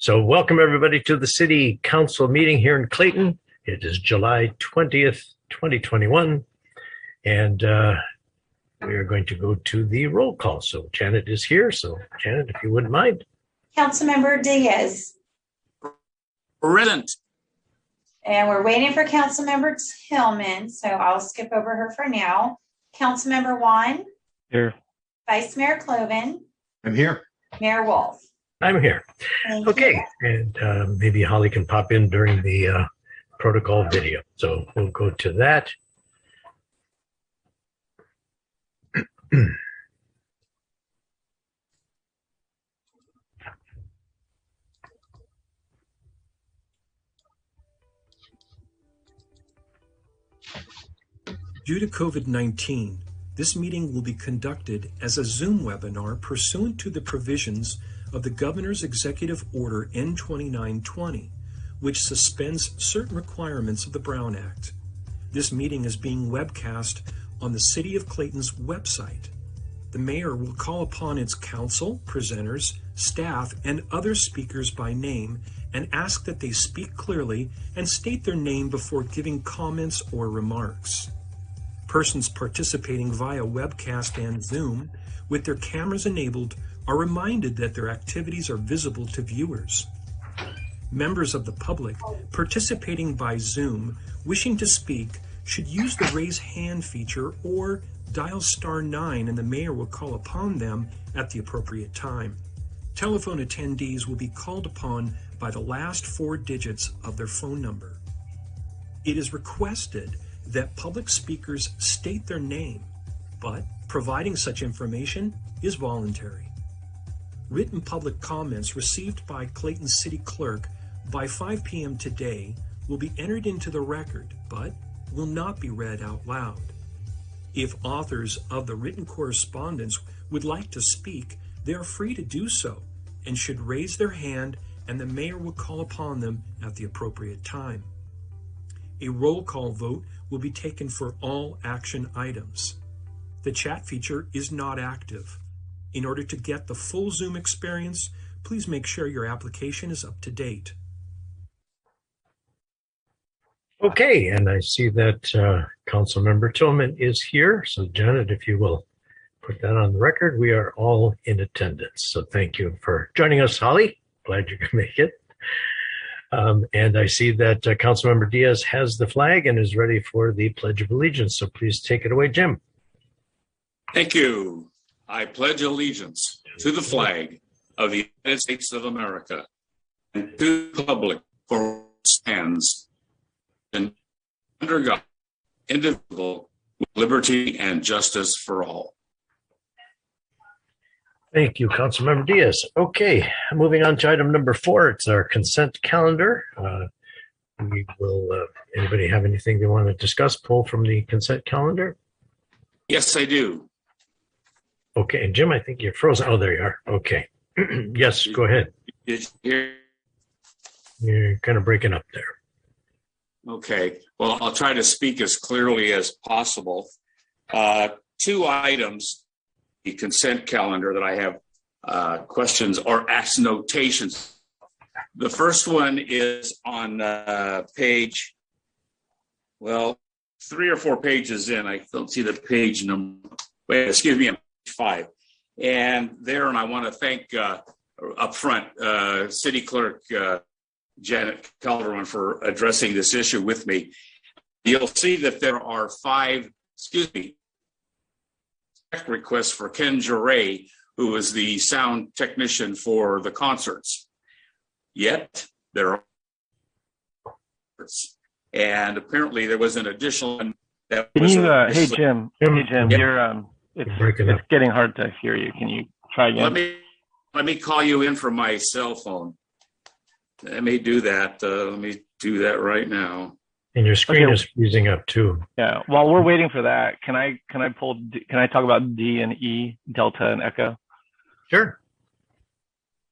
So welcome everybody to the City Council meeting here in Clayton. It is July 20th, 2021, and we are going to go to the roll call. So Janet is here. So Janet, if you wouldn't mind. Councilmember Diaz. Present. And we're waiting for Councilmember Tillman, so I'll skip over her for now. Councilmember Juan. Here. Vice Mayor Cloven. I'm here. Mayor Wolf. I'm here. Thank Okay, you. and maybe Holly can pop in during the protocol video. So we'll go to that. Due to COVID-19, this meeting will be conducted as a Zoom webinar pursuant to the provisions of the Governor's Executive Order N-2920, which suspends certain requirements of the Brown Act. This meeting is being webcast on the City of Clayton's website. The mayor will call upon its council, presenters, staff, and other speakers by name and ask that they speak clearly and state their name before giving comments or remarks. Persons participating via webcast and Zoom with their cameras enabled are reminded that their activities are visible to viewers. Members of the public participating by Zoom wishing to speak should use the raise hand feature or dial *9 and the mayor will call upon them at the appropriate time. Telephone attendees will be called upon by the last 4 digits of their phone number. It is requested that public speakers state their name, but providing such information is voluntary. Written public comments received by Clayton City Clerk by 5 p.m. today will be entered into the record, but will not be read out loud. If authors of the written correspondence would like to speak, they are free to do so and should raise their hand and the mayor will call upon them at the appropriate time. A roll call vote will be taken for all action items. The chat feature is not active. In order to get the full Zoom experience, please make sure your application is up to date. Okay, and I see that Councilmember Tillman is here. So Janet, if you will put that on the record, we are all in attendance. So thank you for joining us, Holly. Glad you can make it. And I see that Councilmember Diaz has the flag and is ready for the Pledge of Allegiance. So please take it away, Jim. Thank you. I pledge allegiance to the flag of the United States of America and to the republic for which it stands under God, indivisible, with liberty and justice for all. Thank you, Councilmember Diaz. Okay, moving on to item number 4. It's our consent calendar. We will, anybody have anything they want to discuss, pull from the consent calendar? Yes, I do. Okay, and Jim, I think you're frozen. Oh, there you are. Okay. Yes, go ahead. Did you hear? You're kind of breaking up there. Okay, well, I'll try to speak as clearly as possible. 2 items, the consent calendar that I have questions or ask notations. The first one is on page, well, 3 or 4 pages in. I don't see the page number. Wait, excuse me, on page 5. And there, and I want to thank up front City Clerk Janet Calderon for addressing this issue with me. You'll see that there are 5, requests for Ken Juray, who is the sound technician for the concerts. Yet there are, and apparently there was an additional one that Can was. you, hey Jim, Yep. you're it's getting hard to hear you. Can you try again? Let me call you in from my cell phone. Let me do that. Let me do that right now. And your screen is freezing up too. Yeah. While we're waiting for that, can I talk about D and E, Delta and Echo? Sure.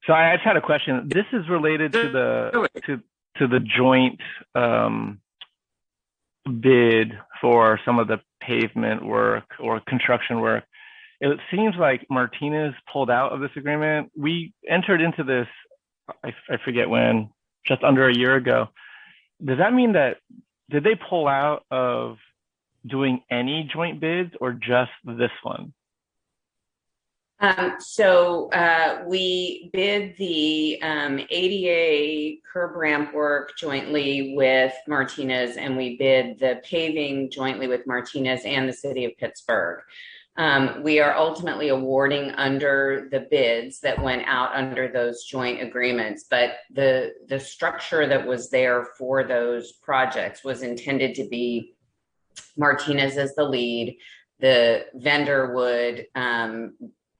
So I just had a question. This is related to the joint bid for some of the pavement work or construction work. It seems like Martinez pulled out of this agreement. We entered into this I forget when, just under a year ago. Does that mean that, did they pull out of doing any joint bids or just this one? We bid the ADA curb ramp work jointly with Martinez, and we bid the paving jointly with Martinez and the city of Pittsburgh. We are ultimately awarding under the bids that went out under those joint agreements, but the structure that was there for those projects was intended to be Martinez as the lead. The vendor would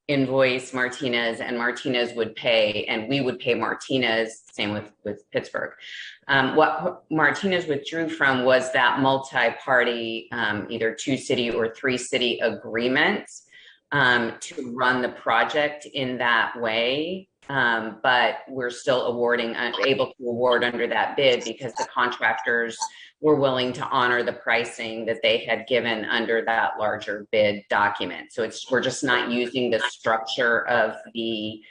invoice Martinez, and Martinez would pay, and we would pay Martinez. Same with Pittsburgh. What Martinez withdrew from was that multi-party, either 2-city or 3-city agreements to run the project in that way. But we're still able to award under that bid because the contractors were willing to honor the pricing that they had given under that larger bid document. So we're just not using the structure of the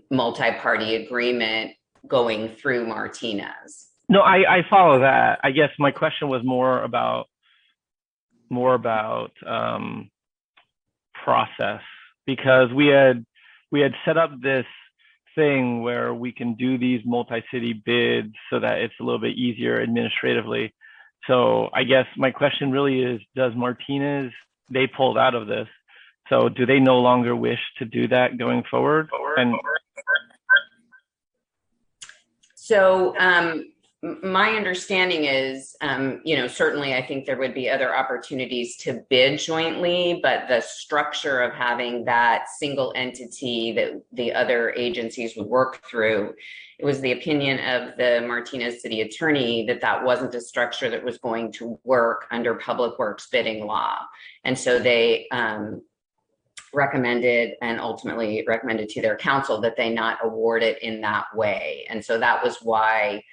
multi-party agreement going through Martinez. No, I follow that. I guess my question was more about process, because we had set up this thing where we can do these multi-city bids so that it's a little bit easier administratively. So I guess my question really is, does Martinez, they pulled out of this, so do they no longer wish to do that going forward? And so my understanding is, certainly I think there would be other opportunities to bid jointly, but the structure of having that single entity that the other agencies would work through, it was the opinion of the Martinez city attorney that wasn't a structure that was going to work under public works bidding law. And so they recommended, and ultimately recommended to their council, that they not award it in that way. And so that was why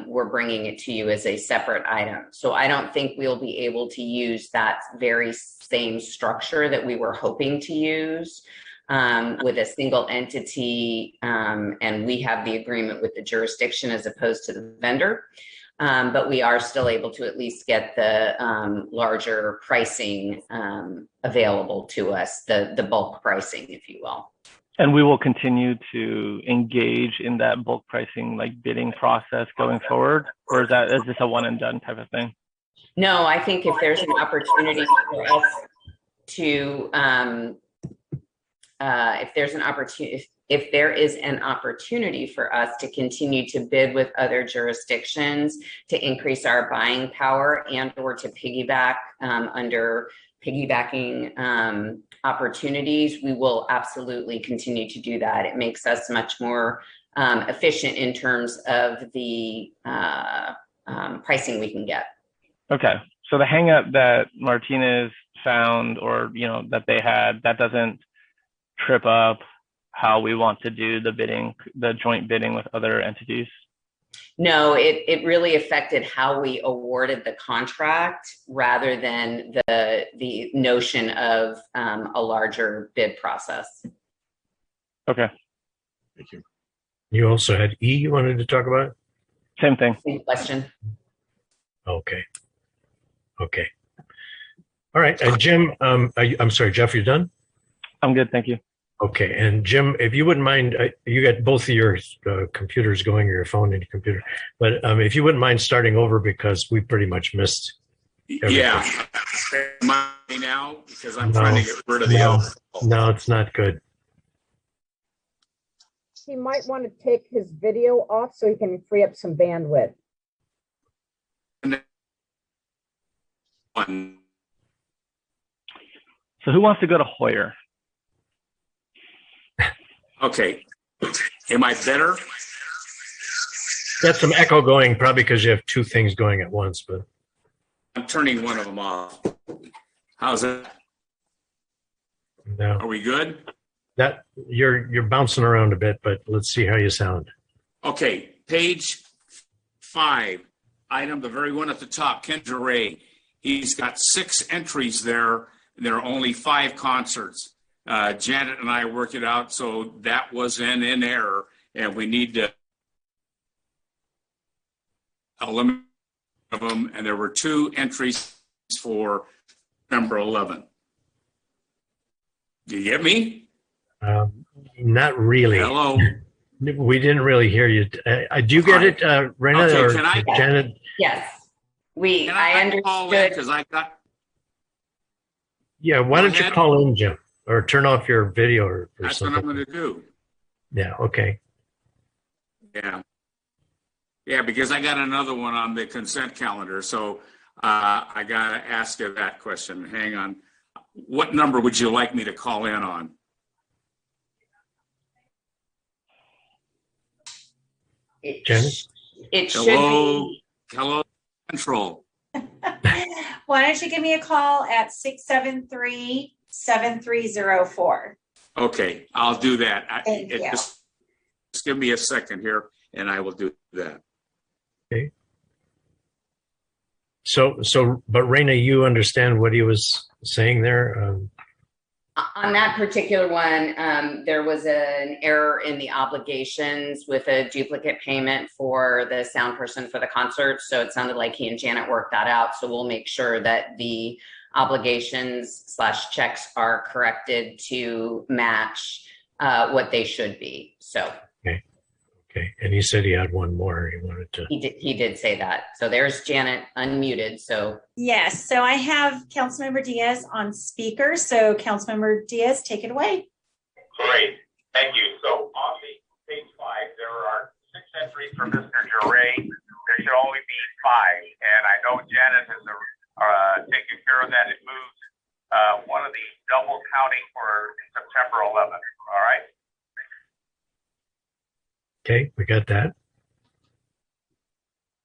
we're bringing it to you as a separate item. So I don't think we'll be able to use that very same structure that we were hoping to use with a single entity, and we have the agreement with the jurisdiction as opposed to the vendor. But we are still able to at least get the larger pricing available to us, the bulk pricing, if you will. And we will continue to engage in that bulk pricing, like bidding process going forward, or is this a one and done type of thing? No, I think if there's an opportunity for us to, if there is an opportunity for us to continue to bid with other jurisdictions to increase our buying power and or to piggyback under piggybacking opportunities, we will absolutely continue to do that. It makes us much more efficient in terms of the pricing we can get. Okay, so the hang up that Martinez found, or that they had, that doesn't trip up how we want to do the joint bidding with other entities? No, it really affected how we awarded the contract rather than the notion of a larger bid process. Okay. Thank you. You also had E you wanted to talk about? Same thing. Same question. Okay. All right. Jim, I'm sorry, Jeff, you done? I'm good. Thank you. Okay. And Jim, if you wouldn't mind, you got both of your computers going, or your phone and your computer, but if you wouldn't mind starting over, because we pretty much missed everything. Yeah. Now, because I'm trying to get rid of the other. No, it's not good. He might want to take his video off so he can free up some bandwidth. So who wants to go to Hoyer? Okay. Am I better? Got some echo going, probably because you have two things going at once, but I'm turning one of them off. How's it? No. Are we good? That you're bouncing around a bit, but let's see how you sound. Okay, page 5, item, the very one at the top, Kendra Ray. He's got 6 entries there, and there are only 5 concerts. Janet and I worked it out, so that was in error, and we need to eliminate them. And there were 2 entries for number 11. Do you get me? Not really. Hello. We didn't really hear you. Do you get it, Rena Okay, or can I- Janet? Yes, Can I call in understood. because I got. Yeah, why Go don't you ahead. call in, Jim, or turn off your video or That's what I'm something? going to do. Yeah, okay. Yeah, because I got another one on the consent calendar. So I got to ask you that question. Hang on. What number would you like me to call in on? Janet? It should Hello? be. Hello, Central. Why don't you give me a call at 673-7304? Okay, I'll do that. Thank you. Just give me a second here and I will do that. Okay. But Rena, you understand what he was saying there? On that particular one, there was an error in the obligations with a duplicate payment for the sound person for the concert. So it sounded like he and Janet worked that out. So we'll make sure that the obligations/checks are corrected to match what they should be. So Okay, and he said he had one more he wanted to. he did say that. So there's Janet unmuted. So Yes, so I have Councilmember Diaz on speaker. So Councilmember Diaz, take it away. Great, thank you. So on the page 5, there are 6 entries for Mr. Duray. There should only be 5, and I know Janet has taken care of that. It moves one of the double counting for September 11th. All right. Okay, we got that.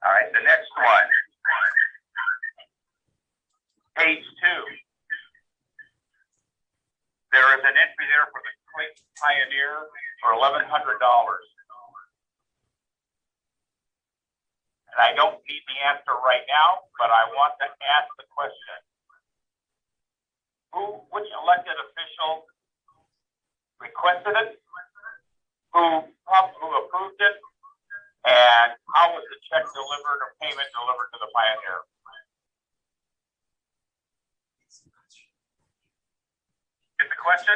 All right. The next one, page 2. There is an entry there for the Clayton Pioneer for $1,100. And I don't need the answer right now, but I want to ask the question. Which elected official requested it? Who approved it? And how was the check delivered or payment delivered to the Pioneer? Get the question?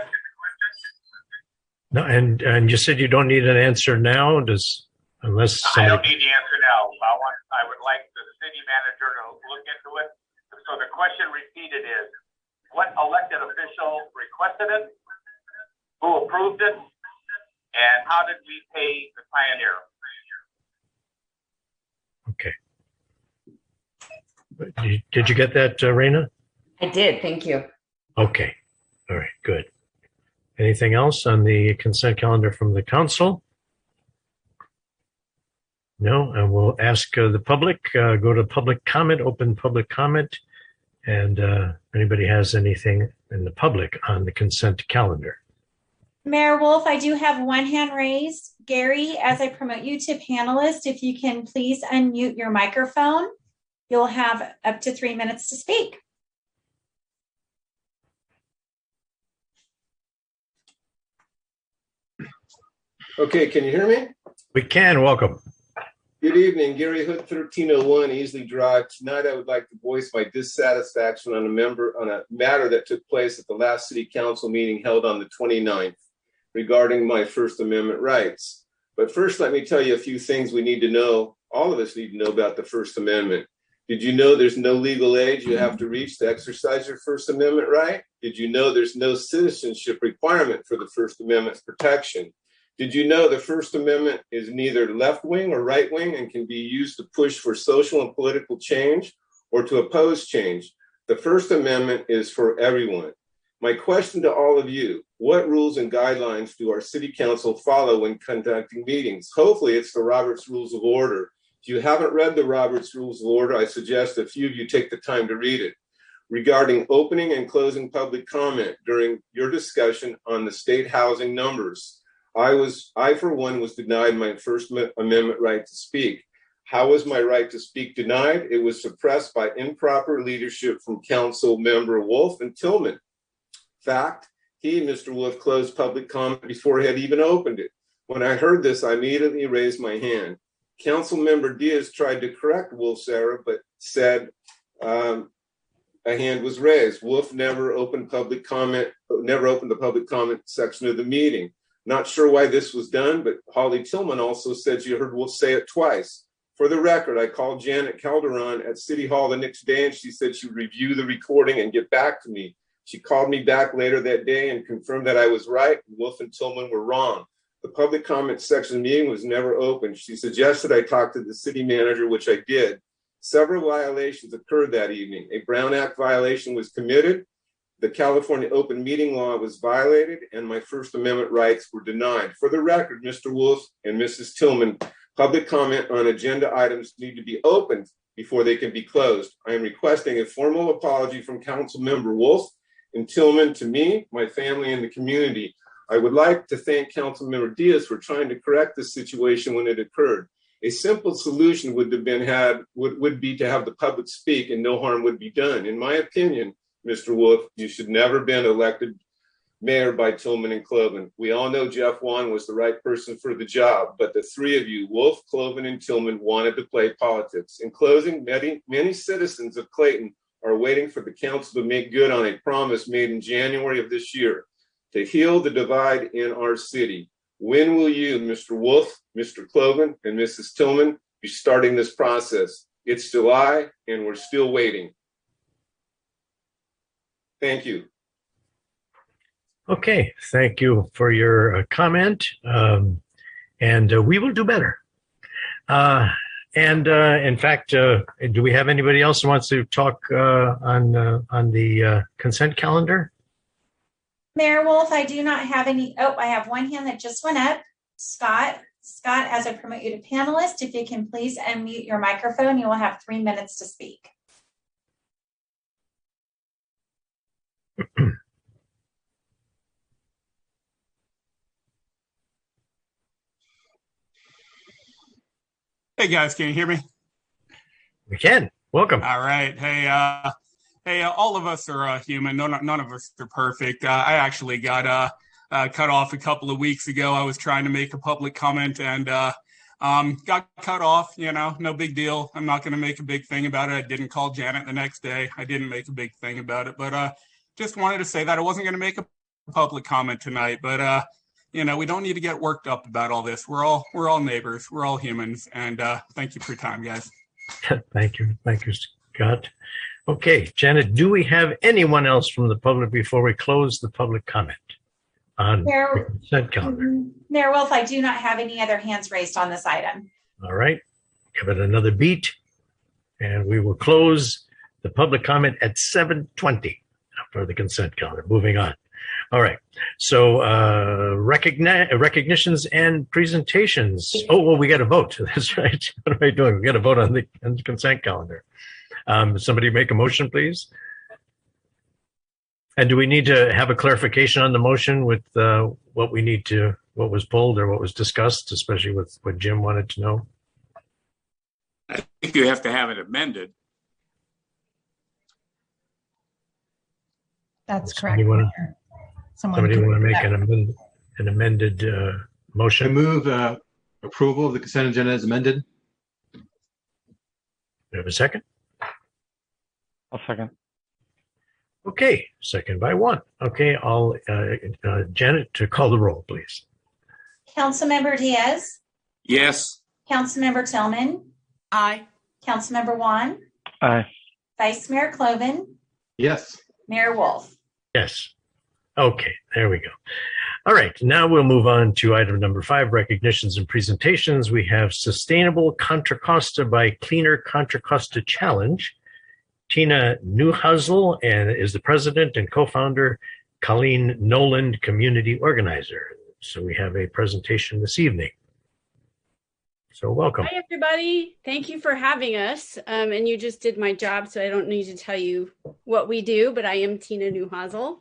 No, and you said you don't need an answer now, unless I don't somebody. need the answer now. I would like the city manager to look into it. So the question repeated is, what elected official requested it? Who approved it? And how did we pay the Pioneer? Okay. Did you get that, Rena? I did. Thank you. Okay. All right, good. Anything else on the consent calendar from the council? No, and we'll ask the public, go to public comment, open public comment, and if anybody has anything in the public on the consent calendar. Mayor Wolf, I do have one hand raised. Gary, as I promote you to panelist, if you can please unmute your microphone, you'll have up to 3 minutes to speak. Okay, can you hear me? We can. Welcome. Good evening, Gary Hood, 1301 Easley Drive. Tonight, I would like to voice my dissatisfaction on a matter that took place at the last city council meeting held on the 29th regarding my First Amendment rights. But first, let me tell you a few things we need to know. All of us need to know about the First Amendment. Did you know there's no legal age you have to reach to exercise your First Amendment right? Did you know there's no citizenship requirement for the First Amendment's protection? Did you know the First Amendment is neither left-wing or right-wing and can be used to push for social and political change or to oppose change? The First Amendment is for everyone. My question to all of you, what rules and guidelines do our city council follow when conducting meetings? Hopefully it's the Robert's Rules of Order. If you haven't read the Robert's Rules of Order, I suggest a few of you take the time to read it. Regarding opening and closing public comment during your discussion on the state housing numbers, I for one was denied my First Amendment right to speak. How was my right to speak denied? It was suppressed by improper leadership from Council Member Wolf and Tillman. Fact, Mr. Wolf, closed public comment before he had even opened it. When I heard this, I immediately raised my hand. Councilmember Diaz tried to correct Wolf's error, but said a hand was raised. Wolf never opened public comment, never opened the public comment section of the meeting. Not sure why this was done, but Holly Tillman also said you heard Wolf say it twice. For the record, I called Janet Calderon at City Hall the next day, and she said she'd review the recording and get back to me. She called me back later that day and confirmed that I was right. Wolf and Tillman were wrong. The public comment section of the meeting was never opened. She suggested I talk to the city manager, which I did. Several violations occurred that evening. A Brown Act violation was committed. The California open meeting law was violated, and my First Amendment rights were denied. For the record, Mr. Wolf and Mrs. Tillman, public comment on agenda items need to be opened before they can be closed. I am requesting a formal apology from Councilmember Wolf and Tillman to me, my family, and the community. I would like to thank Councilmember Diaz for trying to correct the situation when it occurred. A simple solution would be to have the public speak and no harm would be done. In my opinion, Mr. Wolf, you should never been elected mayor by Tillman and Cloven. We all know Jeff Wan was the right person for the job, but the three of you, Wolf, Cloven, and Tillman, wanted to play politics. In closing, many citizens of Clayton are waiting for the council to make good on a promise made in January of this year to heal the divide in our city. When will you, Mr. Wolf, Mr. Cloven, and Mrs. Tillman be starting this process? It's July and we're still waiting. Thank you. Okay, thank you for your comment. And we will do better. In fact, do we have anybody else who wants to talk on the consent calendar? Mayor Wolf, I do not have any. Oh, I have one hand that just went up. Scott, as I promote you to panelist, if you can please unmute your microphone, you will have 3 minutes to speak. Hey guys, can you hear me? We can. Welcome. All right. Hey, all of us are human. None of us are perfect. I actually got cut off a couple of weeks ago. I was trying to make a public comment and got cut off. You know, no big deal. I'm not going to make a big thing about it. I didn't call Janet the next day. I didn't make a big thing about it, but just wanted to say that I wasn't going to make a public comment tonight. But you know, we don't need to get worked up about all this. We're all neighbors. We're all humans. And thank you for your time, guys. Thank you, Scott. Okay, Janet, do we have anyone else from the public before we close the public comment on the consent calendar? Mayor Wolf, I do not have any other hands raised on this item. All right, give it another beat, and we will close the public comment at 7:20 for the consent calendar. Moving on. All right, so recognitions and presentations. Oh, well, we got to vote. That's right. What am I doing? We got to vote on the consent calendar. Somebody make a motion, please. And do we need to have a clarification on the motion with what was pulled or what was discussed, especially with what Jim wanted to know? I think you have to have it amended. That's correct. Somebody want to make an amended motion? I move approval of the consent agenda as amended. Do you have a second? I'll second. Okay, second by one. Okay, I'll Janet to call the roll, please. Councilmember Diaz. Yes. Councilmember Tillman. Aye. Councilmember Wan. Aye. Vice Mayor Cloven. Yes. Mayor Wolf. Yes. Okay, there we go. All right, now we'll move on to item number 5, recognitions and presentations. We have Sustainable Contra Costa by Cleaner Contra Costa Challenge. Tina Newhusle is the president and co-founder, Colleen Noland, community organizer. So we have a presentation this evening. So welcome. Hi, everybody. Thank you for having us. And you just did my job, so I don't need to tell you what we do, but I am Tina Newhusle.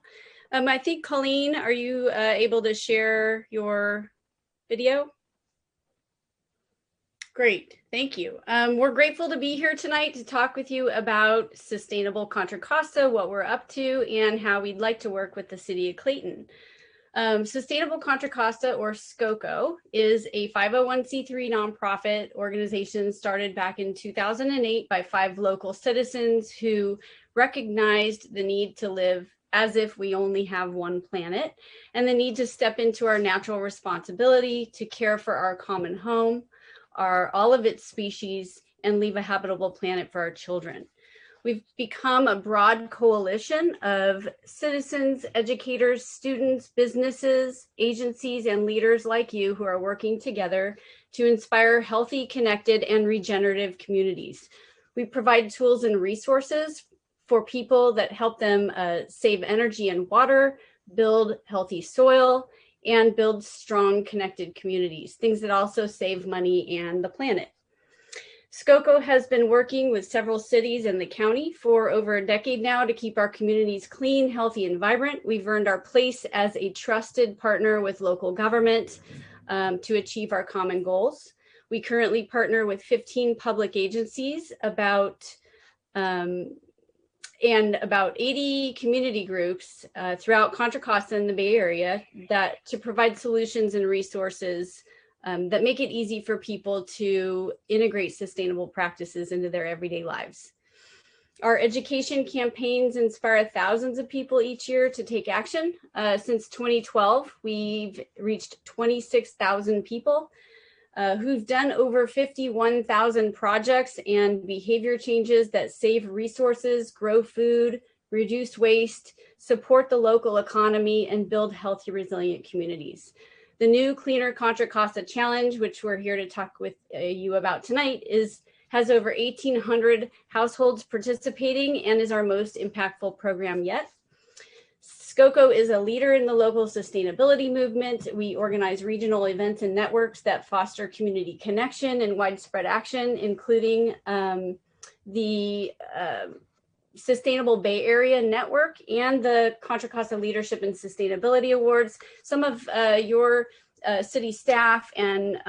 I think, Colleen, are you able to share your video? Great, thank you. We're grateful to be here tonight to talk with you about Sustainable Contra Costa, what we're up to, and how we'd like to work with the City of Clayton. Sustainable Contra Costa, or SCOCO, is a 501c3 nonprofit organization started back in 2008 by 5 local citizens who recognized the need to live as if we only have one planet and the need to step into our natural responsibility to care for our common home, all of its species, and leave a habitable planet for our children. We've become a broad coalition of citizens, educators, students, businesses, agencies, and leaders like you who are working together to inspire healthy, connected, and regenerative communities. We provide tools and resources for people that help them save energy and water, build healthy soil, and build strong, connected communities, things that also save money and the planet. SCOCO has been working with several cities in the county for over a decade now to keep our communities clean, healthy, and vibrant. We've earned our place as a trusted partner with local government to achieve our common goals. We currently partner with 15 public agencies and about 80 community groups throughout Contra Costa and the Bay Area to provide solutions and resources that make it easy for people to integrate sustainable practices into their everyday lives. Our education campaigns inspire thousands of people each year to take action. Since 2012, we've reached 26,000 people who've done over 51,000 projects and behavior changes that save resources, grow food, reduce waste, support the local economy, and build healthy, resilient communities. The new Cleaner Contra Costa Challenge, which we're here to talk with you about tonight, has over 1,800 households participating and is our most impactful program yet. SCOCO is a leader in the local sustainability movement. We organize regional events and networks that foster community connection and widespread action, including the Sustainable Bay Area Network and the Contra Costa Leadership and Sustainability Awards. Some of your city staff and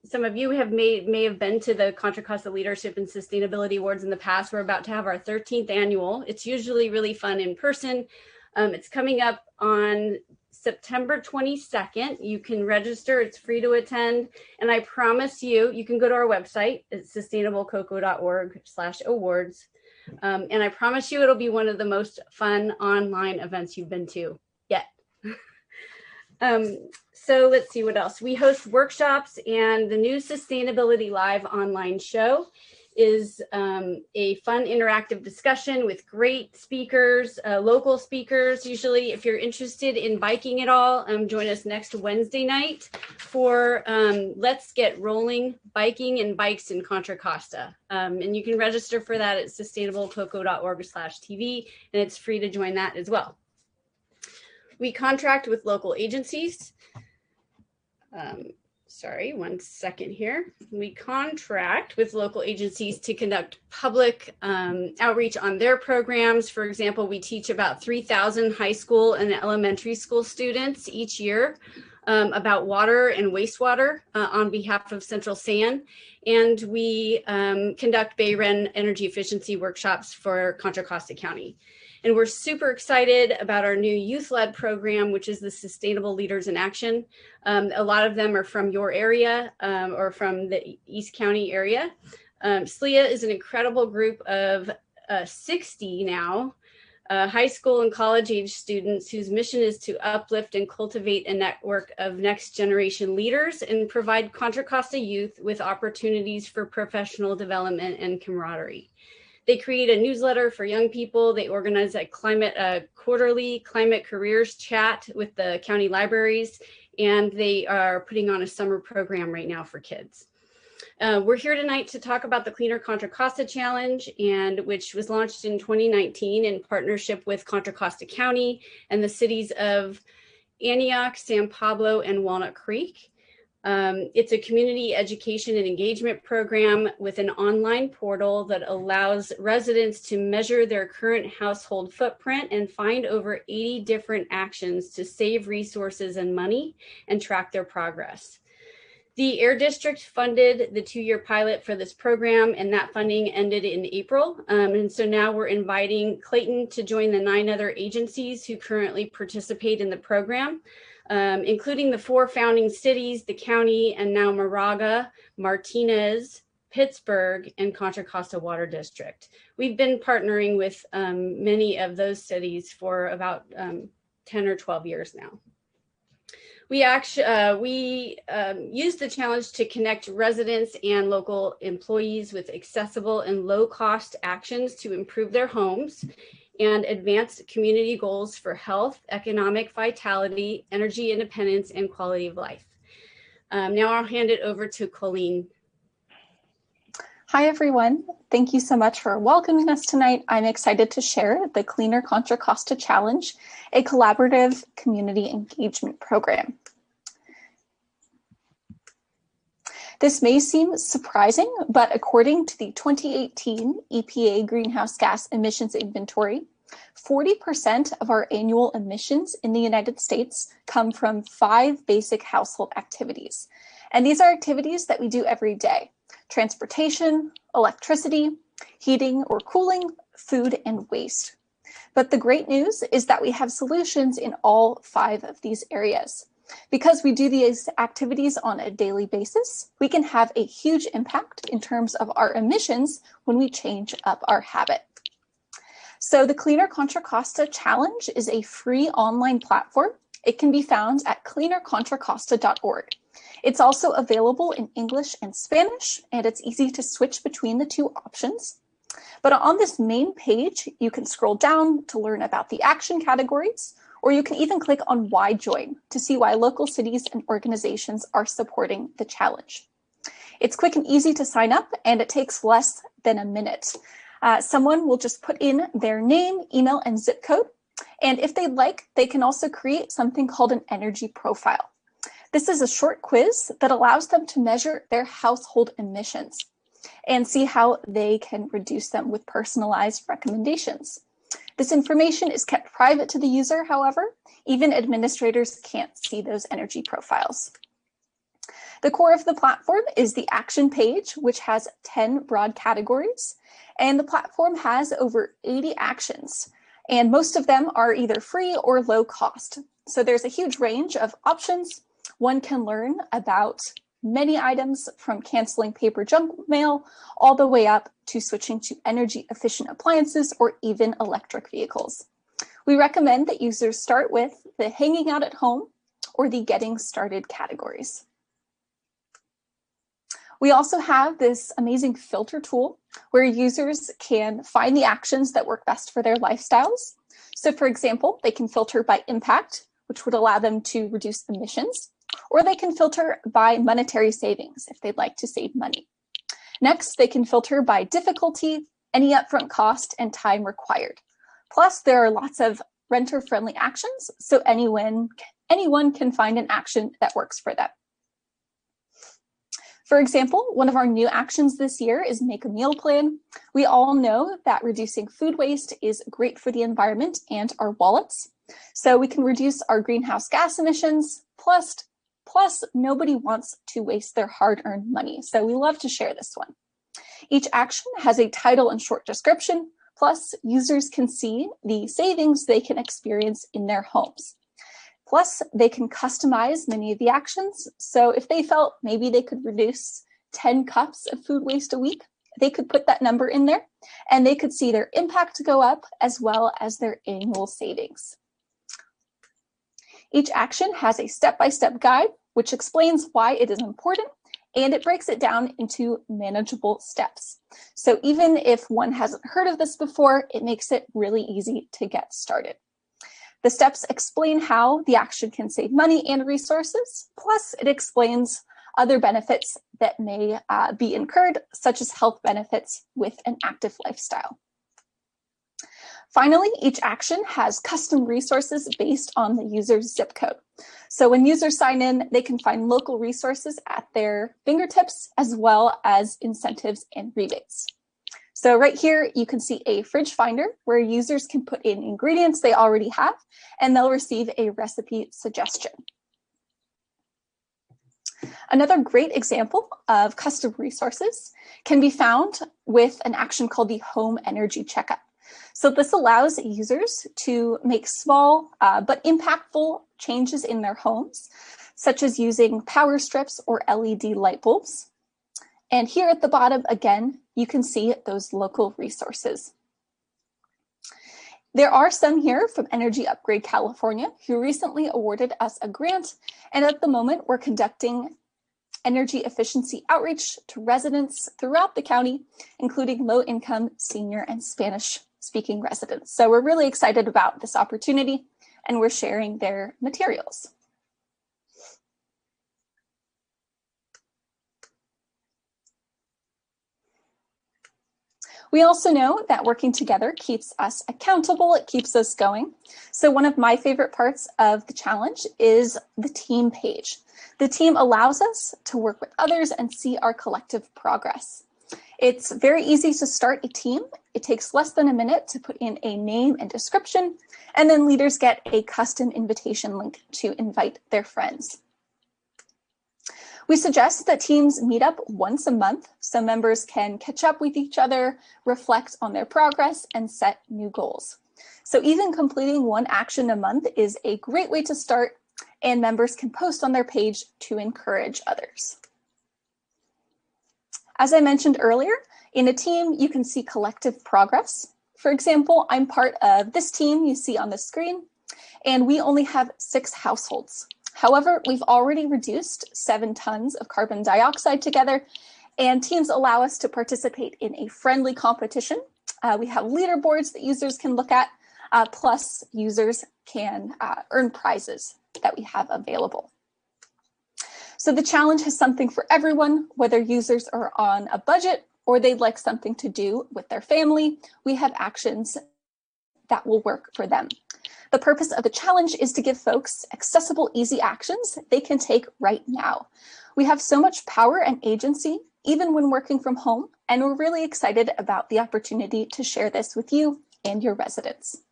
some of you may have been to the Contra Costa Leadership and Sustainability Awards in the past. We're about to have our 13th annual. It's usually really fun in person. It's coming up on September 22nd. You can register, it's free to attend. And I promise you can go to our website at sustainablecoco.org/awards. And I promise you it'll be one of the most fun online events you've been to yet. So let's see what else. We host workshops, and the new Sustainability Live online show is a fun interactive discussion with great speakers, local speakers. Usually, if you're interested in biking at all, join us next Wednesday night for Let's Get Rolling Biking and Bikes in Contra Costa. And you can register for that at sustainablecoco.org/TV, and it's free to join that as well. We contract with local agencies. Sorry, one second here. We contract with local agencies to conduct public outreach on their programs. For example, we teach about 3,000 high school and elementary school students each year about water and wastewater on behalf of Central San. And we conduct Bay Ren energy efficiency workshops for Contra Costa County. And we're super excited about our new youth-led program, which is the Sustainable Leaders in Action. A lot of them are from your area or from the East County area. SLEA is an incredible group of 60 now, high school and college age students whose mission is to uplift and cultivate a network of next generation leaders and provide Contra Costa youth with opportunities for professional development and camaraderie. They create a newsletter for young people. They organize a quarterly climate careers chat with the county libraries, and they are putting on a summer program right now for kids. We're here tonight to talk about the Cleaner Contra Costa Challenge, which was launched in 2019 in partnership with Contra Costa County and the cities of Antioch, San Pablo, and Walnut Creek. It's a community education and engagement program with an online portal that allows residents to measure their current household footprint and find over 80 different actions to save resources and money and track their progress. The Air District funded the 2-year pilot for this program, and that funding ended in April. And so now we're inviting Clayton to join the 9 other agencies who currently participate in the program, including the 4 founding cities, the county, and now Moraga, Martinez, Pittsburgh, and Contra Costa Water District. We've been partnering with many of those cities for about 10 or 12 years now. We use the challenge to connect residents and local employees with accessible and low-cost actions to improve their homes and advance community goals for health, economic vitality, energy independence, and quality of life. Now I'll hand it over to Colleen. Hi, everyone. Thank you so much for welcoming us tonight. I'm excited to share the Cleaner Contra Costa Challenge, a collaborative community engagement program. This may seem surprising, but according to the 2018 EPA Greenhouse Gas Emissions Inventory, 40% of our annual emissions in the United States come from 5 basic household activities. And these are activities that we do every day: transportation, electricity, heating or cooling, food, and waste. But the great news is that we have solutions in all 5 of these areas. Because we do these activities on a daily basis, we can have a huge impact in terms of our emissions when we change up our habit. So the Cleaner Contra Costa Challenge is a free online platform. It can be found at claytonca.gov. It's also available in English and Spanish, and it's easy to switch between the 2 options. But on this main page, you can scroll down to learn about the action categories, or you can even click on Why Join to see why local cities and organizations are supporting the challenge. It's quick and easy to sign up, and it takes less than a minute. Someone will just put in their name, email, and zip code. And if they'd like, they can also create something called an energy profile. This is a short quiz that allows them to measure their household emissions and see how they can reduce them with personalized recommendations. This information is kept private to the user, however. Even administrators can't see those energy profiles. The core of the platform is the action page, which has 10 broad categories, and the platform has over 80 actions, and most of them are either free or low cost. So there's a huge range of options. One can learn about many items from canceling paper junk mail all the way up to switching to energy efficient appliances or even electric vehicles. We recommend that users start with the hanging out at home or the getting started categories. We also have this amazing filter tool where users can find the actions that work best for their lifestyles. So for example, they can filter by impact, which would allow them to reduce emissions, or they can filter by monetary savings if they'd like to save money. Next, they can filter by difficulty, any upfront cost, and time required. Plus, there are lots of renter-friendly actions, so anyone can find an action that works for them. For example, one of our new actions this year is make a meal plan. We all know that reducing food waste is great for the environment and our wallets. So we can reduce our greenhouse gas emissions, plus nobody wants to waste their hard-earned money. So we love to share this one. Each action has a title and short description, plus users can see the savings they can experience in their homes. Plus, they can customize many of the actions. So if they felt maybe they could reduce 10 cups of food waste a week, they could put that number in there and they could see their impact go up as well as their annual savings. Each action has a step-by-step guide, which explains why it is important, and it breaks it down into manageable steps. So even if one hasn't heard of this before, it makes it really easy to get started. The steps explain how the action can save money and resources, plus it explains other benefits that may be incurred, such as health benefits with an active lifestyle. Finally, each action has custom resources based on the user's zip code. So when users sign in, they can find local resources at their fingertips, as well as incentives and rebates. So right here, you can see a fridge finder where users can put in ingredients they already have, and they'll receive a recipe suggestion. Another great example of custom resources can be found with an action called the Home Energy Checkup. So this allows users to make small but impactful changes in their homes, such as using power strips or LED light bulbs. And here at the bottom, again, you can see those local resources. There are some here from Energy Upgrade California who recently awarded us a grant, and at the moment we're conducting energy efficiency outreach to residents throughout the county, including low-income, senior, and Spanish-speaking residents. So we're really excited about this opportunity, and we're sharing their materials. We also know that working together keeps us accountable, it keeps us going. So one of my favorite parts of the challenge is the team page. The team allows us to work with others and see our collective progress. It's very easy to start a team. It takes less than a minute to put in a name and description, and then leaders get a custom invitation link to invite their friends. We suggest that teams meet up once a month so members can catch up with each other, reflect on their progress, and set new goals. So even completing one action a month is a great way to start, and members can post on their page to encourage others. As I mentioned earlier, in a team, you can see collective progress. For example, I'm part of this team you see on the screen, and we only have 6 households. However, we've already reduced 7 tons of carbon dioxide together, and teams allow us to participate in a friendly competition. We have leaderboards that users can look at, plus users can earn prizes that we have available. So the challenge has something for everyone, whether users are on a budget or they'd like something to do with their family. We have actions that will work for them. The purpose of the challenge is to give folks accessible, easy actions they can take right now. We have so much power and agency, even when working from home, and we're really excited about the opportunity to share this with you and your residents.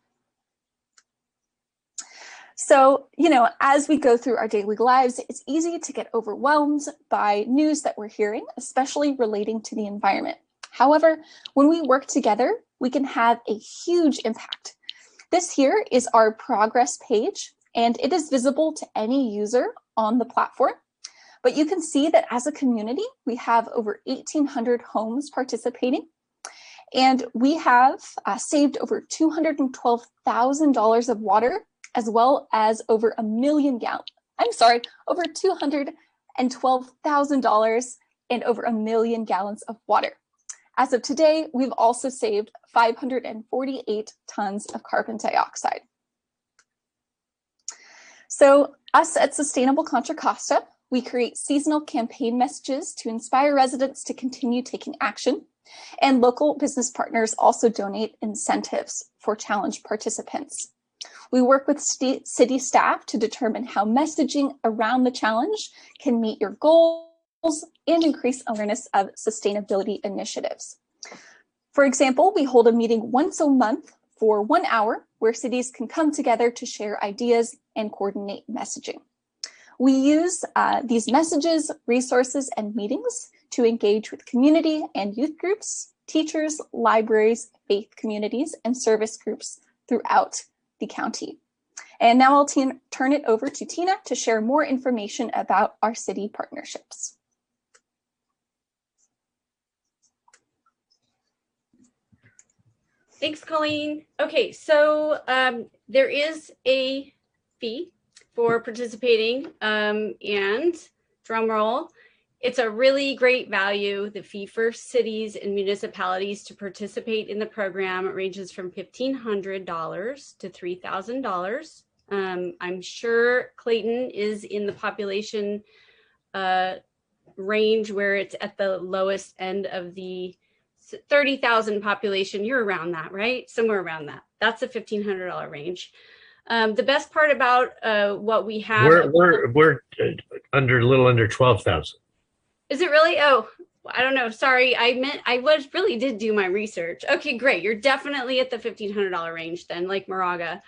So, as we go through our daily lives, it's easy to get overwhelmed by news that we're hearing, especially relating to the environment. However, when we work together, we can have a huge impact. This here is our progress page, and it is visible to any user on the platform. But you can see that as a community, we have over 1,800 homes participating, and we have saved over $212,000 of water, as well as over over $212,000 and over 1 million gallons of water. As of today, we've also saved 548 tons of carbon dioxide. So us at Sustainable Contra Costa, we create seasonal campaign messages to inspire residents to continue taking action, and local business partners also donate incentives for challenge participants. We work with city staff to determine how messaging around the challenge can meet your goals and increase awareness of sustainability initiatives. For example, we hold a meeting once a month for 1 hour where cities can come together to share ideas and coordinate messaging. We use these messages, resources, and meetings to engage with community and youth groups, teachers, libraries, faith communities, and service groups throughout the county. And now I'll turn it over to Tina to share more information about our city partnerships. Thanks, Colleen. Okay, so there is a fee for participating, and drum roll, it's a really great value. The fee for cities and municipalities to participate in the program ranges from $1,500 to $3,000. I'm sure Clayton is in the population range where it's at the lowest end of the 30,000 population. You're around that, right? Somewhere around that. That's a $1,500 range. The best part about what we have, we're a little under 12,000. Is it really? Oh, I don't know. Sorry, I really did do my research. Okay, great. You're definitely at the $1,500 range then, like Moraga.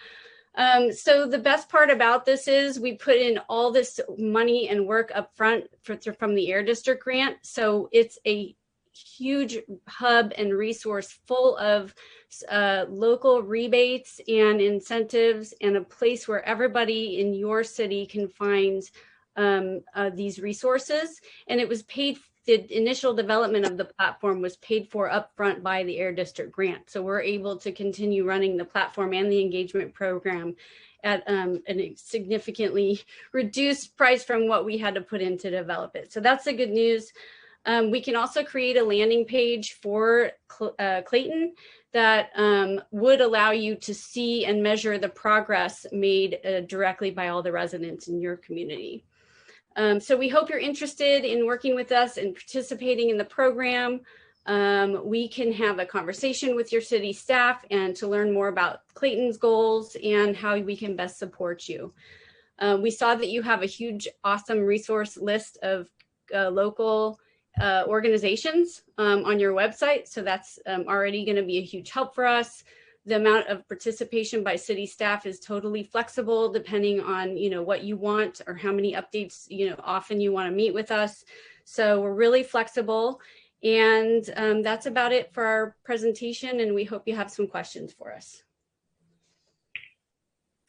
So the best part about this is we put in all this money and work up front from the Air District grant. So it's a huge hub and resource full of local rebates and incentives, and a place where everybody in your city can find these resources. And it was paid, the initial development of the platform was paid for upfront by the Air District grant. So we're able to continue running the platform and the engagement program at a significantly reduced price from what we had to put in to develop it. So that's the good news. We can also create a landing page for Clayton that would allow you to see and measure the progress made directly by all the residents in your community. So we hope you're interested in working with us and participating in the program. We can have a conversation with your city staff and to learn more about Clayton's goals and how we can best support you. We saw that you have a huge, awesome resource list of local organizations on your website. So that's already going to be a huge help for us. The amount of participation by city staff is totally flexible depending on, what you want or how many updates, often you want to meet with us. So we're really flexible. And that's about it for our presentation. And we hope you have some questions for us.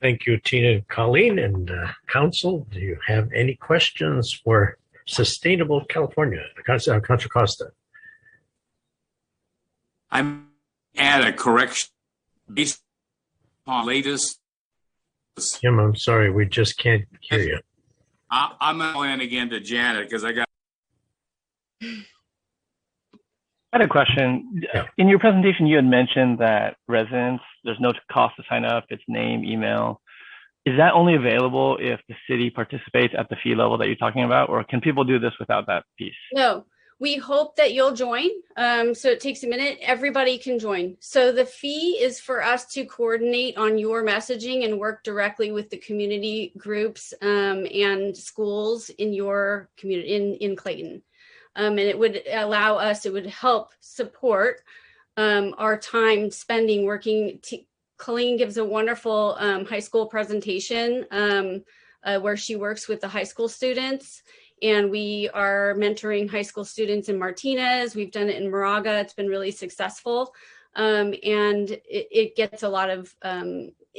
Thank you, Tina and Colleen. And Council, do you have any questions for Sustainable California, Contra Costa? I'm at a correction based on latest. Jim, I'm sorry, we just can't hear you. I'm going in again to Janet because I had a question. Yeah. In your presentation, you had mentioned that residents, there's no cost to sign up, it's name, email. Is that only available if the city participates at the fee level that you're talking about, or can people do this without that piece? No, we hope that you'll join. So it takes a minute. Everybody can join. So the fee is for us to coordinate on your messaging and work directly with the community groups and schools in your community in Clayton. And it would allow us, it would help support our time spending working. Colleen gives a wonderful high school presentation where she works with the high school students. And we are mentoring high school students in Martinez. We've done it in Moraga. It's been really successful. And it gets a lot of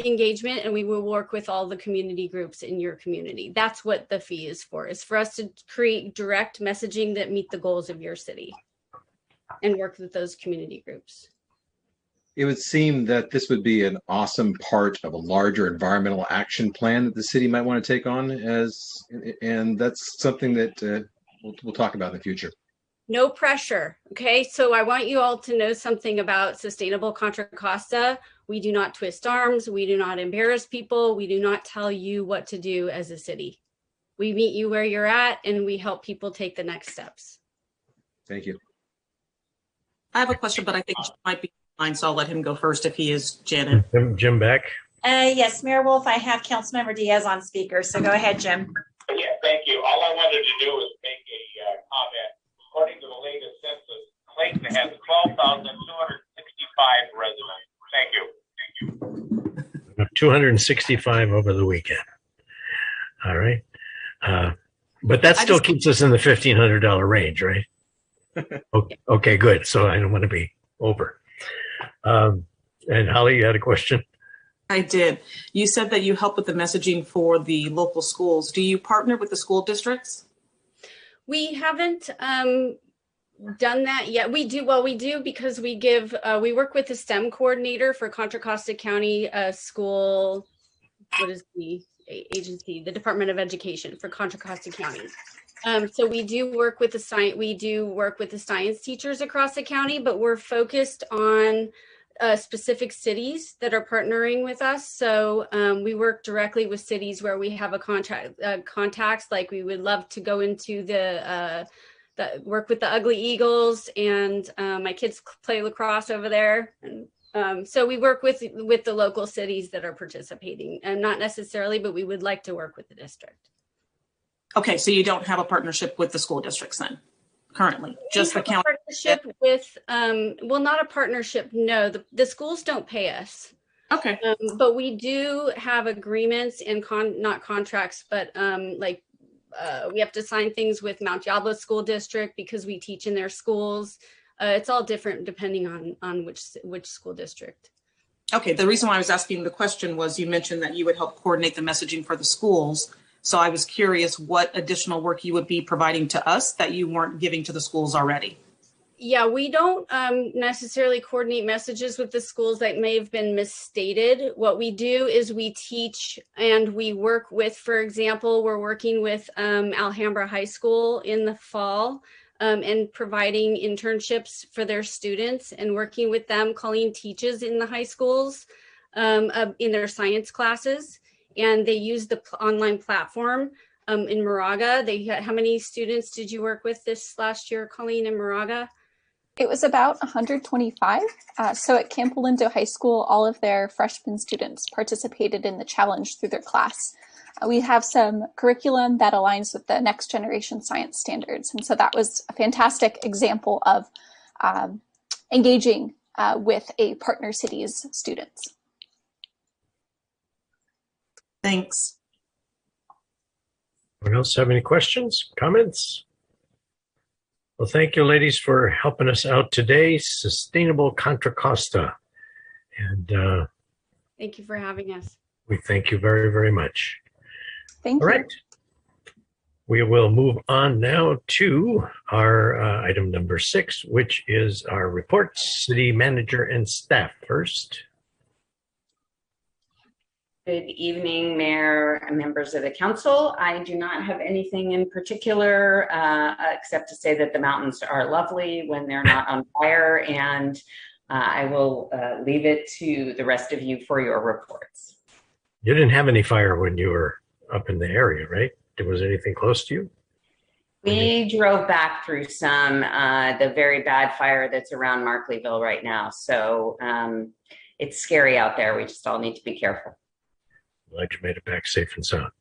engagement, and we will work with all the community groups in your community. That's what the fee is for us to create direct messaging that meet the goals of your city and work with those community groups. It would seem that this would be an awesome part of a larger environmental action plan that the city might want to take on, and that's something that we'll talk about in the future. No pressure. Okay. So I want you all to know something about Sustainable Contra Costa. We do not twist arms. We do not embarrass people. We do not tell you what to do as a city. We meet you where you're at, and we help people take the next steps. Thank you. I have a question, but I think it might be fine, so I'll let him go first if he is, Janet. Jim back. Yes, Mayor Wolf, I have Councilmember Diaz on speaker, so go ahead, Jim. Yeah, thank you. All I wanted to do was make a comment. According to the latest census, Clayton has 12,265 residents. Thank you. 265 over the weekend. All right. But that still keeps us in the $1,500 range, right? Okay, good. So I don't want to be over. And Holly, you had a question? I did. You said that you help with the messaging for the local schools. Do you partner with the school districts? We haven't done that yet. We do because we give, we work with the STEM coordinator for Contra Costa County School. What is the agency? The Department of Education for Contra Costa County. So we do work with the science teachers across the county, but we're focused on specific cities that are partnering with us. So we work directly with cities where we have a contacts. Like we would love to go into the work with the Ugly Eagles, and my kids play lacrosse over there. And so we work with the local cities that are participating, and not necessarily, but we would like to work with the district. Okay, so you don't have a partnership with the school districts then, currently, just the county? Partnership with, well, not a partnership, no. The schools don't pay us. Okay. But we do have agreements and not contracts, but we have to sign things with Mount Diablo School District because we teach in their schools. It's all different depending on which school district. Okay, the reason why I was asking the question was you mentioned that you would help coordinate the messaging for the schools. So I was curious what additional work you would be providing to us that you weren't giving to the schools already. Yeah, we don't necessarily coordinate messages with the schools that may have been misstated. What we do is we teach and we work with, for example, we're working with Alhambra High School in the fall and providing internships for their students and working with them. Colleen teaches in the high schools in their science classes, and they use the online platform in Moraga. How many students did you work with this last year, Colleen, in Moraga? It was about 125. So at Camp Lindo High School, all of their freshman students participated in the challenge through their class. We have some curriculum that aligns with the next generation science standards. And so that was a fantastic example of engaging with a partner city's students. Thanks. Anyone else have any questions, comments? Well, thank you, ladies, for helping us out today. Sustainable Contra Costa. And thank you for having us. We thank you very, very much. Thank you. All right. We will move on now to our item number 6, which is our reports, city manager and staff first. Good evening, Mayor and members of the council. I do not have anything in particular except to say that the mountains are lovely when they're not on fire, and I will leave it to the rest of you for your reports. You didn't have any fire when you were up in the area, right? Was anything close to you? We drove back through some, the very bad fire that's around Markleyville right now. So it's scary out there. We just all need to be careful. Glad you made it back safe and sound.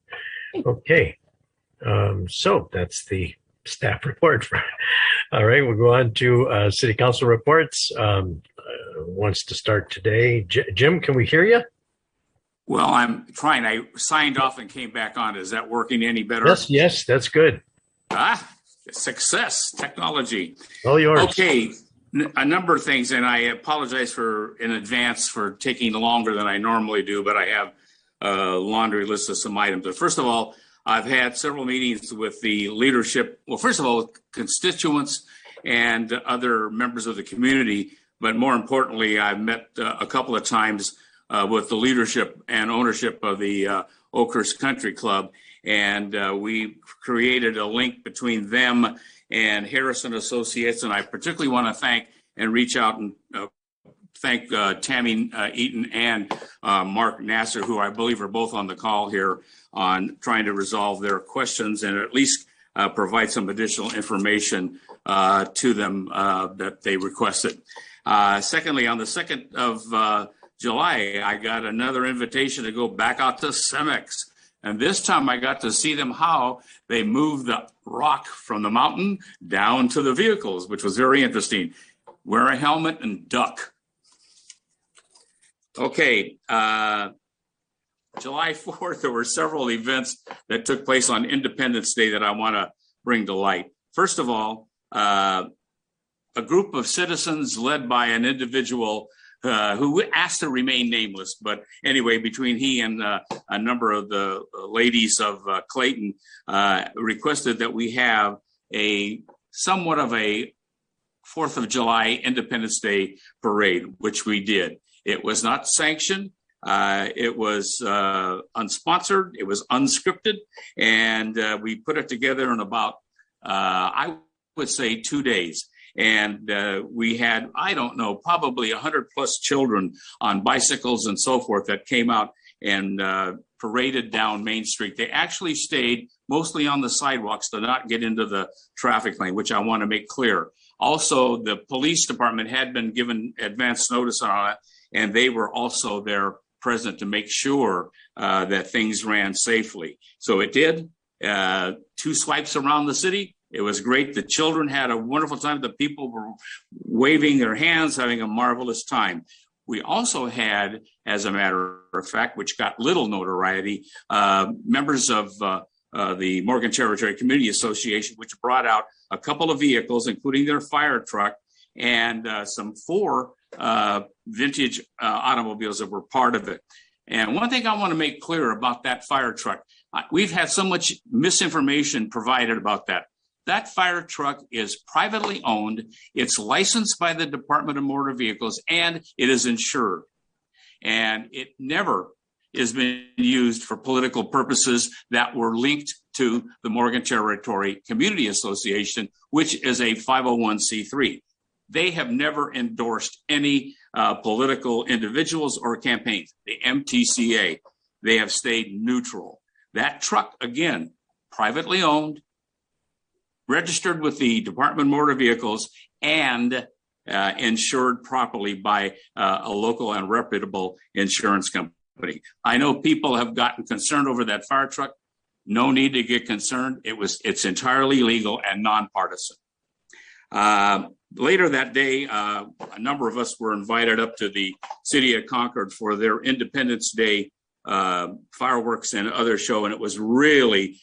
Okay. So that's the staff report. All right, we'll go on to city council reports. Wants to start today. Jim, can we hear you? Well, I'm trying. I signed off and came back on. Is that working any better? Yes, that's good. Success, technology. All yours. Okay, a number of things, and I apologize in advance for taking longer than I normally do, but I have a laundry list of some items. But first of all, I've had several meetings with the leadership. Well, first of all, constituents and other members of the community, but more importantly, I've met a couple of times with the leadership and ownership of the Oakhurst Country Club. And we created a link between them and Harrison Associates. And I particularly want to thank and reach out and thank Tammy Eaton and Mark Nasser, who I believe are both on the call here, on trying to resolve their questions and at least provide some additional information to them that they requested. Secondly, on the 2nd of July, I got another invitation to go back out to Cemex. And this time I got to see them how they moved the rock from the mountain down to the vehicles, which was very interesting. Wear a helmet and duck. Okay, July 4th, there were several events that took place on Independence Day that I want to bring to light. First of all, a group of citizens led by an individual who asked to remain nameless. But anyway, between he and a number of the ladies of Clayton requested that we have somewhat of a 4th of July Independence Day parade, which we did. It was not sanctioned. It was unsponsored. It was unscripted. And we put it together in about, I would say, 2 days. And we had, I don't know, probably 100 plus children on bicycles and so forth that came out and paraded down Main Street. They actually stayed mostly on the sidewalks to not get into the traffic lane, which I want to make clear. Also, the police department had been given advance notice on it, and they were also there present to make sure that things ran safely. So it did. 2 swipes around the city. It was great. The children had a wonderful time. The people were waving their hands, having a marvelous time. We also had, as a matter of fact, which got little notoriety, members of the Morgan Territory Community Association, which brought out a couple of vehicles, including their fire truck and some 4 vintage automobiles that were part of it. And one thing I want to make clear about that fire truck, we've had so much misinformation provided about that. That fire truck is privately owned. It's licensed by the Department of Motor Vehicles, and it is insured. And it never has been used for political purposes that were linked to the Morgan Territory Community Association, which is a 501c3. They have never endorsed any political individuals or campaigns, the MTCA. They have stayed neutral. That truck, again, privately owned, registered with the Department of Motor Vehicles, and insured properly by a local and reputable insurance company. I know people have gotten concerned over that fire truck. No need to get concerned. It's entirely legal and nonpartisan. Later that day, a number of us were invited up to the city of Concord for their Independence Day fireworks and other show, and it was really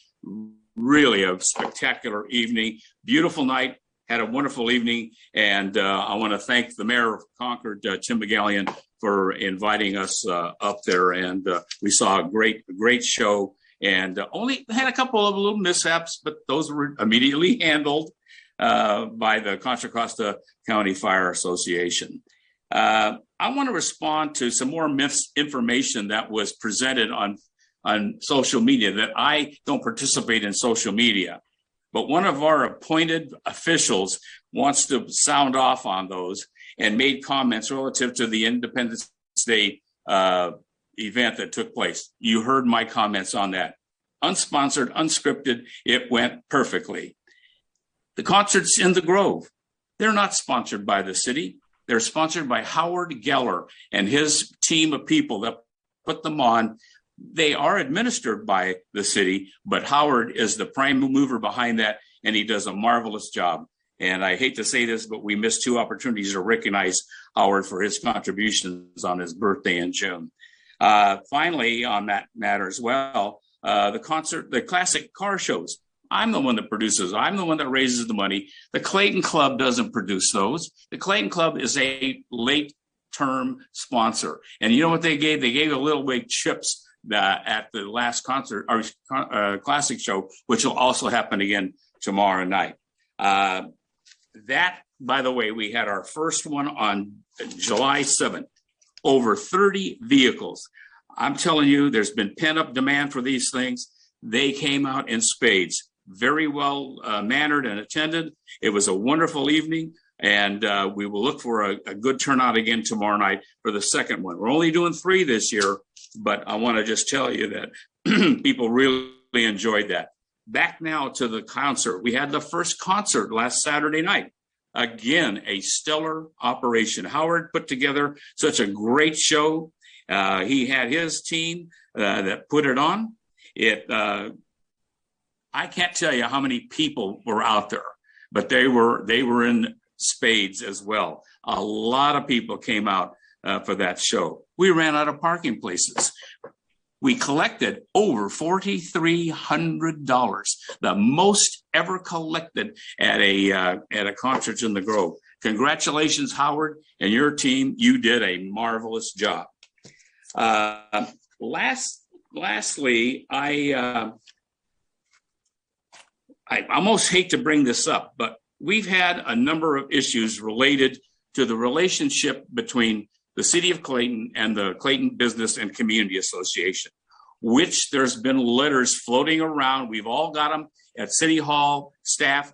a spectacular evening. Beautiful night, had a wonderful evening, and I want to thank the mayor of Concord, Tim McGallion, for inviting us up there, and we saw a great show, and only had a couple of little mishaps, but those were immediately handled by the Contra Costa County Fire Association. I want to respond to some more misinformation that was presented on social media. That I don't participate in social media, but one of our appointed officials wants to sound off on those and made comments relative to the Independence Day event that took place. You heard my comments on that. Unsponsored, unscripted, it went perfectly. The concerts in the Grove, they're not sponsored by the city. They're sponsored by Howard Geller and his team of people that put them on. They are administered by the city, but Howard is the prime mover behind that, and he does a marvelous job. And I hate to say this, but we missed 2 opportunities to recognize Howard for his contributions on his birthday in June. Finally, on that matter as well, the classic car shows. I'm the one that produces. I'm the one that raises the money. The Clayton Club doesn't produce those. The Clayton Club is a late-term sponsor. And you know what they gave? They gave a little weight chips at the last concert or classic show, which will also happen again tomorrow night. That, by the way, we had our first one on July 7th. Over 30 vehicles. I'm telling you, there's been pent-up demand for these things. They came out in spades. Very well mannered and attended. It was a wonderful evening, and we will look for a good turnout again tomorrow night for the second one. We're only doing 3 this year, but I want to just tell you that people really enjoyed that. Back now to the concert. We had the first concert last Saturday night. Again, a stellar operation. Howard put together such a great show. He had his team that put it on. I can't tell you how many people were out there, but they were in spades as well. A lot of people came out for that show. We ran out of parking places. We collected over $4,300, the most ever collected at a concert in the Grove. Congratulations, Howard, and your team. You did a marvelous job. Lastly, I almost hate to bring this up, but we've had a number of issues related to the relationship between the City of Clayton and the Clayton Business and Community Association, which there's been letters floating around. We've all got them at City Hall, staff,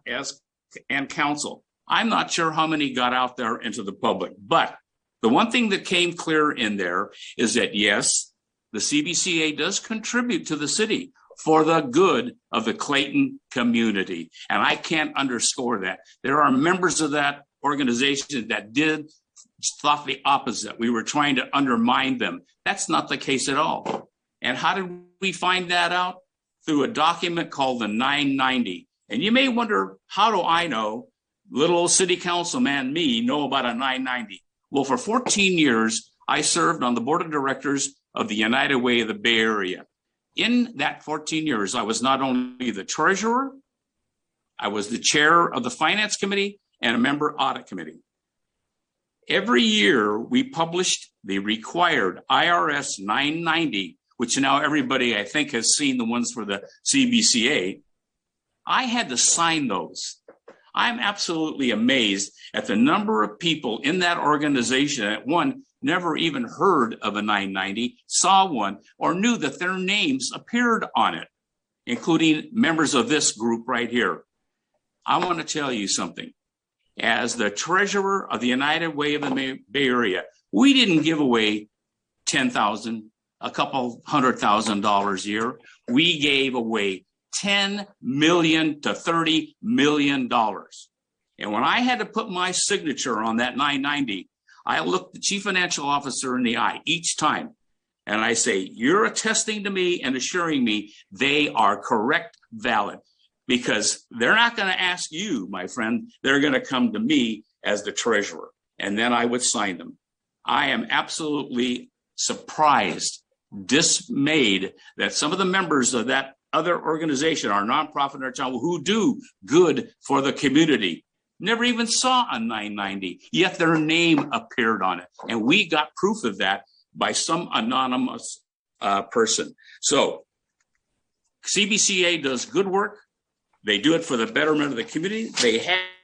and council. I'm not sure how many got out there into the public, but the one thing that came clear in there is that, yes, the CBCA does contribute to the city for the good of the Clayton community. And I can't underscore that. There are members of that organization that thought the opposite. We were trying to undermine them. That's not the case at all. And how did we find that out? Through a document called the 990. And you may wonder, how do I know, little old city councilman me, know about a 990? Well, for 14 years, I served on the board of directors of the United Way of the Bay Area. In that 14 years, I was not only the treasurer, I was the chair of the finance committee and a member audit committee. Every year we published the required IRS 990, which now everybody I think has seen the ones for the CBCA. I had to sign those. I'm absolutely amazed at the number of people in that organization that one never even heard of a 990, saw one, or knew that their names appeared on it, including members of this group right here. I want to tell you something. As the treasurer of the United Way of the Bay Area, we didn't give away $10,000, a couple $100,000 a year. We gave away $10 million to $30 million. And when I had to put my signature on that 990, I looked the chief financial officer in the eye each time. And I say, you're attesting to me and assuring me they are correct, valid, because they're not going to ask you, my friend. They're going to come to me as the treasurer, and then I would sign them. I am absolutely surprised, dismayed that some of the members of that other organization, our nonprofit, our town, who do good for the community, never even saw a 990, yet their name appeared on it. And we got proof of that by some anonymous person. So CBCA does good work. They do it for the betterment of the community. They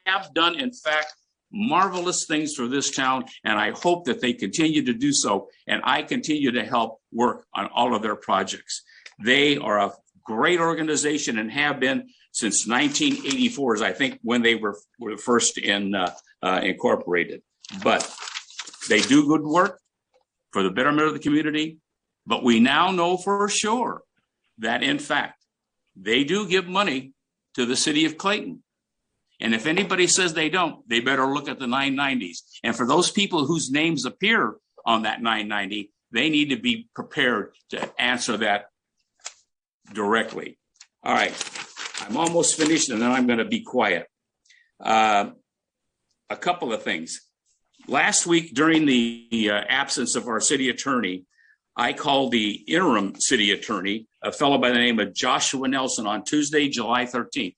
have done, in fact, marvelous things for this town, and I hope that they continue to do so, and I continue to help work on all of their projects. They are a great organization and have been since 1984, is I think when they were first incorporated. But they do good work for the betterment of the community, but we now know for sure that, in fact, they do give money to the city of Clayton. And if anybody says they don't, they better look at the 990s. And for those people whose names appear on that 990, they need to be prepared to answer that directly. All right, I'm almost finished, and then I'm going to be quiet. A couple of things. Last week, during the absence of our city attorney, I called the interim city attorney, a fellow by the name of Joshua Nelson, on Tuesday, July 13th.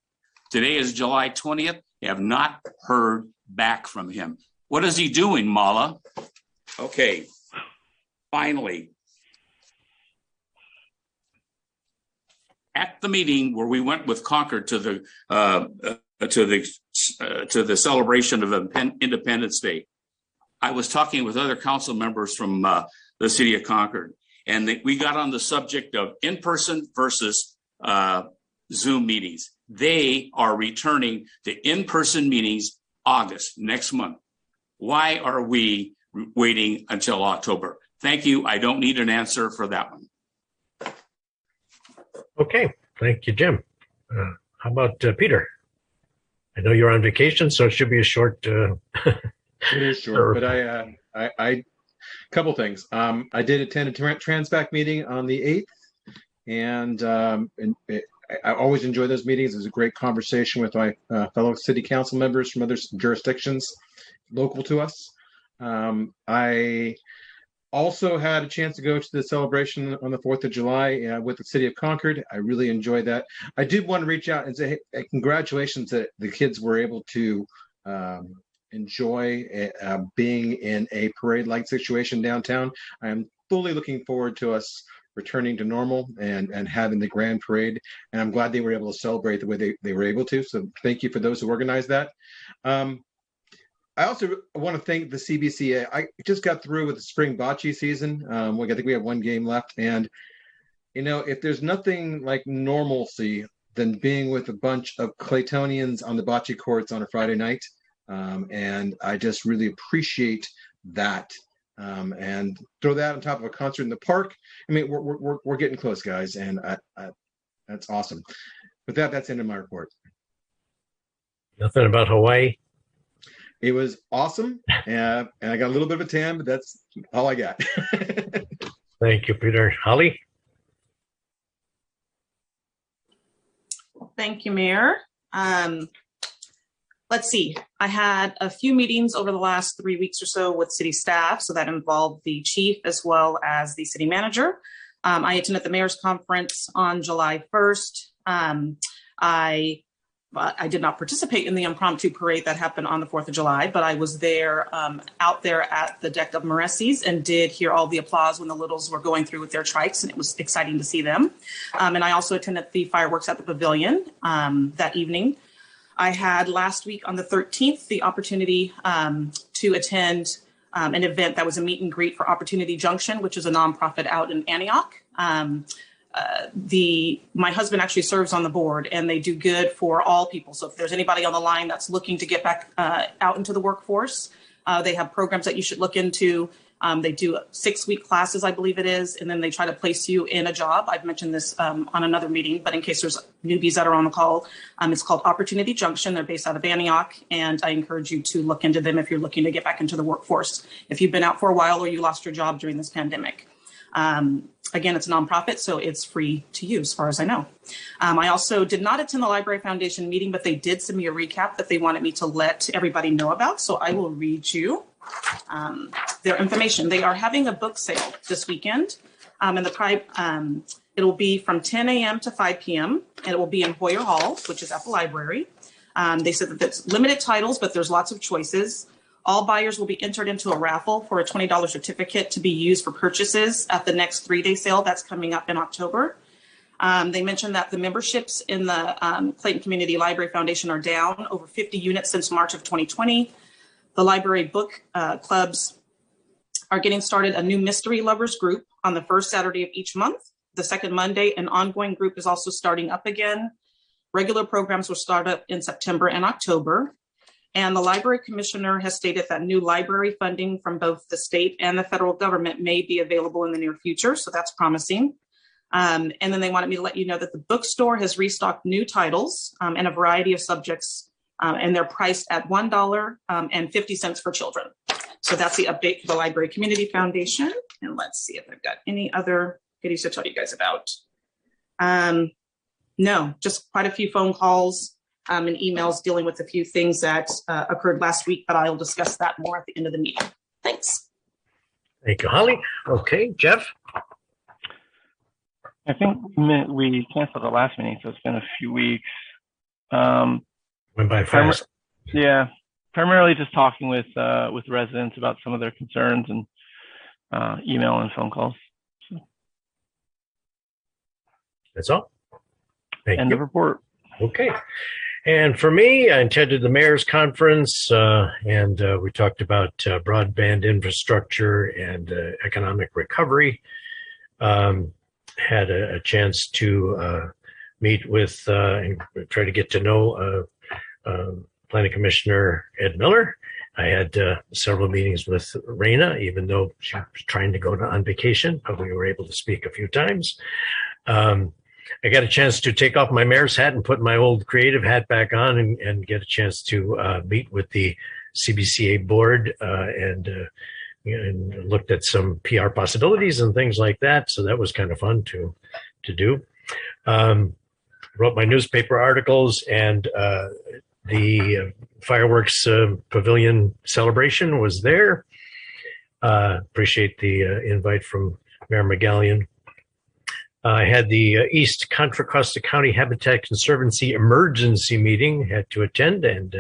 Today is July 20th. I have not heard back from him. What is he doing, Mala? Okay, finally. At the meeting where we went with Concord to the celebration of Independence Day, I was talking with other council members from the city of Concord, and we got on the subject of in-person versus Zoom meetings. They are returning to in-person meetings August, next month. Why are we waiting until October? Thank you. I don't need an answer for that one. Okay, thank you, Jim. How about Peter? I know you're on vacation, so it should be a short. It is short, but I couple things. I did attend a Transpac meeting on the 8th, and I always enjoy those meetings. It was a great conversation with my fellow city council members from other jurisdictions local to us. I also had a chance to go to the celebration on the 4th of July with the city of Concord. I really enjoyed that. I did want to reach out and say, hey, congratulations that the kids were able to enjoy being in a parade-like situation downtown. I am fully looking forward to us returning to normal and having the grand parade. And I'm glad they were able to celebrate the way they were able to. So thank you for those who organized that. I also want to thank the CBCA. I just got through with the spring bocce season. I think we have one game left. And, you know, if there's nothing like normalcy than being with a bunch of Claytonians on the bocce courts on a Friday night. And I just really appreciate that. And throw that on top of a concert in the park. I mean, we're getting close, guys. And that's awesome. With that, that's the end of my report. Nothing about Hawaii? It was awesome, and I got a little bit of a tan, but that's all I got. Thank you, Peter. Holly? Thank you, Mayor. Let's see. I had a few meetings over the last 3 weeks or so with city staff. So that involved the chief as well as the city manager. I attended the mayor's conference on July 1st. I did not participate in the impromptu parade that happened on the 4th of July, but I was there out there at the deck of Moressi's and did hear all the applause when the littles were going through with their trikes, and it was exciting to see them. And I also attended the fireworks at the pavilion that evening. I had last week on the 13th the opportunity to attend an event that was a meet and greet for Opportunity Junction, which is a nonprofit out in Antioch. My husband actually serves on the board, and they do good for all people. So if there's anybody on the line that's looking to get back out into the workforce, they have programs that you should look into. They do 6-week classes, I believe it is, and then they try to place you in a job. I've mentioned this on another meeting, but in case there's newbies that are on the call, it's called Opportunity Junction. They're based out of Antioch, and I encourage you to look into them if you're looking to get back into the workforce, if you've been out for a while or you lost your job during this pandemic. Again, it's a nonprofit, so it's free to use, as far as I know. I also did not attend the Library Foundation meeting, but they did send me a recap that they wanted me to let everybody know about. So I will read you their information. They are having a book sale this weekend, and it'll be from 10 a.m. to 5 p.m. and it will be in Hoyer Hall, which is at the library. They said that it's limited titles, but there's lots of choices. All buyers will be entered into a raffle for a $20 certificate to be used for purchases at the next 3-day sale that's coming up in October. They mentioned that the memberships in the Clayton Community Library Foundation are down over 50 units since March of 2020. The library book clubs are getting started a new mystery lovers group on the first Saturday of each month. The second Monday, an ongoing group is also starting up again. Regular programs will start up in September and October. And the library commissioner has stated that new library funding from both the state and the federal government may be available in the near future. So that's promising. And then they wanted me to let you know that the bookstore has restocked new titles and a variety of subjects, and they're priced at $1.50 for children. So that's the update for the Library Community Foundation. And let's see if I've got any other goodies to tell you guys about. No, just quite a few phone calls and emails dealing with a few things that occurred last week, but I'll discuss that more at the end of the meeting. Thanks. Thank you, Holly. Okay, Jeff? I think we canceled the last meeting, so it's been a few weeks. Went by fast. Yeah, primarily just talking with residents about some of their concerns and email and phone calls. So. That's all. Thank End you. of report. Okay. And for me, I attended the mayor's conference, and we talked about broadband infrastructure and economic recovery. Had a chance to meet with and try to get to know Planning Commissioner Ed Miller. I had several meetings with Raina, even though she was trying to go on vacation, but we were able to speak a few times. I got a chance to take off my mayor's hat and put my old creative hat back on and get a chance to meet with the CBCA board and looked at some PR possibilities and things like that. So that was kind of fun to do. Wrote my newspaper articles, and the fireworks pavilion celebration was there. Appreciate the invite from Mayor McGallion. I had the East Contra Costa County Habitat Conservancy emergency meeting, had to attend, and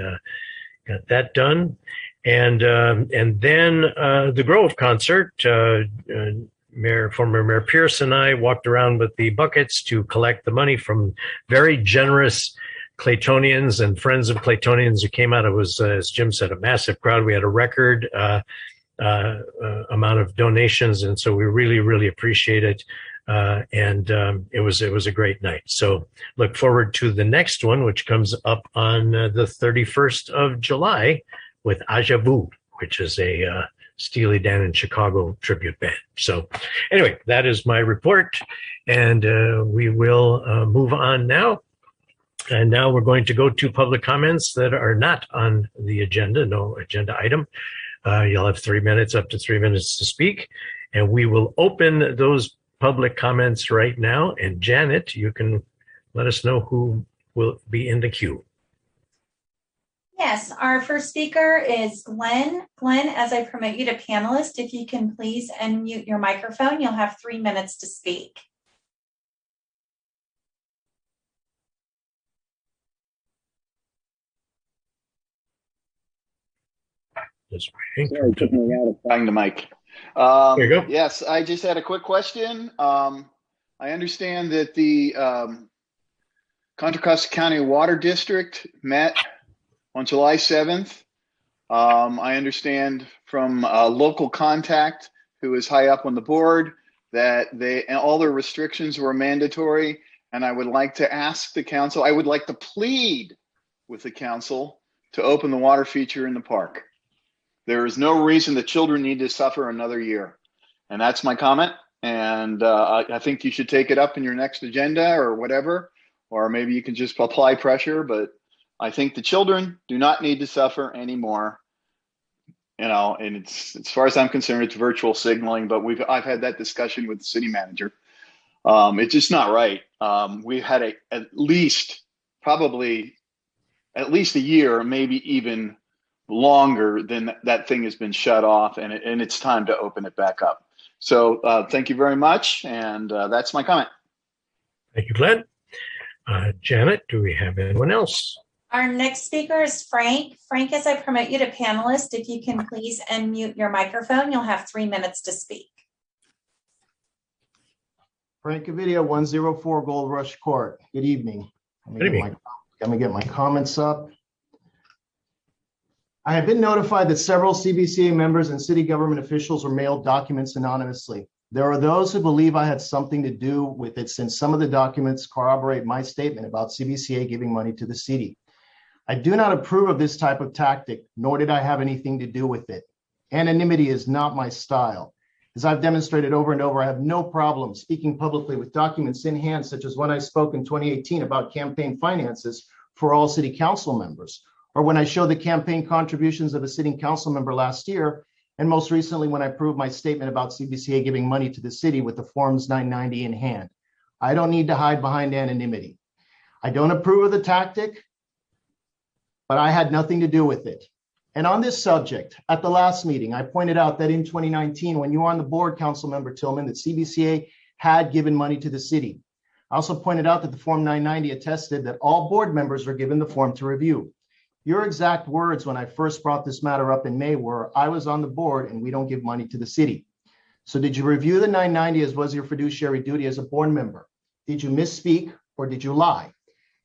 got that done. And then the Grove concert, former Mayor Pierce and I walked around with the buckets to collect the money from very generous Claytonians and friends of Claytonians who came out. It was, as Jim said, a massive crowd. We had a record amount of donations, and so we really, really appreciate it. It was a great night. So look forward to the next one, which comes up on the 31st of July with Aja Vu, which is a Steely Dan in Chicago tribute band. So anyway, that is my report, and we will move on now. And now we're going to go to public comments that are not on the agenda, no agenda item. You'll have 3 minutes, up to 3 minutes to speak, and we will open those public comments right now. And Janet, you can let us know who will be in the queue. Yes, our first speaker is Glenn. Glenn, as I promote you to panelist, if you can please unmute your microphone, you'll have 3 minutes to speak. Just waiting Sorry, for him took me a while to find the mic. There you go. Yes, I just had a quick question. I understand that the Contra Costa County Water District met on July 7th. I understand from a local contact who is high up on the board that all their restrictions were mandatory. And I would like to ask the council, I would like to plead with the council to open the water feature in the park. There is no reason that children need to suffer another year. And that's my comment. And I think you should take it up in your next agenda or whatever, or maybe you can just apply pressure. But I think the children do not need to suffer anymore. You know, and it's, as far as I'm concerned, it's virtual signaling, but I've had that discussion with the city manager. It's just not right. We've had at least a year, maybe even longer than that thing has been shut off, and it's time to open it back up. So thank you very much, and that's my comment. Thank you, Glenn. Janet, do we have anyone else? Our next speaker is Frank. Frank, as I promote you to panelist, if you can please unmute your microphone, you'll have 3 minutes to speak. Frank Video, 104 Gold Rush Court. Good evening. Let me get my comments up. I have been notified that several CBCA members and city government officials were mailed documents anonymously. There are those who believe I had something to do with it, since some of the documents corroborate my statement about CBCA giving money to the city. I do not approve of this type of tactic, nor did I have anything to do with it. Anonymity is not my style. As I've demonstrated over and over, I have no problem speaking publicly with documents in hand, such as when I spoke in 2018 about campaign finances for all city council members, or when I showed the campaign contributions of a sitting council member last year, and most recently when I proved my statement about CBCA giving money to the city with the Forms 990 in hand. I don't need to hide behind anonymity. I don't approve of the tactic, but I had nothing to do with it. And on this subject, at the last meeting, I pointed out that in 2019, when you were on the board, Councilmember Tillman, that CBCA had given money to the city. I also pointed out that the Form 990 attested that all board members were given the form to review. Your exact words when I first brought this matter up in May were, I was on the board and we don't give money to the city. So did you review the 990 as was your fiduciary duty as a board member? Did you misspeak or did you lie?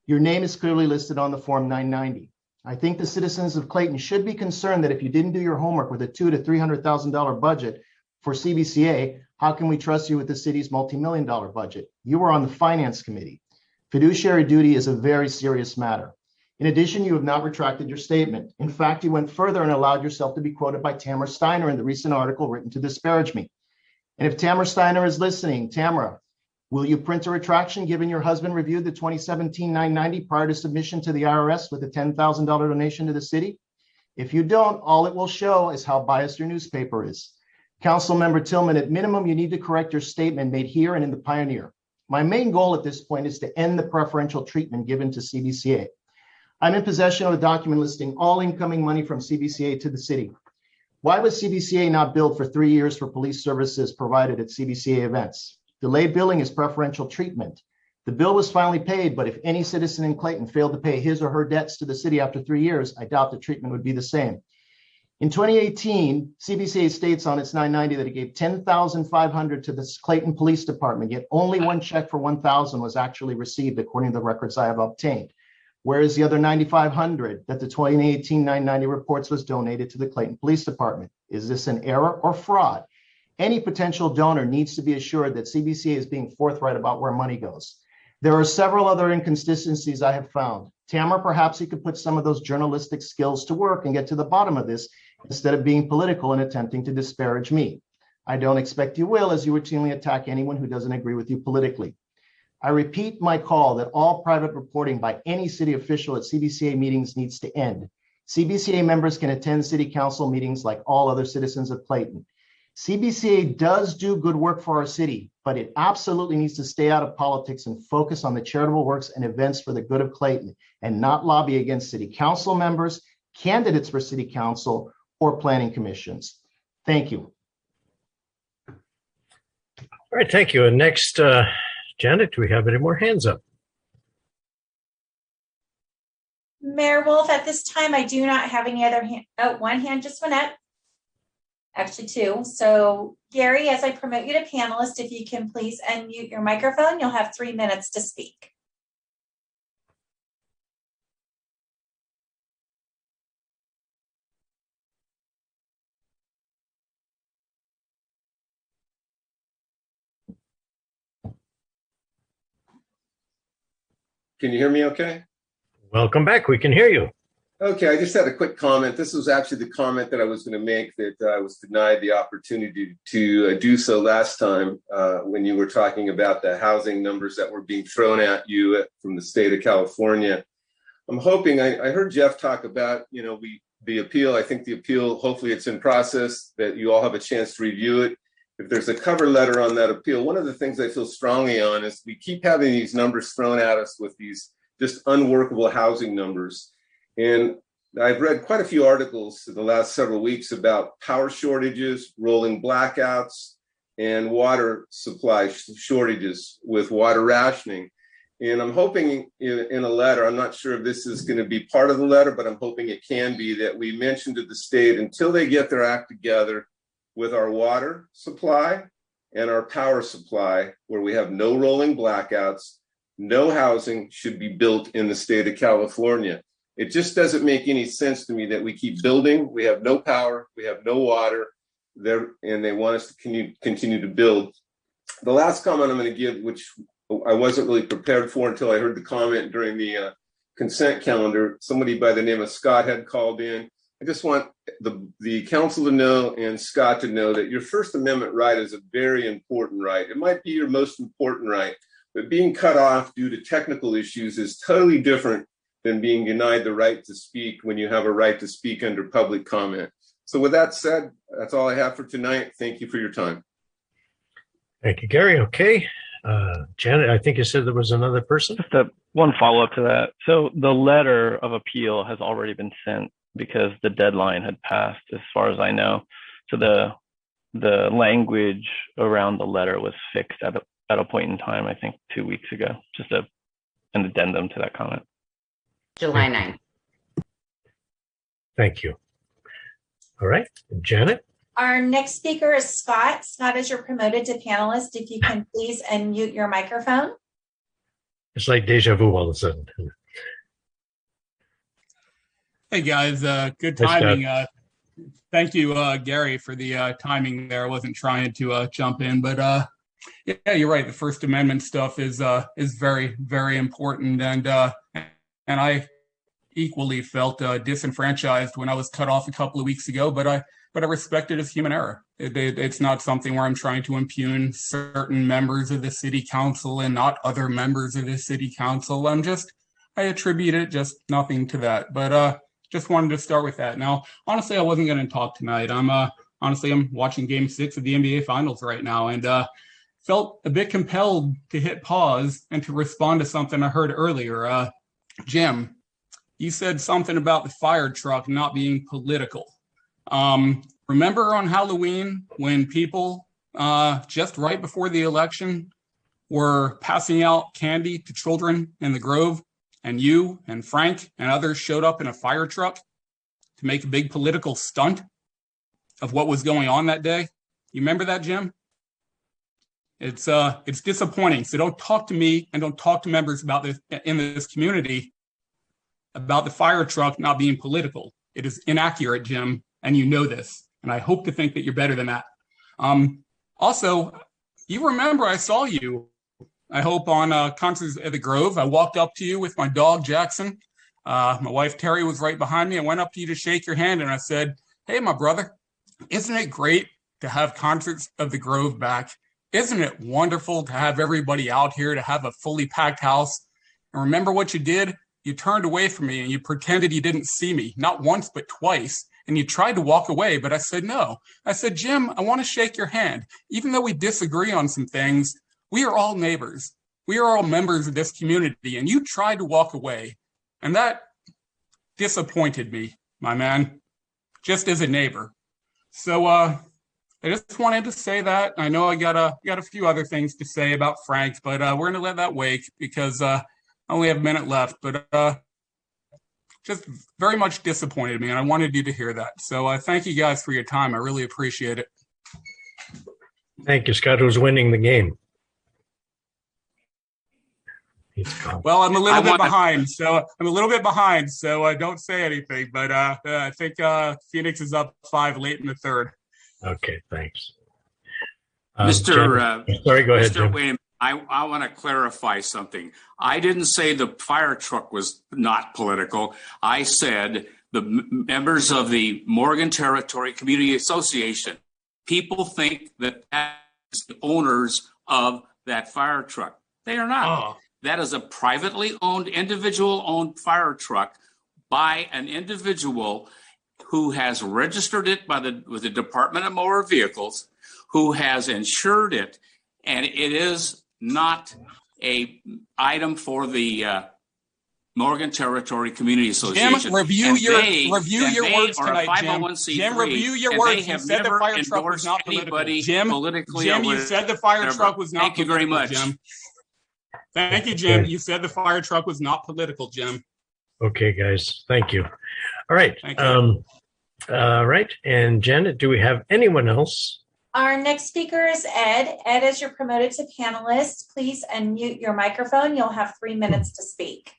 Your name is clearly listed on the Form 990. I think the citizens of Clayton should be concerned that if you didn't do your homework with a $200,000 to $300,000 budget for CBCA, how can we trust you with the city's multi-million-dollar budget? You were on the finance committee. Fiduciary duty is a very serious matter. In addition, you have not retracted your statement. In fact, you went further and allowed yourself to be quoted by Tamara Steiner in the recent article written to disparage me. And if Tamara Steiner is listening, Tamara, will you print a retraction given your husband reviewed the 2017 990 prior to submission to the IRS with a $10,000 donation to the city? If you don't, all it will show is how biased your newspaper is. Councilmember Tillman, at minimum, you need to correct your statement made here and in the Pioneer. My main goal at this point is to end the preferential treatment given to CBCA. I'm in possession of a document listing all incoming money from CBCA to the city. Why was CBCA not billed for 3 years for police services provided at CBCA events? Delayed billing is preferential treatment. The bill was finally paid, but if any citizen in Clayton failed to pay his or her debts to the city after 3 years, I doubt the treatment would be the same. In 2018, CBCA states on its 990 that it gave $10,500 to the Clayton Police Department, yet only one check for $1,000 was actually received, according to the records I have obtained. Whereas the other $9,500 that the 2018 990 reports was donated to the Clayton Police Department. Is this an error or fraud? Any potential donor needs to be assured that CBCA is being forthright about where money goes. There are several other inconsistencies I have found. Tamara, perhaps you could put some of those journalistic skills to work and get to the bottom of this instead of being political and attempting to disparage me. I don't expect you will, as you routinely attack anyone who doesn't agree with you politically. I repeat my call that all private reporting by any city official at CBCA meetings needs to end. CBCA members can attend city council meetings like all other citizens of Clayton. CBCA does do good work for our city, but it absolutely needs to stay out of politics and focus on the charitable works and events for the good of Clayton and not lobby against city council members, candidates for city council, or planning commissions. Thank you. All right, thank you. And next, Janet, do we have any more hands up? Mayor Wolf, at this time, I do not have any other hand. Oh, one hand just went up. Actually, two. So Gary, as I promote you to panelist, if you can please unmute your microphone, you'll have 3 minutes to speak. Can you hear me okay? Welcome back. We can hear you. Okay, I just had a quick comment. This was actually the comment that I was going to make, that I was denied the opportunity to do so last time when you were talking about the housing numbers that were being thrown at you from the state of California. I'm hoping, I heard Jeff talk about, the appeal. I think the appeal, hopefully it's in process, that you all have a chance to review it. If there's a cover letter on that appeal, one of the things I feel strongly on is we keep having these numbers thrown at us with these just unworkable housing numbers. And I've read quite a few articles in the last several weeks about power shortages, rolling blackouts, and water supply shortages with water rationing. And I'm hoping in a letter, I'm not sure if this is going to be part of the letter, but I'm hoping it can be, that we mention to the state, until they get their act together with our water supply and our power supply, where we have no rolling blackouts, no housing should be built in the state of California. It just doesn't make any sense to me that we keep building. We have no power, we have no water there, and they want us to continue to build. The last comment I'm going to give, which I wasn't really prepared for until I heard the comment during the consent calendar, somebody by the name of Scott had called in. I just want the council to know, and Scott to know, that your First Amendment right is a very important right. It might be your most important right, but being cut off due to technical issues is totally different than being denied the right to speak when you have a right to speak under public comment. So with that said, that's all I have for tonight. Thank you for your time. Thank you, Gary. Okay. Janet, I think you said there was another person. Just one follow-up to that. So the letter of appeal has already been sent because the deadline had passed, as far as I know. So the language around the letter was fixed at a point in time, I think 2 weeks ago. Just an addendum to that comment. July 9th. Thank you. All right, Janet. Our next speaker is Scott. Scott, as you're promoted to panelist, if you can please unmute your microphone. It's like deja vu all of a sudden. Hey guys, good timing. Thank you, Gary, for the timing there. I wasn't trying to jump in, but yeah, you're right. The First Amendment stuff is very, very important, and I equally felt disenfranchised when I was cut off a couple of weeks ago. But I respect it as human error. It's not something where I'm trying to impugn certain members of the city council and not other members of the city council. I attribute it just nothing to that. But just wanted to start with that. Now, honestly, I wasn't going to talk tonight. I'm watching Game 6 of the NBA Finals right now, and felt a bit compelled to hit pause and to respond to something I heard earlier. Jim, you said something about the fire truck not being political. Remember on Halloween when people just right before the election were passing out candy to children in the Grove, and you and Frank and others showed up in a fire truck to make a big political stunt of what was going on that day? You remember that, Jim? It's disappointing. So don't talk to me and don't talk to members about this in this community about the fire truck not being political. It is inaccurate, Jim, and you know this. And I hope to think that you're better than that. Also, you remember I saw you, I hope, on Concerts at the Grove. I walked up to you with my dog, Jackson. My wife, Terry, was right behind me. I went up to you to shake your hand, and I said, hey, my brother, isn't it great to have Concerts of the Grove back? Isn't it wonderful to have everybody out here, to have a fully packed house? And remember what you did? You turned away from me and you pretended you didn't see me, not once, but twice. And you tried to walk away, but I said, no. I said, Jim, I want to shake your hand. Even though we disagree on some things, we are all neighbors. We are all members of this community. And you tried to walk away. And that disappointed me, my man, just as a neighbor. So I just wanted to say that. I know I got a few other things to say about Frank, but we're going to let that wait because I only have a minute left. But just very much disappointed me, and I wanted you to hear that. So thank you guys for your time. I really appreciate it. Thank you, Scott, who's winning the game. Well, I'm a little bit behind, so don't say anything. But I think Phoenix is up 5 late in the third. Okay, thanks. Sorry, go ahead, Mr. Jim. Wayne, I want to clarify something. I didn't say the fire truck was not political. I said the members of the Morgan Territory Community Association. People think that that's the owners of that fire truck. They are not. Oh. That is a privately owned, individual-owned fire truck by an individual who has registered it with the Department of Motor Vehicles, who has insured it, and it is not a item for the Morgan Territory Community Association. Jim, review your words tonight, Jim. Jim, review your words. You said the fire truck was not political. Jim, you said the fire truck was not political. Thank you very much. Jim. Thank you, Jim. You said the fire truck was not political, Jim. Okay, guys. Thank you. All right. Thank you. All right. And Janet, do we have anyone else? Our next speaker is Ed. Ed, as you're promoted to panelist, please unmute your microphone. You'll have 3 minutes to speak.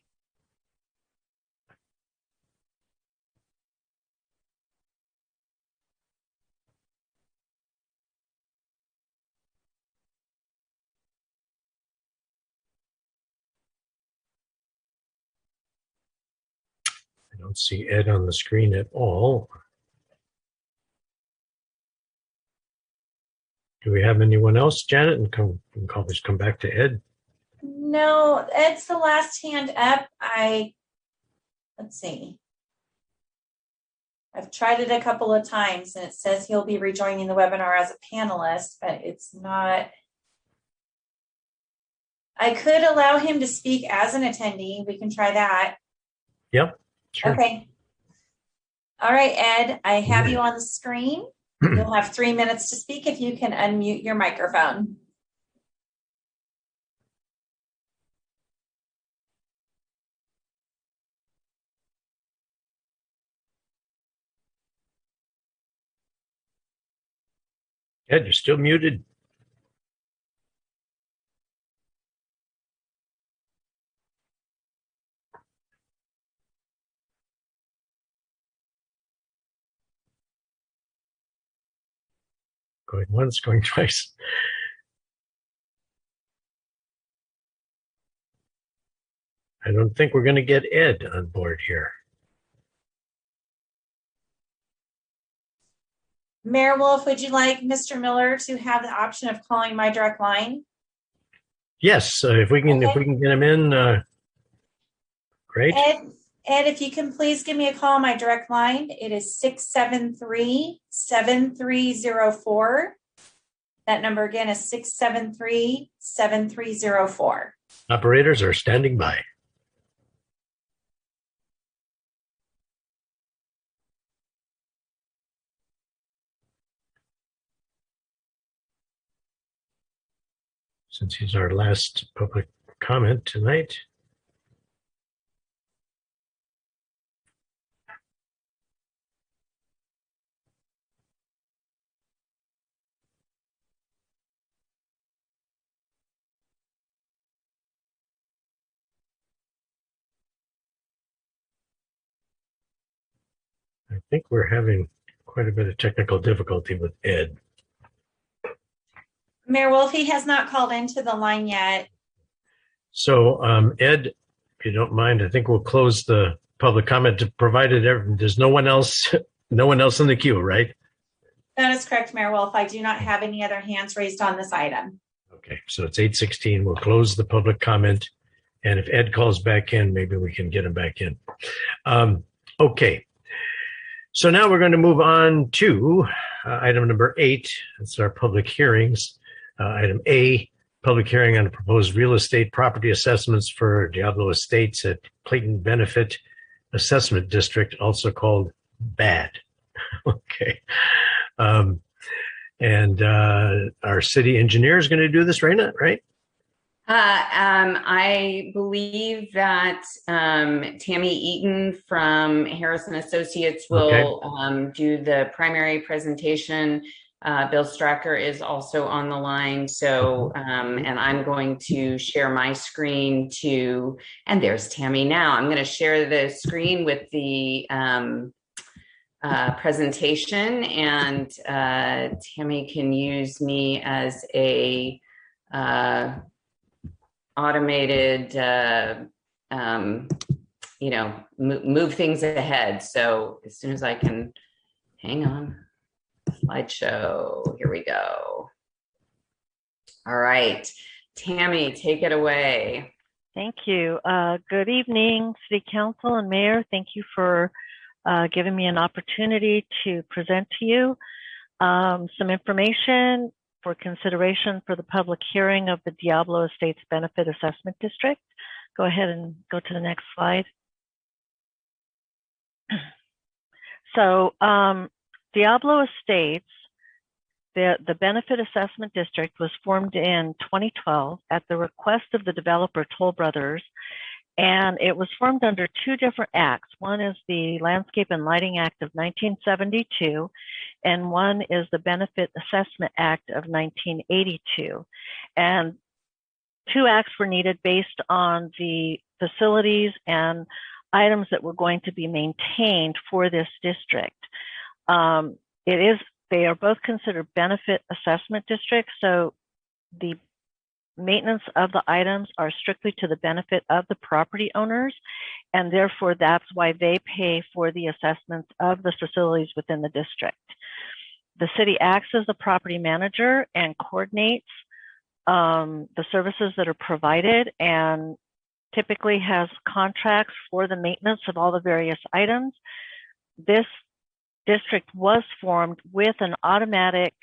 I don't see Ed on the screen at all. Do we have anyone else, Janet? And we can always come back to Ed. No, Ed's the last hand up. Let's see. I've tried it a couple of times and it says he'll be rejoining the webinar as a panelist, but it's not. I could allow him to speak as an attendee. We can try that. Yep. Sure. Okay. All right, Ed, I have you on the screen. You'll have 3 minutes to speak if you can unmute your microphone. Ed, you're still muted. Going once, going twice. I don't think we're going to get Ed on board here. Mayor Wolf, would you like Mr. Miller to have the option of calling my direct line? Yes, if we can get him in, great. Ed, if you can please give me a call on my direct line. It is 673-7304. That number again is 673-7304. Operators are standing by. Since he's our last public comment tonight. I think we're having quite a bit of technical difficulty with Ed. Mayor Wolf, he has not called into the line yet. So Ed, if you don't mind, I think we'll close the public comment provided there's no one else in the queue, right? That is correct, Mayor Wolf. I do not have any other hands raised on this item. Okay, so it's 8:16. We'll close the public comment. And if Ed calls back in, maybe we can get him back in. Okay. So now we're going to move on to item number 8. That's our public hearings. Item A, public hearing on proposed real estate property assessments for Diablo Estates at Clayton Benefit Assessment District, also called bad. Okay. And our city engineer is going to do this, right? I believe that Tammy Eaton from Harrison Associates will do the primary presentation. Bill Stracker is also on the line. So, and I'm going to share my screen to, and there's Tammy now. I'm going to share the screen with the presentation, and Tammy can use me as a automated, move things ahead. So as soon as I can, hang on, slideshow, here we go. All right, Tammy, take it away. Thank you. Good evening, City Council and Mayor. Thank you for giving me an opportunity to present to you some information for consideration for the public hearing of the Diablo Estates Benefit Assessment District. Go ahead and go to the next slide. So Diablo Estates, the Benefit Assessment District was formed in 2012 at the request of the developer Toll Brothers, and it was formed under two different acts. One is the Landscape and Lighting Act of 1972, and one is the Benefit Assessment Act of 1982. And two acts were needed based on the facilities and items that were going to be maintained for this district. They are both considered benefit assessment districts, so the maintenance of the items are strictly to the benefit of the property owners, and therefore that's why they pay for the assessments of the facilities within the district. The city acts as the property manager and coordinates the services that are provided, and typically has contracts for the maintenance of all the various items. This district was formed with an automatic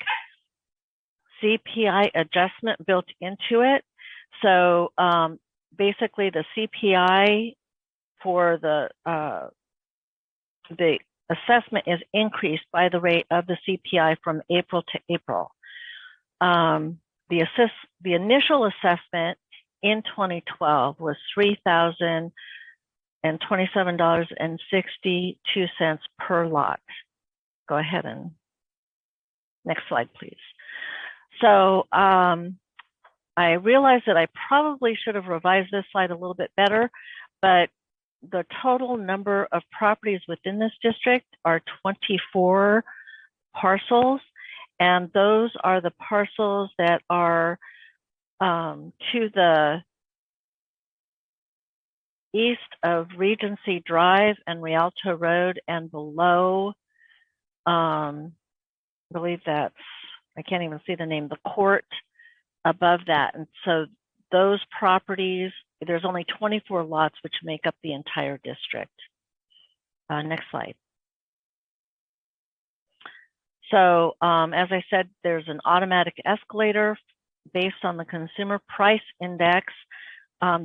CPI adjustment built into it. So basically the CPI for the assessment is increased by the rate of the CPI from April to April. The initial assessment in 2012 was $3,027.62 per lot. Go ahead and next slide, please. So I realized that I probably should have revised this slide a little bit better, but the total number of properties within this district are 24 parcels, and those are the parcels that are to the east of Regency Drive and Rialto Road, and below, I believe that's, I can't even see the name, the court above that. And so those properties, there's only 24 lots which make up the entire district. Next slide. So as I said, there's an automatic escalator based on the Consumer Price Index.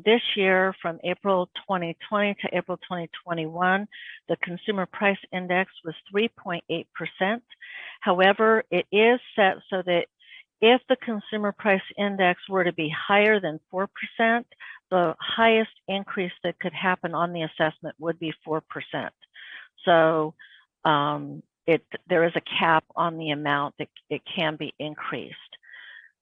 This year, from April 2020 to April 2021, the Consumer Price Index was 3.8%. However, it is set so that if the Consumer Price Index were to be higher than 4%, the highest increase that could happen on the assessment would be 4%. So there is a cap on the amount that it can be increased.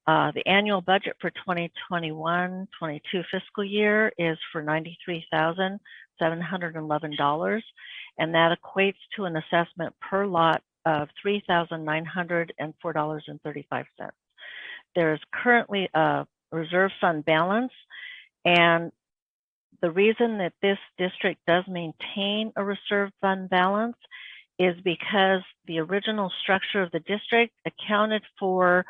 The annual budget for 2021-22 fiscal year is for $93,711, and that equates to an assessment per lot of $3,904.35. There is currently a reserve fund balance, and the reason that this district does maintain a reserve fund balance is because the original structure of the district accounted for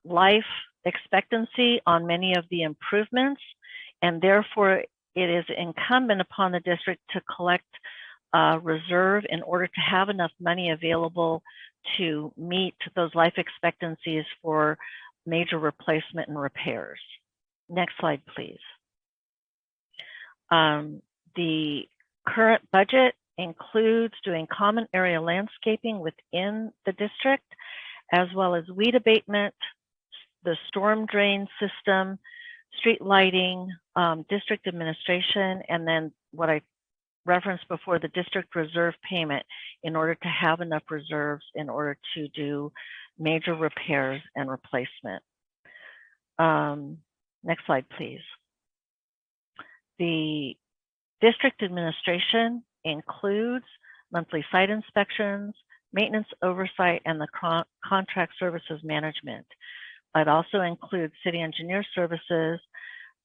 life expectancy on many of the improvements, and therefore it is incumbent upon the district to collect reserve in order to have enough money available to meet those life expectancies for major replacement and repairs. Next slide, please. The current budget includes doing common area landscaping within the district, as well as weed abatement, the storm drain system, street lighting, district administration, and then what I referenced before, the district reserve payment, in order to have enough reserves in order to do major repairs and replacement. Next slide, please. The district administration includes monthly site inspections, maintenance oversight, and the contract services management. It also includes city engineer services.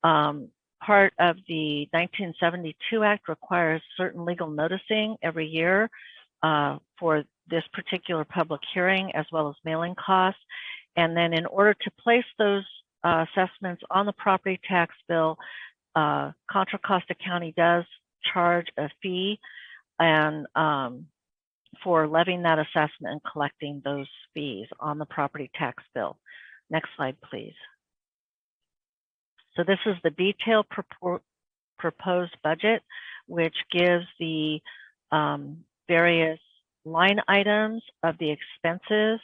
Part of the 1972 Act requires certain legal noticing every year for this particular public hearing, as well as mailing costs. And then in order to place those assessments on the property tax bill, Contra Costa County does charge a fee and for levying that assessment and collecting those fees on the property tax bill. Next slide, please. So this is the detailed proposed budget, which gives the various line items of the expenses.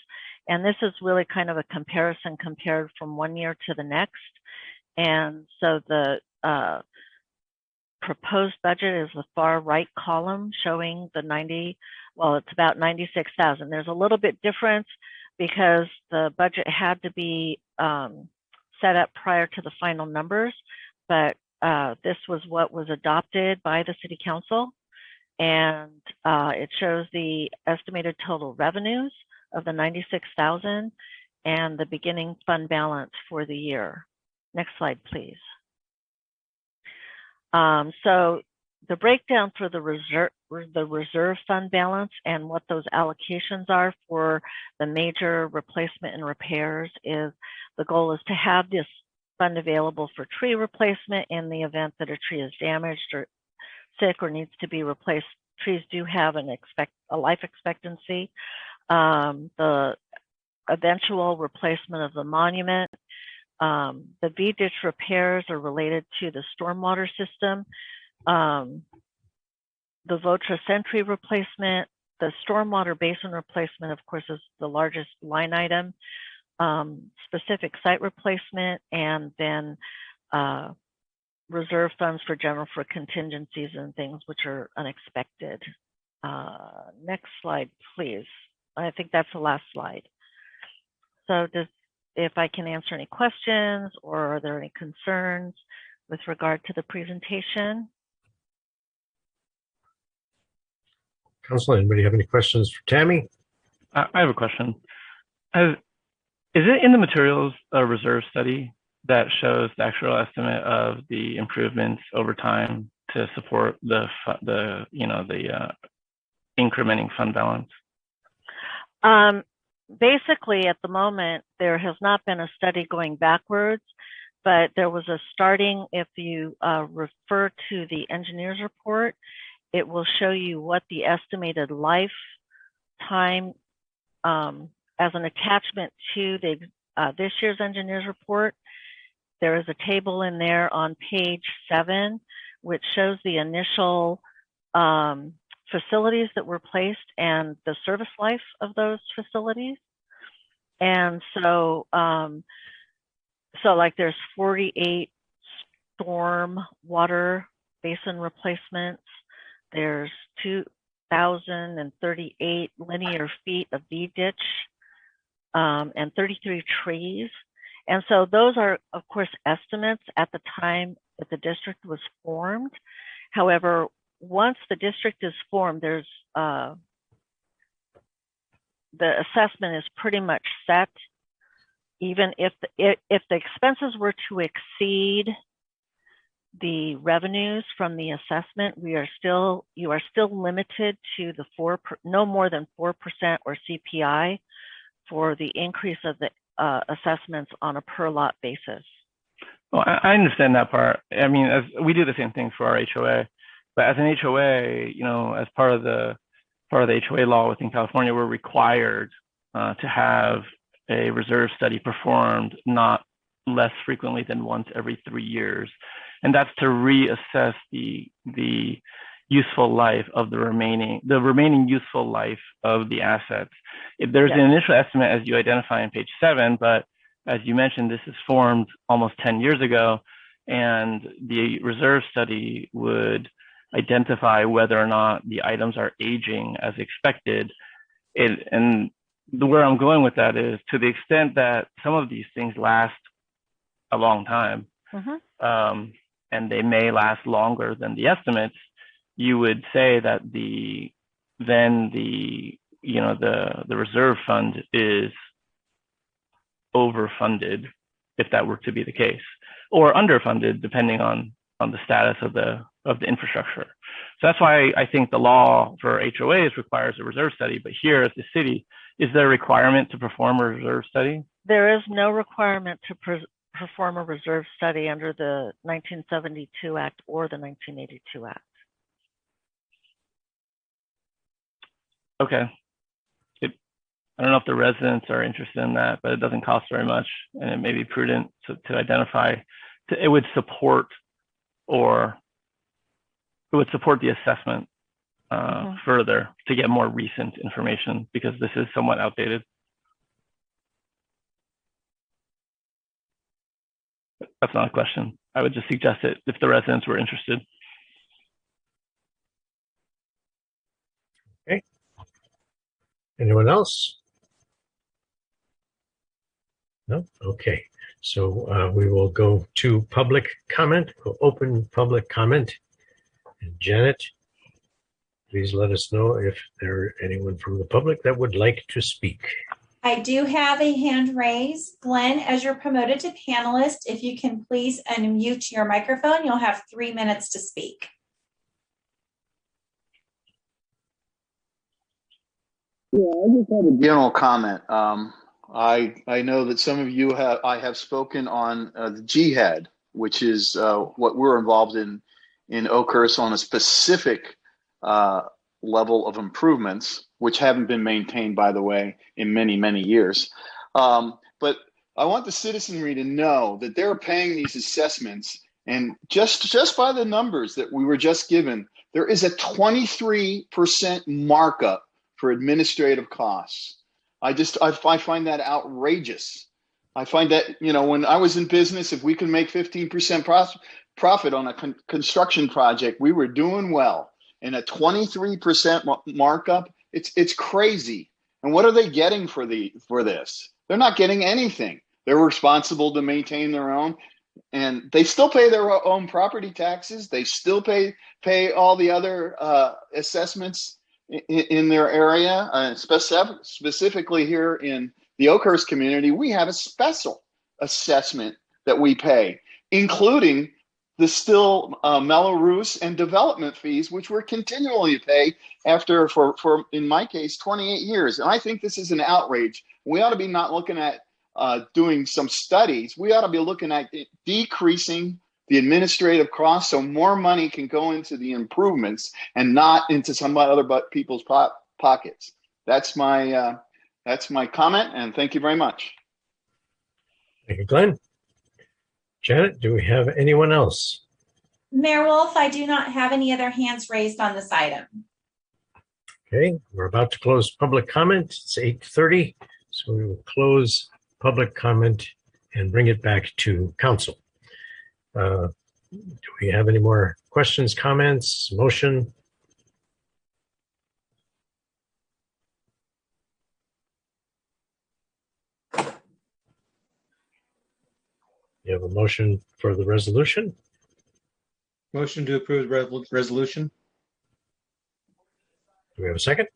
And this is really kind of a comparison compared from one year to the next. And so the proposed budget is the far right column showing the it's about 96,000. There's a little bit difference because the budget had to be set up prior to the final numbers, but this was what was adopted by the City Council, and it shows the estimated total revenues of the 96,000 and the beginning fund balance for the year. Next slide, please. So the breakdown for the reserve fund balance and what those allocations are for the major replacement and repairs is, the goal is to have this fund available for tree replacement in the event that a tree is damaged or sick or needs to be replaced. Trees do have a life expectancy. The eventual replacement of the monument. The V-ditch repairs are related to the stormwater system. The Votra Sentry replacement, the stormwater basin replacement, of course, is the largest line item. Specific site replacement, and then reserve funds for contingencies and things which are unexpected. Next slide, please. I think that's the last slide. So if I can answer any questions, or are there any concerns with regard to the presentation? Council, anybody have any questions for Tammy? I have a question. Is it in the materials a reserve study that shows the actual estimate of the improvements over time to support the incrementing fund balance? Basically, at the moment, there has not been a study going backwards, but there was a starting. If you refer to the engineer's report, it will show you what the estimated lifetime as an attachment to the this year's engineer's report. There is a table in there on page 7, which shows the initial facilities that were placed and the service life of those facilities. And so, like there's 48 storm water basin replacements. There's 2,038 linear feet of V-ditch and 33 trees. And so those are, of course, estimates at the time that the district was formed. However, once the district is formed, there's the assessment is pretty much set. Even if the expenses were to exceed the revenues from the assessment, you are still limited to the no more than 4% or CPI for the increase of the assessments on a per lot basis. Well, I understand that part. I mean, as we do the same thing for our HOA, but as an HOA, as part of the HOA law within California, we're required to have a reserve study performed not less frequently than once every 3 years, and that's to reassess the useful life of the remaining useful life of the assets. There's an initial estimate as you identify on page 7, but as you mentioned, this is formed almost 10 years ago, and the reserve study would identify whether or not the items are aging as expected. And where I'm going with that is, to the extent that some of these things last a long time, and they may last longer than the estimates, you would say that the reserve fund is overfunded, if that were to be the case, or underfunded, depending on the status of the infrastructure. So that's why I think the law for HOAs requires a reserve study. But here at the city, is there a requirement to perform a reserve study? There is no requirement to perform a reserve study under the 1972 Act or the 1982 Act. Okay. I don't know if the residents are interested in that, but it doesn't cost very much, and it may be prudent to identify. It would support the assessment further to get more recent information, because this is somewhat outdated. That's not a question. I would just suggest it if the residents were interested. Okay. Anyone else? No? Okay. So we will go to public comment. We'll open public comment. And Janet, please let us know if there anyone from the public that would like to speak. I do have a hand raised. Glenn, as you're promoted to panelist, if you can please unmute your microphone, you'll have 3 minutes to speak. Yeah, I just had a general comment. I know that some of you I have spoken on the jihad, which is what we're involved in Oakhurst on a specific level of improvements, which haven't been maintained, by the way, in many, many years. But I want the citizenry to know that they're paying these assessments, and just by the numbers that we were just given, there is a 23% markup for administrative costs. I find that outrageous. I find that, when I was in business, if we could make 15% profit on a construction project, we were doing well. And a 23% markup, it's crazy. And what are they getting for this? They're not getting anything. They're responsible to maintain their own, and they still pay their own property taxes. They still pay all the other assessments in their area. Specifically here in the Oakhurst community, we have a special assessment that we pay, including the still Mello-Roos and development fees, which we're continually pay after, for in my case, 28 years. And I think this is an outrage. We ought to be not looking at doing some studies. We ought to be looking at decreasing the administrative costs so more money can go into the improvements and not into some other people's pockets. That's my comment, and thank you very much. Thank you, Glenn. Janet, do we have anyone else? Mayor Wolf, I do not have any other hands raised on this item. Okay, we're about to close public comment. It's 8:30, so we will close public comment and bring it back to council. Do we have any more questions, comments, motion? You have a motion for the resolution? Motion to approve the resolution. Do we have a second?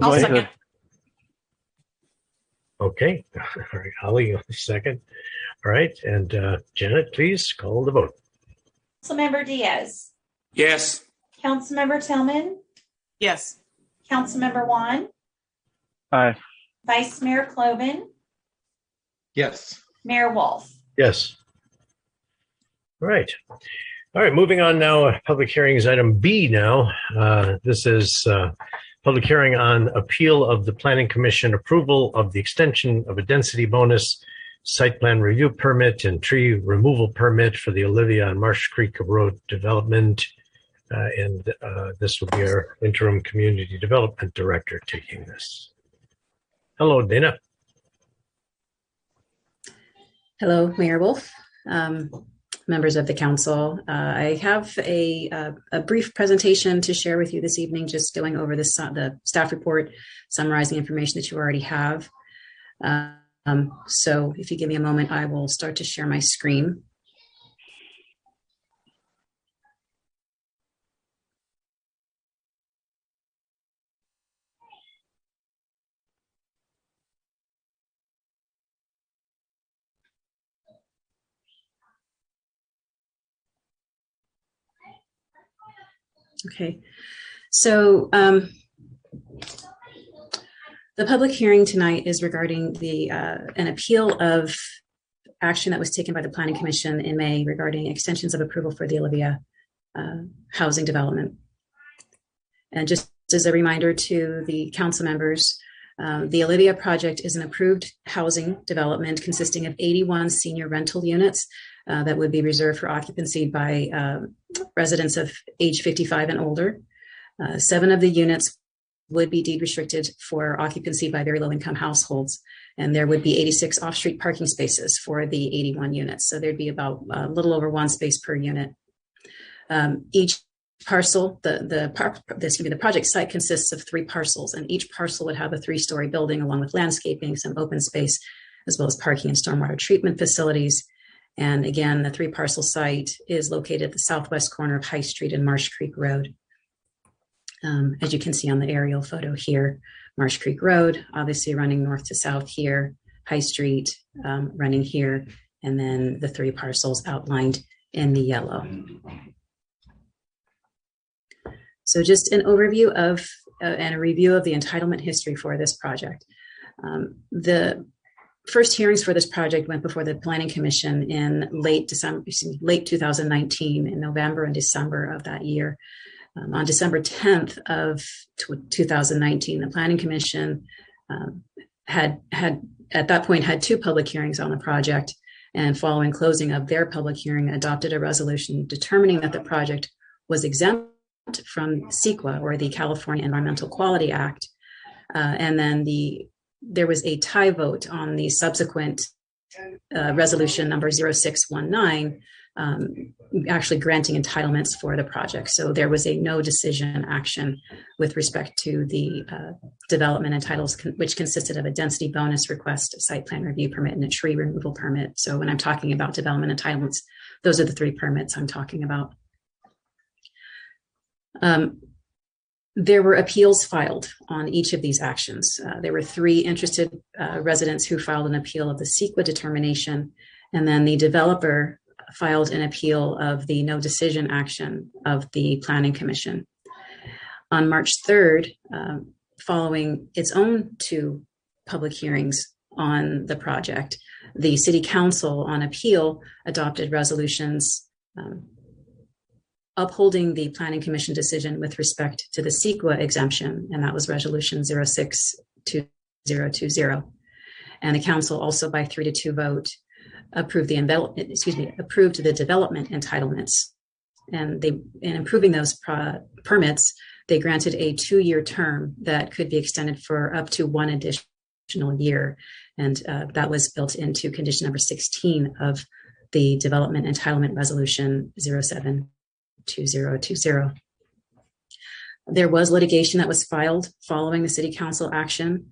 I'll second. Okay. All right, Holly, second. All right, and Janet, please call the vote. Councilmember Diaz. Yes. Councilmember Tillman. Yes. Councilmember Juan. Aye. Vice Mayor Cloven. Yes. Mayor Wolf. Yes. All right. All right, moving on now. Public hearings item B now. This is public hearing on appeal of the Planning Commission approval of the extension of a density bonus site plan review permit and tree removal permit for the Olivia and Marsh Creek Road development. This will be our interim community development director taking this. Hello, Dana. Hello, Mayor Wolf, members of the council. I have a brief presentation to share with you this evening, just going over the staff report, summarizing information that you already have. So if you give me a moment, I will start to share my screen. Okay, so the public hearing tonight is regarding an appeal of action that was taken by the Planning Commission in May regarding extensions of approval for the Olivia housing development. And just as a reminder to the council members, the Olivia project is an approved housing development consisting of 81 senior rental units that would be reserved for occupancy by residents of age 55 and older. 7 of the units would be deed restricted for occupancy by very low income households. And there would be 86 off-street parking spaces for the 81 units. So there'd be about a little over 1 space per unit. Each parcel, the project site consists of 3 parcels, and each parcel would have a 3-story building along with landscaping, some open space, as well as parking and stormwater treatment facilities. And again, the 3-parcel site is located at the southwest corner of High Street and Marsh Creek Road. As you can see on the aerial photo here, Marsh Creek Road, obviously running north to south here, High Street running here, and then the 3 parcels outlined in the yellow. So just an overview of and a review of the entitlement history for this project. The first hearings for this project went before the Planning Commission in late 2019, in November and December of that year. On December 10th of 2019, the Planning Commission had at that point had 2 public hearings on the project, and following closing of their public hearing, adopted a resolution determining that the project was exempt from CEQA, or the California Environmental Quality Act, and then there was a tie vote on the subsequent resolution number 0619, actually granting entitlements for the project. So there was a no decision action with respect to the development entitles, which consisted of a density bonus request, a site plan review permit, and a tree removal permit. So when I'm talking about development entitlements, those are the 3 permits I'm talking about. There were appeals filed on each of these actions. There were 3 interested residents who filed an appeal of the CEQA determination, and then the developer filed an appeal of the no decision action of the Planning Commission. On March 3rd, following its own 2 public hearings on the project, the City Council on appeal adopted resolutions upholding the Planning Commission decision with respect to the CEQA exemption, and that was resolution 062020. And the council also by 3-2 vote approved the development entitlements. And in approving those permits, they granted a 2-year term that could be extended for up to 1 additional year. And that was built into condition number 16 of the development entitlement resolution 072020. There was litigation that was filed following the City Council action.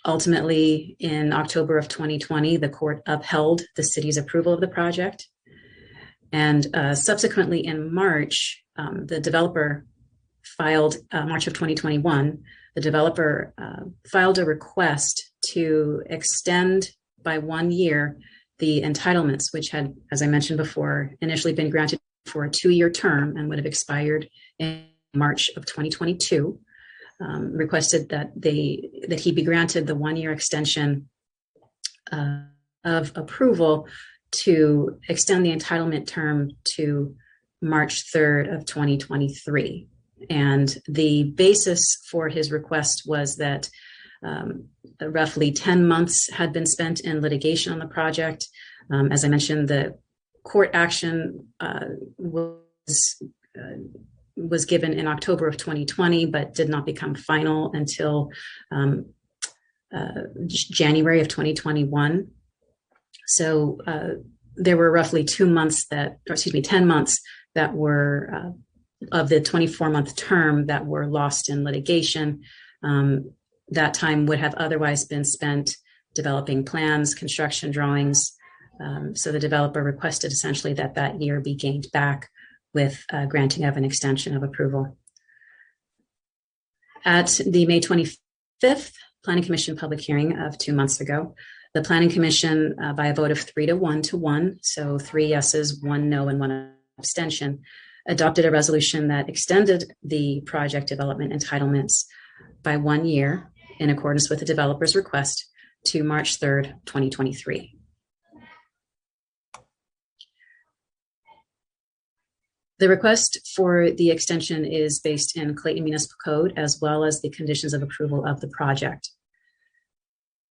Ultimately, in October of 2020, the court upheld the city's approval of the project. And subsequently in March, the developer filed, March of 2021, the developer filed a request to extend by 1 year the entitlements, which had, as I mentioned before, initially been granted for a 2-year term and would have expired in March of 2022. Requested that he be granted the 1-year extension of approval to extend the entitlement term to March 3rd of 2023. And the basis for his request was that Roughly 10 months had been spent in litigation on the project. As I mentioned, the court action was given in October of 2020, but did not become final until January of 2021. So there were roughly 10 months that were of the 24-month term that were lost in litigation. That time would have otherwise been spent developing plans, construction drawings. So the developer requested essentially that year be gained back with granting of an extension of approval. At the May 25th Planning Commission public hearing of 2 months ago, the Planning Commission, by a vote of 3-1, so 3 yeses, 1 no, and 1 abstention, adopted a resolution that extended the project development entitlements by 1 year in accordance with the developer's request to March 3rd, 2023. The request for the extension is based in Clayton Municipal Code, as well as the conditions of approval of the project.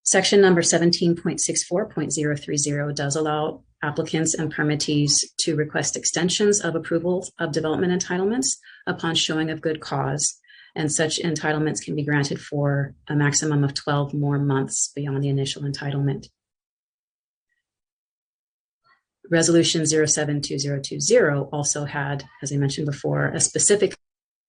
Section number 17.64.030 does allow applicants and permittees to request extensions of approval of development entitlements upon showing of good cause, and such entitlements can be granted for a maximum of 12 more months beyond the initial entitlement. Resolution 072020 also had, as I mentioned before, a specific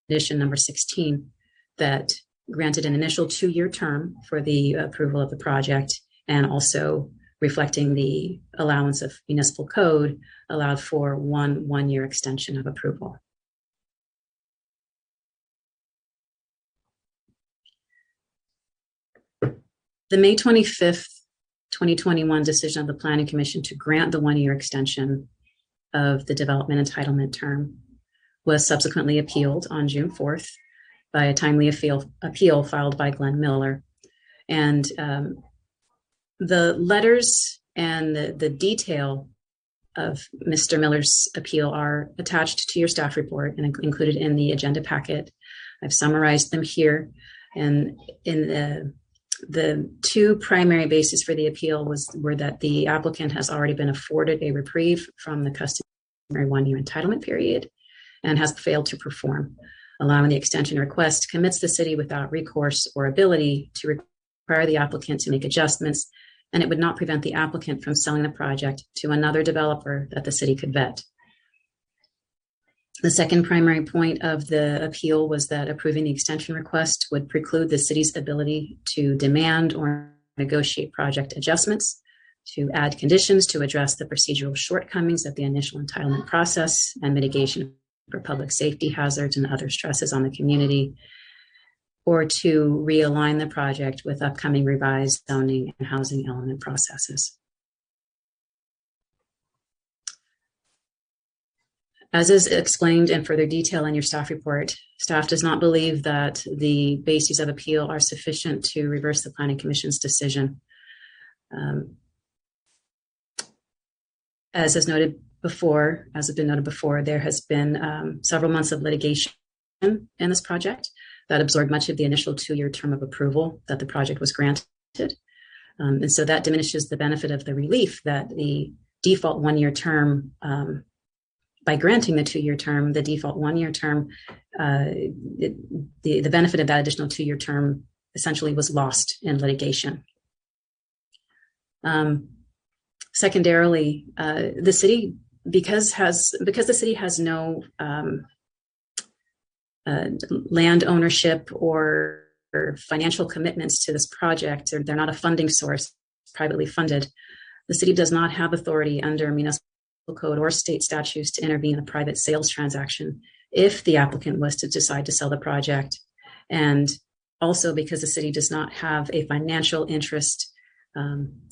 condition number 16 that granted an initial 2-year term for the approval of the project, and also reflecting the allowance of municipal code allowed for one year extension of approval. The May 25th 2021 decision of the Planning Commission to grant the 1-year extension of the development entitlement term was subsequently appealed on June 4th by a timely appeal filed by Glenn Miller. And the letters and the detail of Mr. Miller's appeal are attached to your staff report and included in the agenda packet. I've summarized them here. And in the 2 primary bases for the appeal were that the applicant has already been afforded a reprieve from the customary 1-year entitlement period and has failed to perform. Allowing the extension request commits the city without recourse or ability to require the applicant to make adjustments, and it would not prevent the applicant from selling the project to another developer that the city could vet. The second primary point of the appeal was that approving the extension request would preclude the city's ability to demand or negotiate project adjustments, to add conditions to address the procedural shortcomings of the initial entitlement process and mitigation for public safety hazards and other stresses on the community, or to realign the project with upcoming revised zoning and housing element processes. As is explained in further detail in your staff report, staff does not believe that the bases of appeal are sufficient to reverse the Planning Commission's decision. As has been noted before, there has been several months of litigation in this project that absorbed much of the initial 2-year term of approval that the project was granted. And so that diminishes the benefit of the relief that the default 1-year term, by granting the 2-year term, the default 1-year term, the benefit of that additional 2-year term essentially was lost in litigation. Secondarily, the city, because the city has no land ownership or financial commitments to this project, or they're not a funding source, privately funded, the city does not have authority under municipal code or state statutes to intervene in a private sales transaction if the applicant was to decide to sell the project. And also because the city does not have a financial interest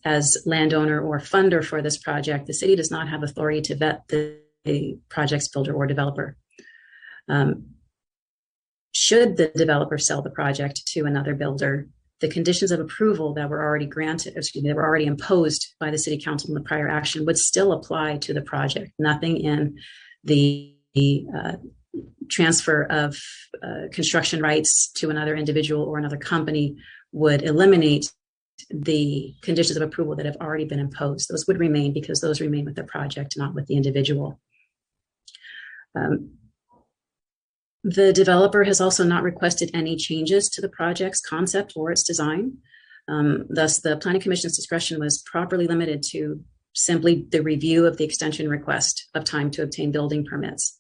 as landowner or funder for this project, the city does not have authority to vet the project's builder or developer. Should the developer sell the project to another builder, the conditions of approval that were already imposed by the city council in the prior action would still apply to the project. Nothing in the transfer of construction rights to another individual or another company would eliminate the conditions of approval that have already been imposed. Those would remain because those remain with the project, not with the individual. The developer has also not requested any changes to the project's concept or its design. Thus, the Planning Commission's discretion was properly limited to simply the review of the extension request of time to obtain building permits.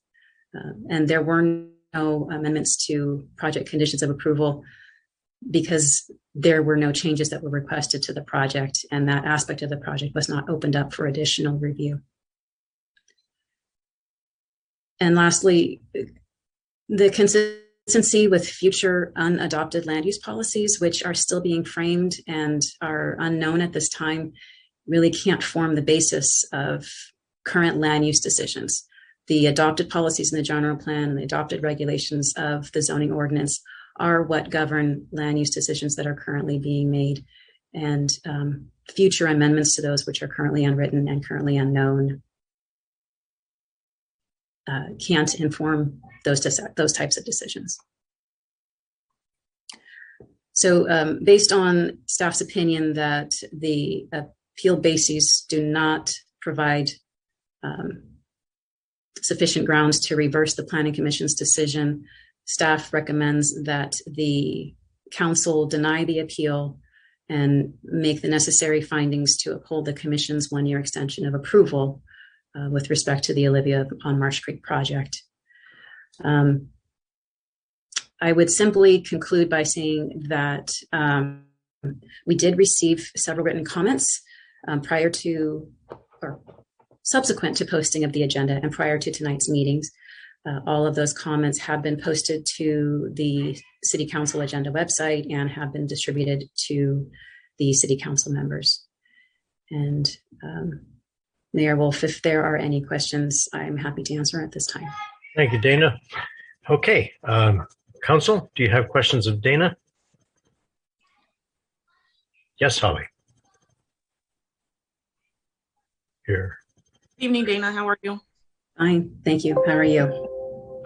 And there were no amendments to project conditions of approval because there were no changes that were requested to the project, and that aspect of the project was not opened up for additional review. And lastly, the consistency with future unadopted land use policies, which are still being framed and are unknown at this time, really can't form the basis of current land use decisions. The adopted policies in the general plan and the adopted regulations of the zoning ordinance are what govern land use decisions that are currently being made. And future amendments to those which are currently unwritten and currently unknown can't inform those types of decisions. So based on staff's opinion that the appeal bases do not provide sufficient grounds to reverse the Planning Commission's decision, staff recommends that the council deny the appeal and make the necessary findings to uphold the Commission's one-year extension of approval with respect to the Olivia on Marsh Creek project. I would simply conclude by saying that we did receive several written comments prior to or subsequent to posting of the agenda and prior to tonight's meetings. All of those comments have been posted to the City Council agenda website and have been distributed to the City Council members. And Mayor Wolf, if there are any questions, I'm happy to answer at this time. Thank you, Dana. Okay, Council, do you have questions of Dana? Yes, Holly. Here. Good evening, Dana. How are you? Fine, thank you. How are you?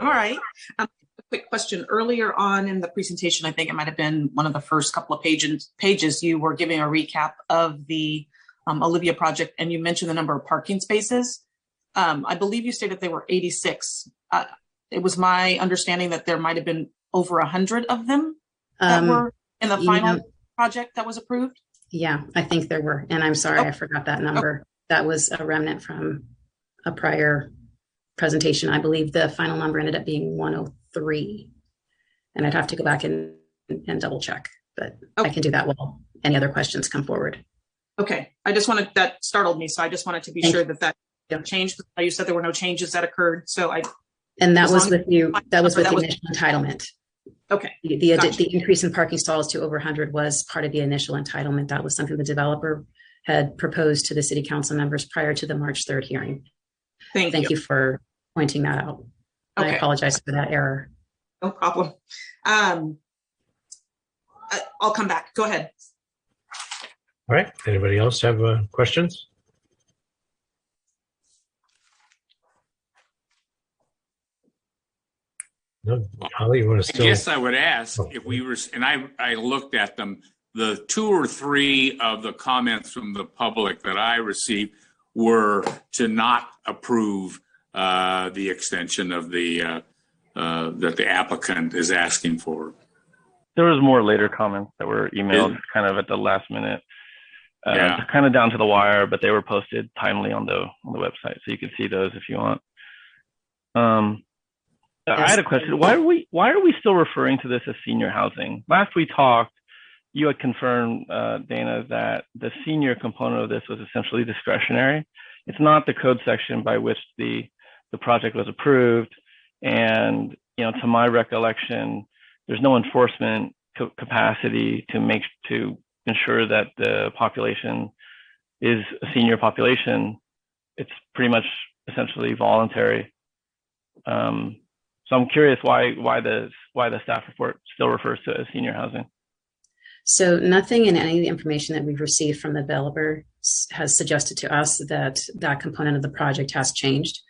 All right. A quick question. Earlier on in the presentation, I think it might have been one of the first couple of pages, you were giving a recap of the Olivia project, and you mentioned the number of parking spaces. I believe you stated they were 86. It was my understanding that there might have been over 100 of them that were in the final project that was approved. Yeah, I think there were, and I'm sorry, I forgot that number. That was a remnant from a prior presentation. I believe the final number ended up being 103, and I'd have to go back and double check, but I can do that while any other questions come forward. Okay, that startled me, so I just wanted to be sure that changed. You said there were no changes that occurred, so and that was with you. That was with the initial entitlement. Okay. The increase in parking stalls to over 100 was part of the initial entitlement. That was something the developer had proposed to the City Council members prior to the March 3rd hearing. Thank you for pointing that out. Okay. I apologize for that error. No problem. I'll come back. Go ahead. All right. Anybody else have questions? No, Holly, you want to still? I guess I would ask if we were, and I looked at them, the 2 or 3 of the comments from the public that I received were to not approve the extension of the that the applicant is asking for. There was more later comments that were emailed kind of at the last minute, kind of down to the wire, but they were posted timely on the website, so you can see those if you want. I had a question. Why are we still referring to this as senior housing? Last we talked, you had confirmed, Dana, that the senior component of this was essentially discretionary. It's not the code section by which the project was approved. And, to my recollection, there's no enforcement capacity to ensure that the population is a senior population. It's pretty much essentially voluntary. So I'm curious why the staff report still refers to it as senior housing. So nothing in any of the information that we've received from the developer has suggested to us that that component of the project has changed.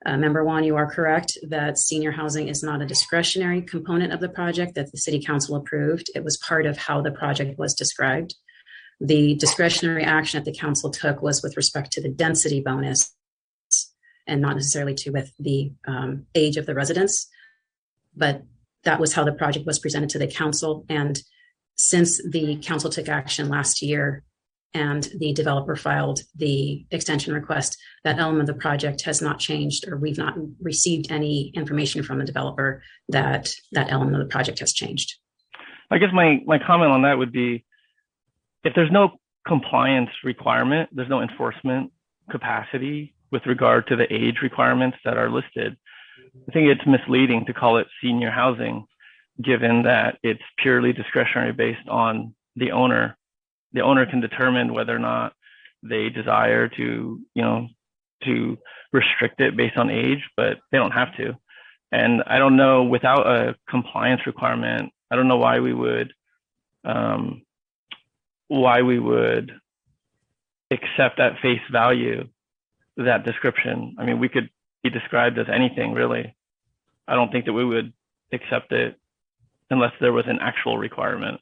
Member Juan, you are correct that senior housing is not a discretionary component of the project that the City Council approved. It was part of how the project was described. The discretionary action that the council took was with respect to the density bonus and not necessarily with the age of the residents. But that was how the project was presented to the council. And since the council took action last year and the developer filed the extension request, that element of the project has not changed, or we've not received any information from the developer that that element of the project has changed. I guess my comment on that would be, if there's no compliance requirement, there's no enforcement capacity with regard to the age requirements that are listed. I think it's misleading to call it senior housing, given that it's purely discretionary based on the owner. The owner can determine whether or not they desire to, to restrict it based on age, but they don't have to. And I don't know, without a compliance requirement, I don't know why we would accept at face value that description. I mean, we could be described as anything, really. I don't think that we would accept it unless there was an actual requirement,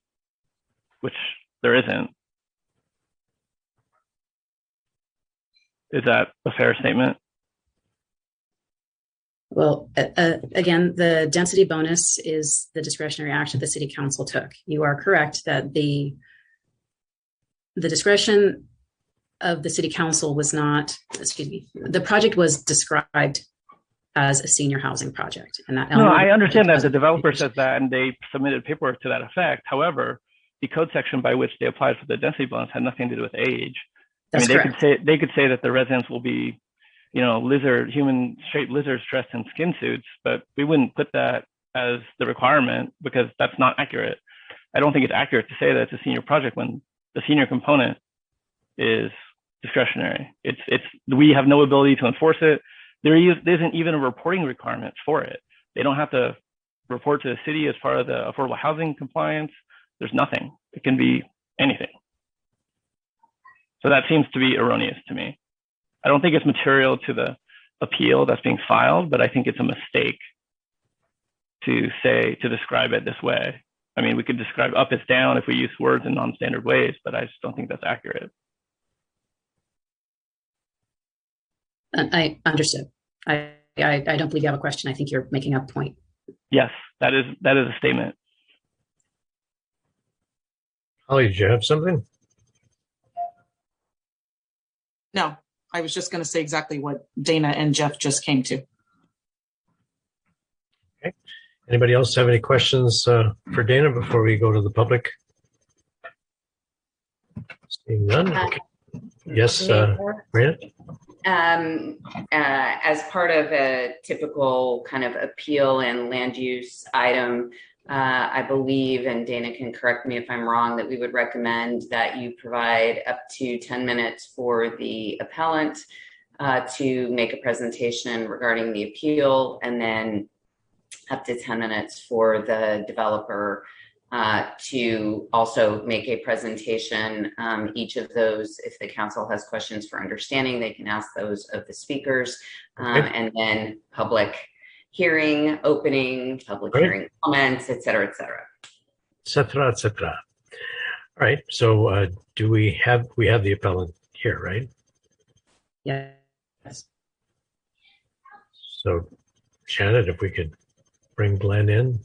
which there isn't. Is that a fair statement? Well, again, the density bonus is the discretionary action the City Council took. You are correct that the discretion of the City Council was not, the project was described as a senior housing project. And that no, I understand that the developer says that and they submitted paperwork to that effect. However, the code section by which they applied for the density bonus had nothing to do with age. That's correct. They could say that the residents will be, human-shaped lizards dressed in skin suits, but we wouldn't put that as the requirement because that's not accurate. I don't think it's accurate to say that it's a senior project when the senior component is discretionary. We have no ability to enforce it. There isn't even a reporting requirement for it. They don't have to report to the city as part of the affordable housing compliance. There's nothing. It can be anything. So that seems to be erroneous to me. I don't think it's material to the appeal that's being filed, but I think it's a mistake to describe it this way. I mean, we could describe up as down if we use words in non-standard ways, but I just don't think that's accurate. I understood. I don't believe you have a question. I think you're making a point. Yes, that is a statement. Holly, did you have something? No, I was just going to say exactly what Dana and Jeff just came to. Okay. Anybody else have any questions for Dana before we go to the public? Seeing none. Okay. Yes, Brandon? As part of a typical kind of appeal and land use item, I believe, and Dana can correct me if I'm wrong, that we would recommend that you provide up to 10 minutes for the appellant to make a presentation regarding the appeal, and then up to 10 minutes for the developer to also make a presentation. Each of those, if the council has questions for understanding, they can ask those of the speakers, and then public hearing, opening, public hearing comments, et cetera, et cetera. Et cetera, et cetera. All right. So do we have the appellant here, right? Yes. So Shannon, if we could bring Glenn in.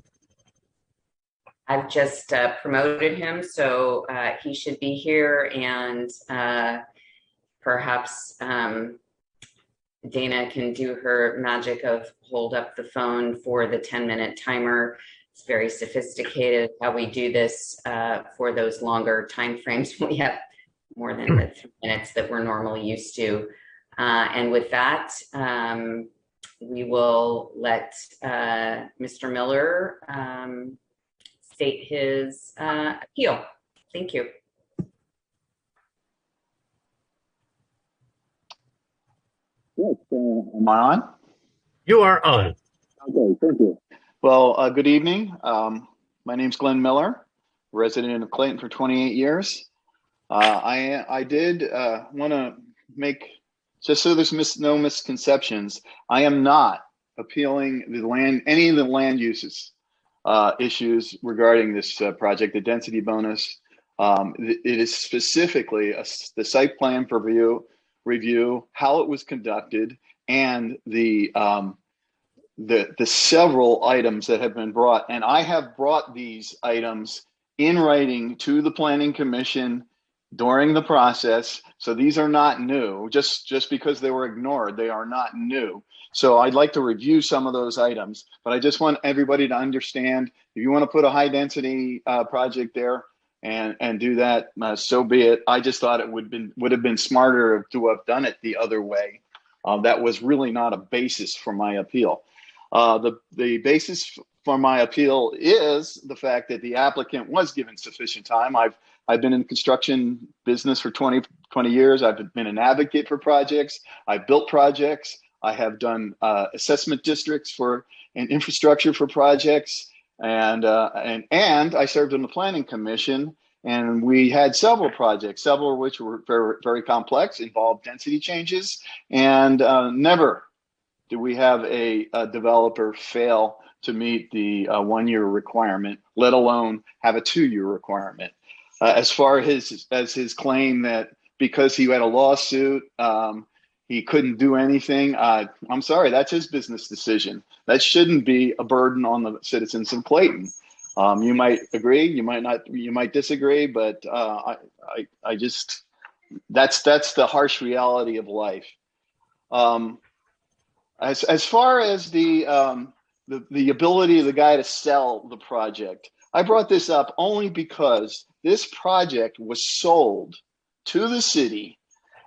I've just promoted him, so he should be here, and perhaps Dana can do her magic of hold up the phone for the 10-minute timer. It's very sophisticated how we do this for those longer time frames. We have more than the 3 minutes that we're normally used to. And with that, we will let Mr. Miller state his appeal. Thank you. Yes, am I on? You are on. Okay, thank you. Well, good evening. My name's Glenn Miller, resident of Clayton for 28 years. I did want to make just so there's no misconceptions, I am not appealing any of the land uses issues regarding this project, the density bonus. It is specifically the site plan for review, how it was conducted, and the several items that have been brought. And I have brought these items in writing to the Planning Commission during the process. So these are not new. Just because they were ignored, they are not new. So I'd like to review some of those items, but I just want everybody to understand, if you want to put a high density project there and do that, so be it. I just thought it would have been smarter to have done it the other way. That was really not a basis for my appeal. The basis for my appeal is the fact that the applicant was given sufficient time. I've been in the construction business for 20 years. I've been an advocate for projects. I've built projects. I have done assessment districts and infrastructure for projects. And I served in the Planning Commission, and we had several projects, several of which were very, very complex, involved density changes, and never did we have a developer fail to meet the 1-year requirement, let alone have a 2-year requirement. As far as his claim that because he had a lawsuit, he couldn't do anything, I'm sorry, that's his business decision. That shouldn't be a burden on the citizens of Clayton. You might agree, you might not, you might disagree, but I just, that's the harsh reality of life. As far as the ability of the guy to sell the project, I brought this up only because this project was sold to the city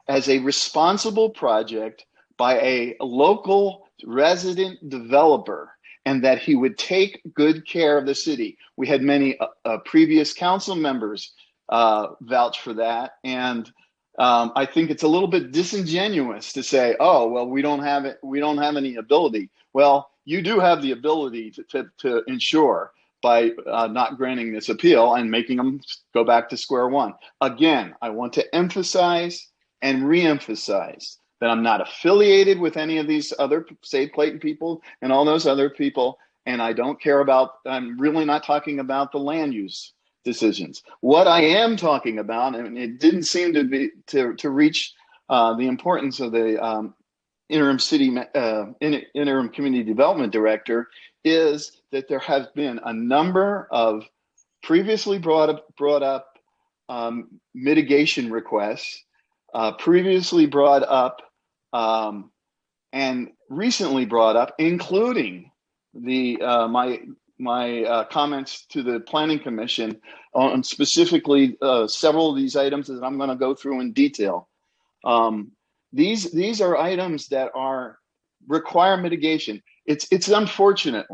as a responsible project by a local resident developer, and that he would take good care of the city. We had many previous council members vouch for that, and I think it's a little bit disingenuous to say, "Oh, well, we don't have it. We don't have any ability." Well, you do have the ability to ensure by not granting this appeal and making them go back to square one. Again, I want to emphasize and reemphasize that I'm not affiliated with any of these other Save Clayton people and all those other people, and I don't care about. I'm really not talking about the land use decisions. What I am talking about, and it didn't seem to be to reach the importance of the interim community development director, is that there have been a number of previously brought up mitigation requests, previously brought up and recently brought up, including the my comments to the Planning Commission on specifically several of these items that I'm going to go through in detail. These are items that require mitigation. It's unfortunate.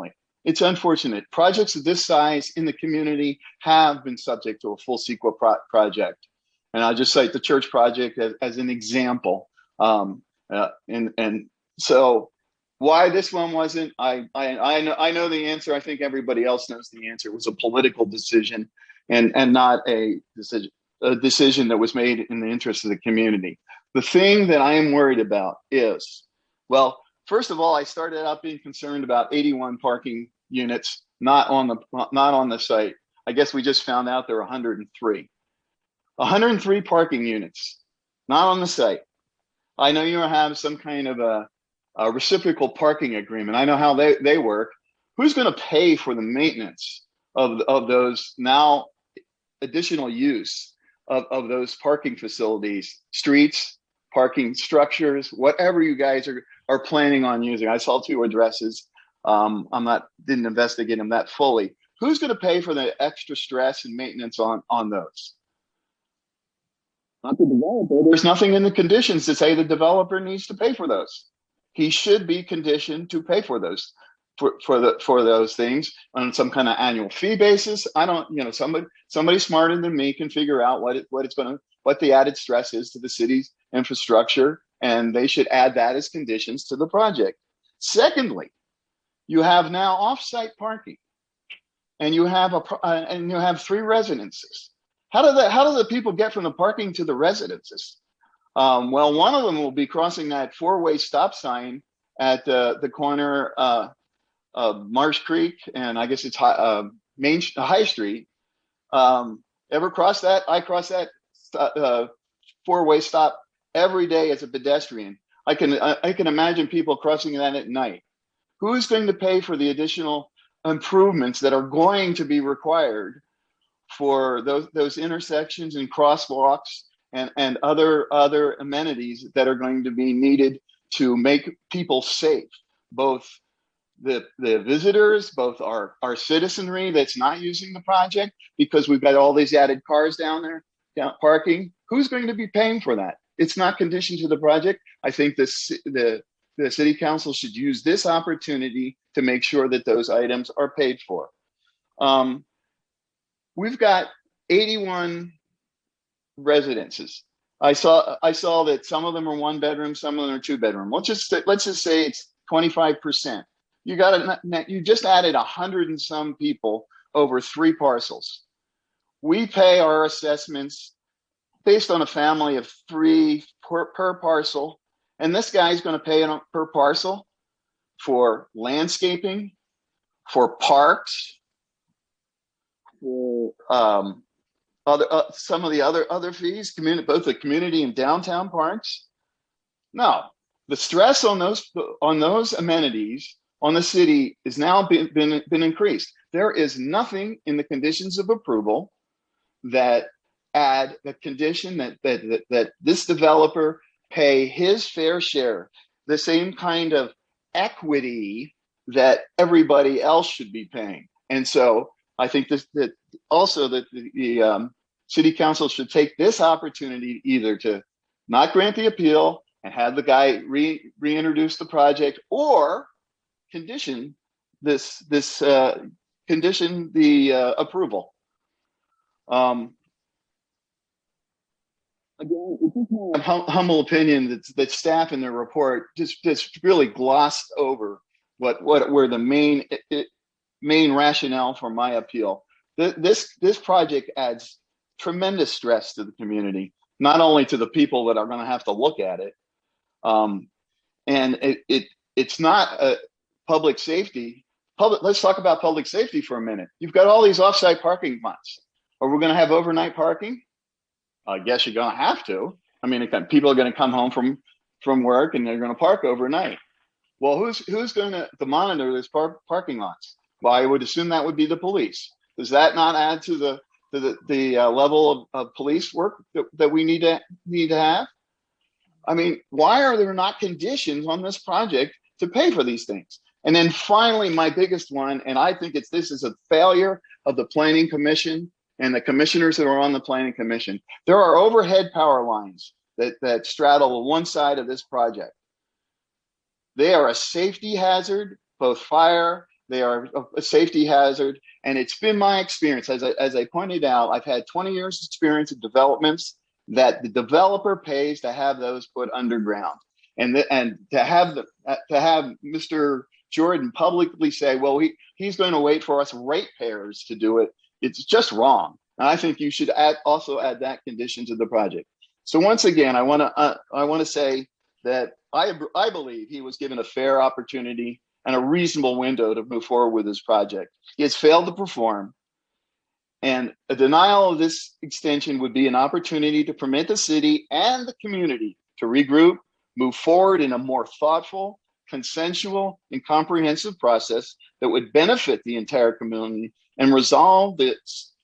Projects of this size in the community have been subject to a full CEQA project, and I'll just cite the church project as an example. And so, why this one wasn't, I know the answer. I think everybody else knows the answer. It was a political decision, and not a decision that was made in the interest of the community. The thing that I am worried about is, well, first of all, I started out being concerned about 81 parking units not on the site. I guess we just found out there are 103. 103 parking units not on the site. I know you have some kind of a reciprocal parking agreement. I know how they work. Who's going to pay for the maintenance of those now additional use of those parking facilities, streets, parking structures, whatever you guys are planning on using? I saw 2 addresses. Didn't investigate them that fully. Who's going to pay for the extra stress and maintenance on those? Not the developer. There's nothing in the conditions to say the developer needs to pay for those. He should be conditioned to pay for those for those things on some kind of annual fee basis. I don't, somebody smarter than me can figure out what the added stress is to the city's infrastructure, and they should add that as conditions to the project. Secondly, you have now off-site parking, and you have 3 residences. How do the people get from the parking to the residences? Well, one of them will be crossing that four-way stop sign at the corner of Marsh Creek and I guess it's High Street. Ever cross that? I cross that four-way stop every day as a pedestrian. I can imagine people crossing that at night. Who's going to pay for the additional improvements that are going to be required for those intersections and crosswalks and other amenities that are going to be needed to make people safe, both the visitors, both our citizenry that's not using the project because we've got all these added cars down there, parking. Who's going to be paying for that? It's not conditioned to the project. I think the city council should use this opportunity to make sure that those items are paid for. We've got 81 residences. I saw that some of them are one bedroom, some of them are two bedroom. Let's just say it's 25%. You just added 100 and some people over 3 parcels. We pay our assessments based on a family of 3 per parcel, and this guy's going to pay per parcel for landscaping, for parks, for some of the other fees, both the community and downtown parks. No, the stress on those amenities on the city is now been increased. There is nothing in the conditions of approval that add the condition that this developer pay his fair share, the same kind of equity that everybody else should be paying. And so I think that the city council should take this opportunity either to not grant the appeal and have the guy reintroduce the project, or condition condition the approval. Again, it's just my humble opinion that staff in their report just really glossed over what were the main rationale for my appeal. This project adds tremendous stress to the community, not only to the people that are going to have to look at it, and it's not a public safety. Let's talk about public safety for a minute. You've got all these off-site parking lots. Are we going to have overnight parking? I guess you're going to have to. I mean, people are going to come home from work and they're going to park overnight. Well, who's going to monitor these parking lots? Well, I would assume that would be the police. Does that not add to the level of police work that we need to have? I mean, why are there not conditions on this project to pay for these things? And then finally, my biggest one, and I think this is a failure of the Planning Commission and the commissioners that are on the Planning Commission. There are overhead power lines that straddle one side of this project. They are a safety hazard, both fire, they are a safety hazard. And it's been my experience, as I pointed out, I've had 20 years experience in developments that the developer pays to have those put underground. And to have Mr. Jordan publicly say, well, he's going to wait for us ratepayers to do it, it's just wrong. And I think you should also add that condition to the project. So once again, I want to say that I believe he was given a fair opportunity and a reasonable window to move forward with his project. He has failed to perform, and a denial of this extension would be an opportunity to permit the city and the community to regroup, move forward in a more thoughtful, consensual, and comprehensive process that would benefit the entire community and resolve the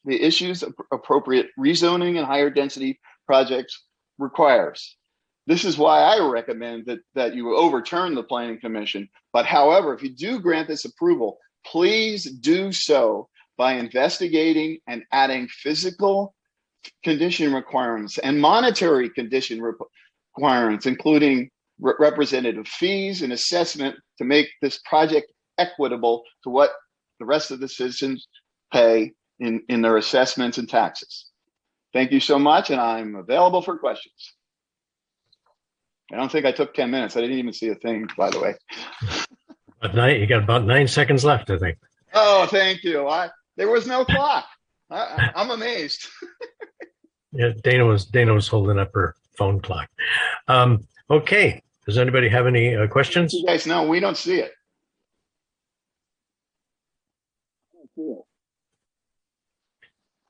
issues appropriate rezoning and higher density projects requires. This is why I recommend that you overturn the Planning Commission. But however, if you do grant this approval, please do so by investigating and adding physical condition requirements and monetary condition requirements, including representative fees and assessment to make this project equitable to what the rest of the citizens pay in their assessments and taxes. Thank you so much, and I'm available for questions. I don't think I took 10 minutes. I didn't even see a thing, by the way. You got about 9 seconds left, I think. Oh, thank you. There was no clock. I'm amazed. Yeah, Dana was holding up her phone clock. Okay. Does anybody have any questions? You guys know we don't see it.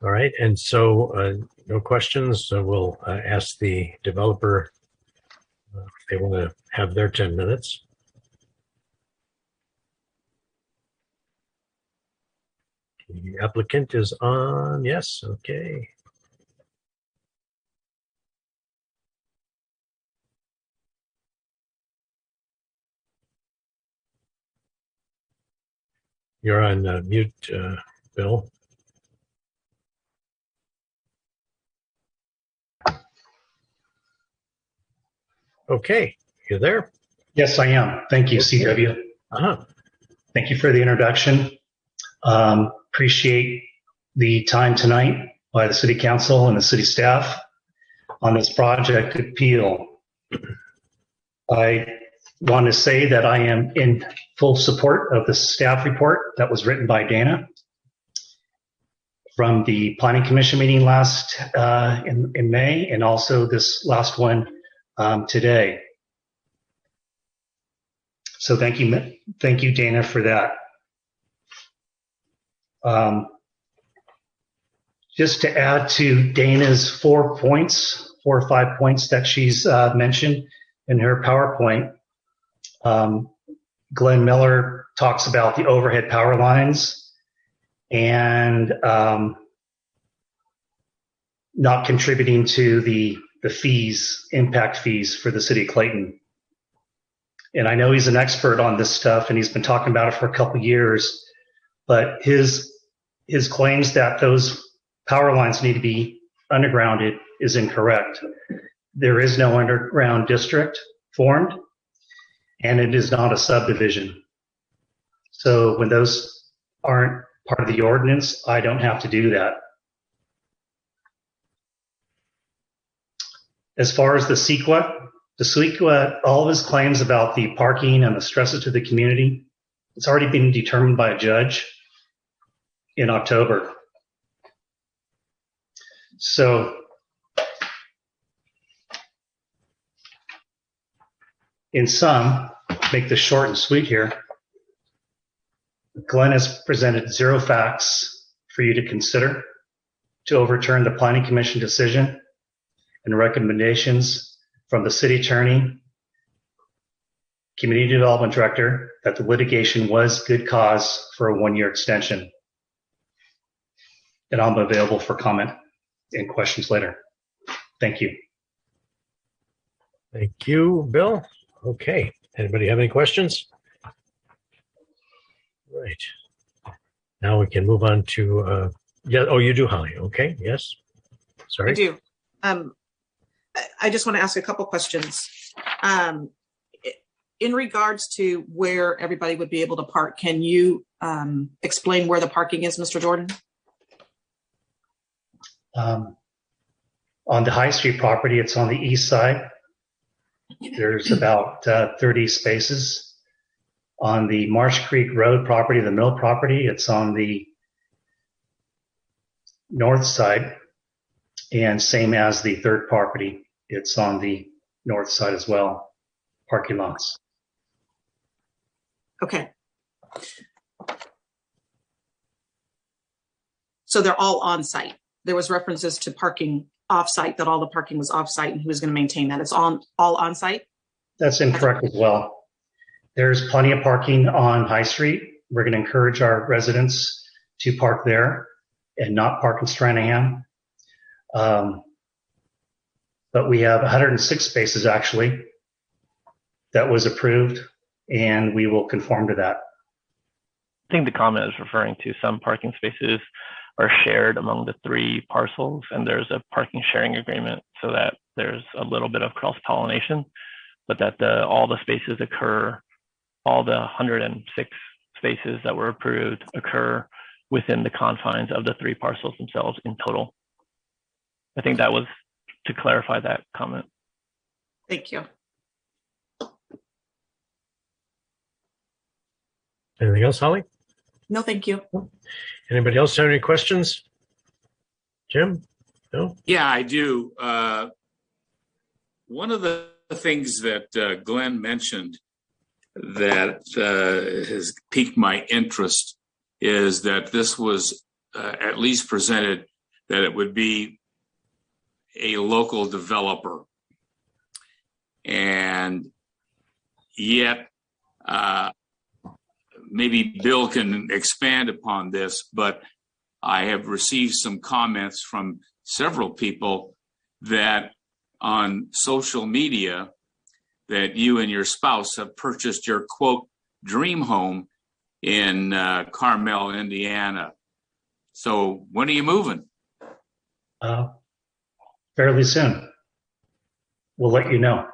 All right. And so no questions. So we'll ask the developer if they want to have their 10 minutes. The applicant is on. Yes. Okay. You're on mute, Bill. Okay. You there? Yes, I am. Thank you, CW. Thank you for the introduction. Appreciate the time tonight by the City Council and the city staff on this project appeal. I want to say that I am in full support of the staff report that was written by Dana from the Planning Commission meeting last in May, and also this last one today. So thank you, Dana, for that. Just to add to Dana's 4 or 5 points that she's mentioned in her PowerPoint, Glenn Miller talks about the overhead power lines and not contributing to the fees, impact fees for the city of Clayton. And I know he's an expert on this stuff and he's been talking about it for a couple of years, but his claims that those power lines need to be undergrounded is incorrect. There is no underground district formed, and it is not a subdivision. So when those aren't part of the ordinance, I don't have to do that. As far as the CEQA, all of his claims about the parking and the stresses to the community, it's already been determined by a judge in October. So in sum, make this short and sweet here, Glenn has presented 0 facts for you to consider to overturn the Planning Commission decision and recommendations from the city attorney, community development director, that the litigation was good cause for a 1-year extension. And I'm available for comment and questions later. Thank you. Thank you, Bill. Okay. Anybody have any questions? Right. Now we can move on to, oh, you do, Holly. Okay. Yes. Sorry. I do. I just want to ask a couple questions. In regards to where everybody would be able to park, can you explain where the parking is, Mr. Jordan? On the High Street property, it's on the east side. There's about 30 spaces. On the Marsh Creek Road property, the mill property, it's on the north side. And same as the third property, it's on the north side as well, parking lots. Okay. So they're all on site. There was references to parking off-site, that all the parking was off-site and he was going to maintain that. It's all on-site? That's incorrect as well. There's plenty of parking on High Street. We're going to encourage our residents to park there and not park in Stranahan. But we have 106 spaces actually that was approved, and we will conform to that. I think the comment is referring to some parking spaces are shared among the 3 parcels, and there's a parking sharing agreement so that there's a little bit of cross-pollination, but that all the spaces occur, all the 106 spaces that were approved occur within the confines of the 3 parcels themselves in total. I think that was to clarify that comment. Thank you. Anything else, Holly? No, thank you. Anybody else have any questions? Jim? No? Yeah, I do. One of the things that Glenn mentioned that has piqued my interest is that this was at least presented that it would be a local developer. And yet, maybe Bill can expand upon this, but I have received some comments from several people that on social media that you and your spouse have purchased your quote dream home in Carmel, Indiana. So when are you moving? Fairly soon. We'll let you know.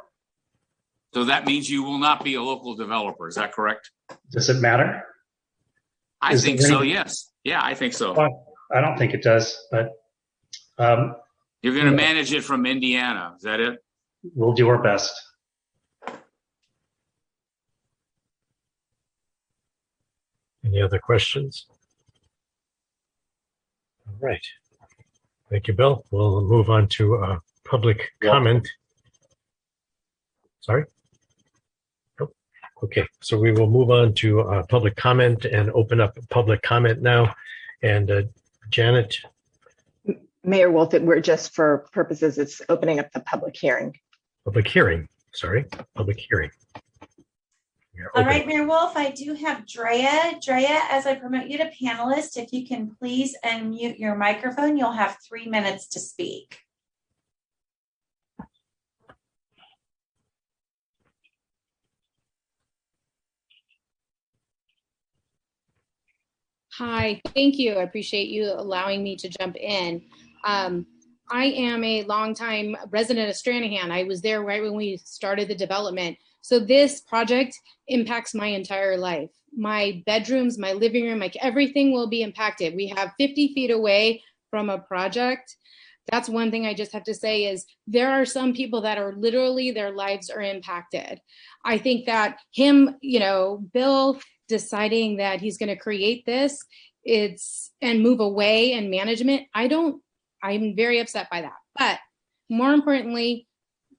So that means you will not be a local developer. Is that correct? Does it matter? I think so, yes. Yeah, I think so. Well, I don't think it does, but you're going to manage it from Indiana. Is that it? We'll do our best. Any other questions? All right. Thank you, Bill. We'll move on to public comment. Sorry? Nope. Okay, so we will move on to public comment and open up public comment now. And Janet? Mayor Wolf, we're just for purposes, it's opening up the public hearing. Public hearing, sorry, public hearing. All right, Mayor Wolf, I do have Drea. Drea, as I promote you to panelist, if you can please unmute your microphone, you'll have 3 minutes to speak. Hi, thank you. I appreciate you allowing me to jump in. I am a longtime resident of Stranahan. I was there right when we started the development. So this project impacts my entire life. My bedrooms, my living room, like everything will be impacted. We have 50 feet away from a project. That's one thing I just have to say is there are some people that are literally their lives are impacted. I think that him, Bill deciding that he's going to create this, and move away and management. I'm very upset by that. But more importantly,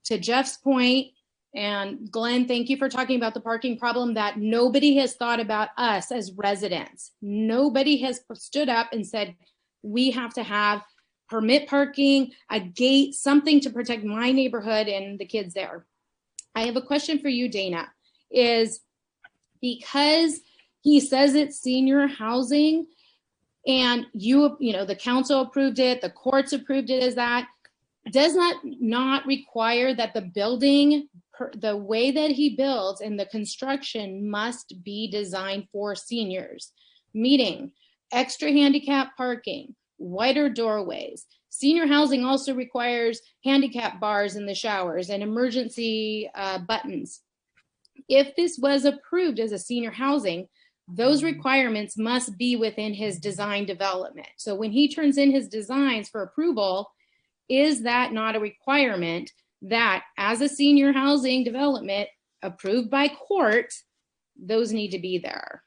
to Jeff's point, and Glenn, thank you for talking about the parking problem that nobody has thought about us as residents. Nobody has stood up and said, we have to have permit parking, a gate, something to protect my neighborhood and the kids there. I have a question for you, Dana, is because he says it's senior housing and the council approved it, the courts approved it as that, does that not require that the building, the way that he builds and the construction must be designed for seniors, meaning extra handicap parking, wider doorways. Senior housing also requires handicap bars in the showers and emergency buttons. If this was approved as a senior housing, those requirements must be within his design development. So when he turns in his designs for approval, is that not a requirement that as a senior housing development approved by court, those need to be there?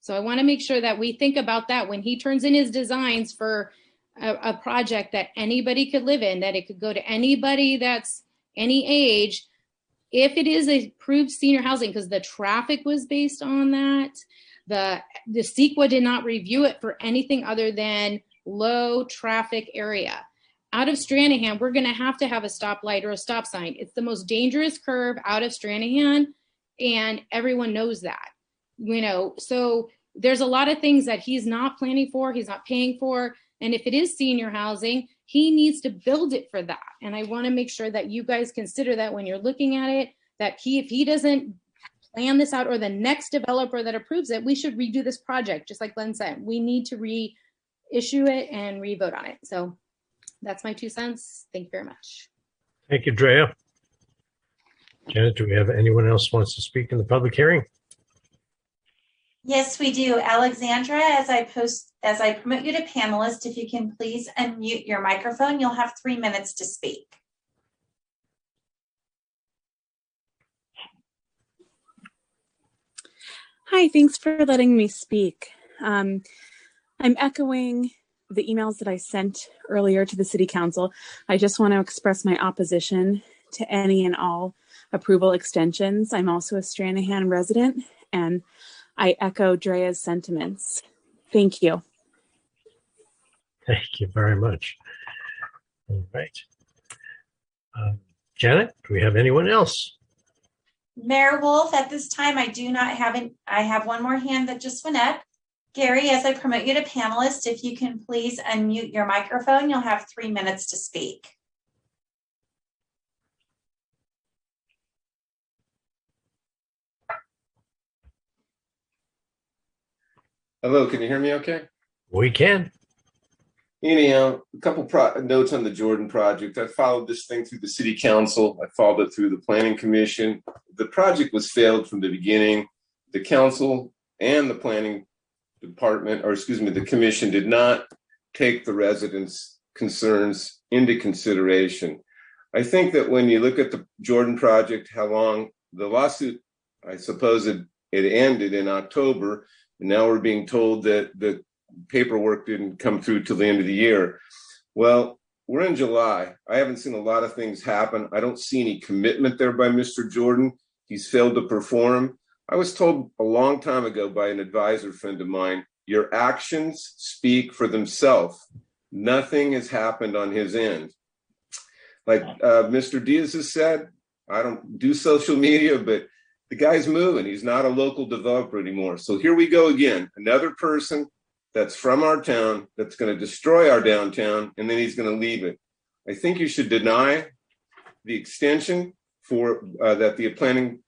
So I want to make sure that we think about that when he turns in his designs for a project that anybody could live in, that it could go to anybody that's any age. If it is a approved senior housing, because the traffic was based on that, the CEQA did not review it for anything other than low traffic area. Out of Stranahan, we're going to have a stoplight or a stop sign. It's the most dangerous curve out of Stranahan, and everyone knows that. So there's a lot of things that he's not planning for, he's not paying for, and if it is senior housing, he needs to build it for that. And I want to make sure that you guys consider that when you're looking at it, that if he doesn't plan this out, or the next developer that approves it, we should redo this project, just like Glenn said. We need to reissue it and re-vote on it. So that's my 2 cents. Thank you very much. Thank you, Drea. Janet, do we have anyone else who wants to speak in the public hearing? Yes, we do. Alexandra, as I promote you to panelist, if you can please unmute your microphone, you'll have 3 minutes to speak. Hi, thanks for letting me speak. I'm echoing the emails that I sent earlier to the City Council, I just want to express my opposition to any and all approval extensions. I'm also a Stranahan resident, and I echo Drea's sentiments. Thank you. Thank you very much. All right. Janet, do we have anyone else? Mayor Wolf, at this time, I do not have I have one more hand that just went up. Gary, as I promote you to panelist, if you can please unmute your microphone, you'll have 3 minutes to speak. Hello, can you hear me okay? We can. Anyhow, a couple notes on the Jordan project. I followed this thing through the city council. I followed it through the planning commission. The project was failed from the beginning. The council and the planning department, or excuse me, the commission did not take the residents' concerns into consideration. I think that when you look at the Jordan project, how long the lawsuit, I suppose it ended in October, and now we're being told that the paperwork didn't come through till the end of the year. Well, we're in July. I haven't seen a lot of things happen. I don't see any commitment there by Mr. Jordan. He's failed to perform. I was told a long time ago by an advisor friend of mine, your actions speak for themselves. Nothing has happened on his end. Like Mr. Diaz has said, I don't do social media, but the guy's moving. He's not a local developer anymore. So here we go again. Another person that's from our town that's going to destroy our downtown, and then he's going to leave it. I think you should deny the extension for that the planning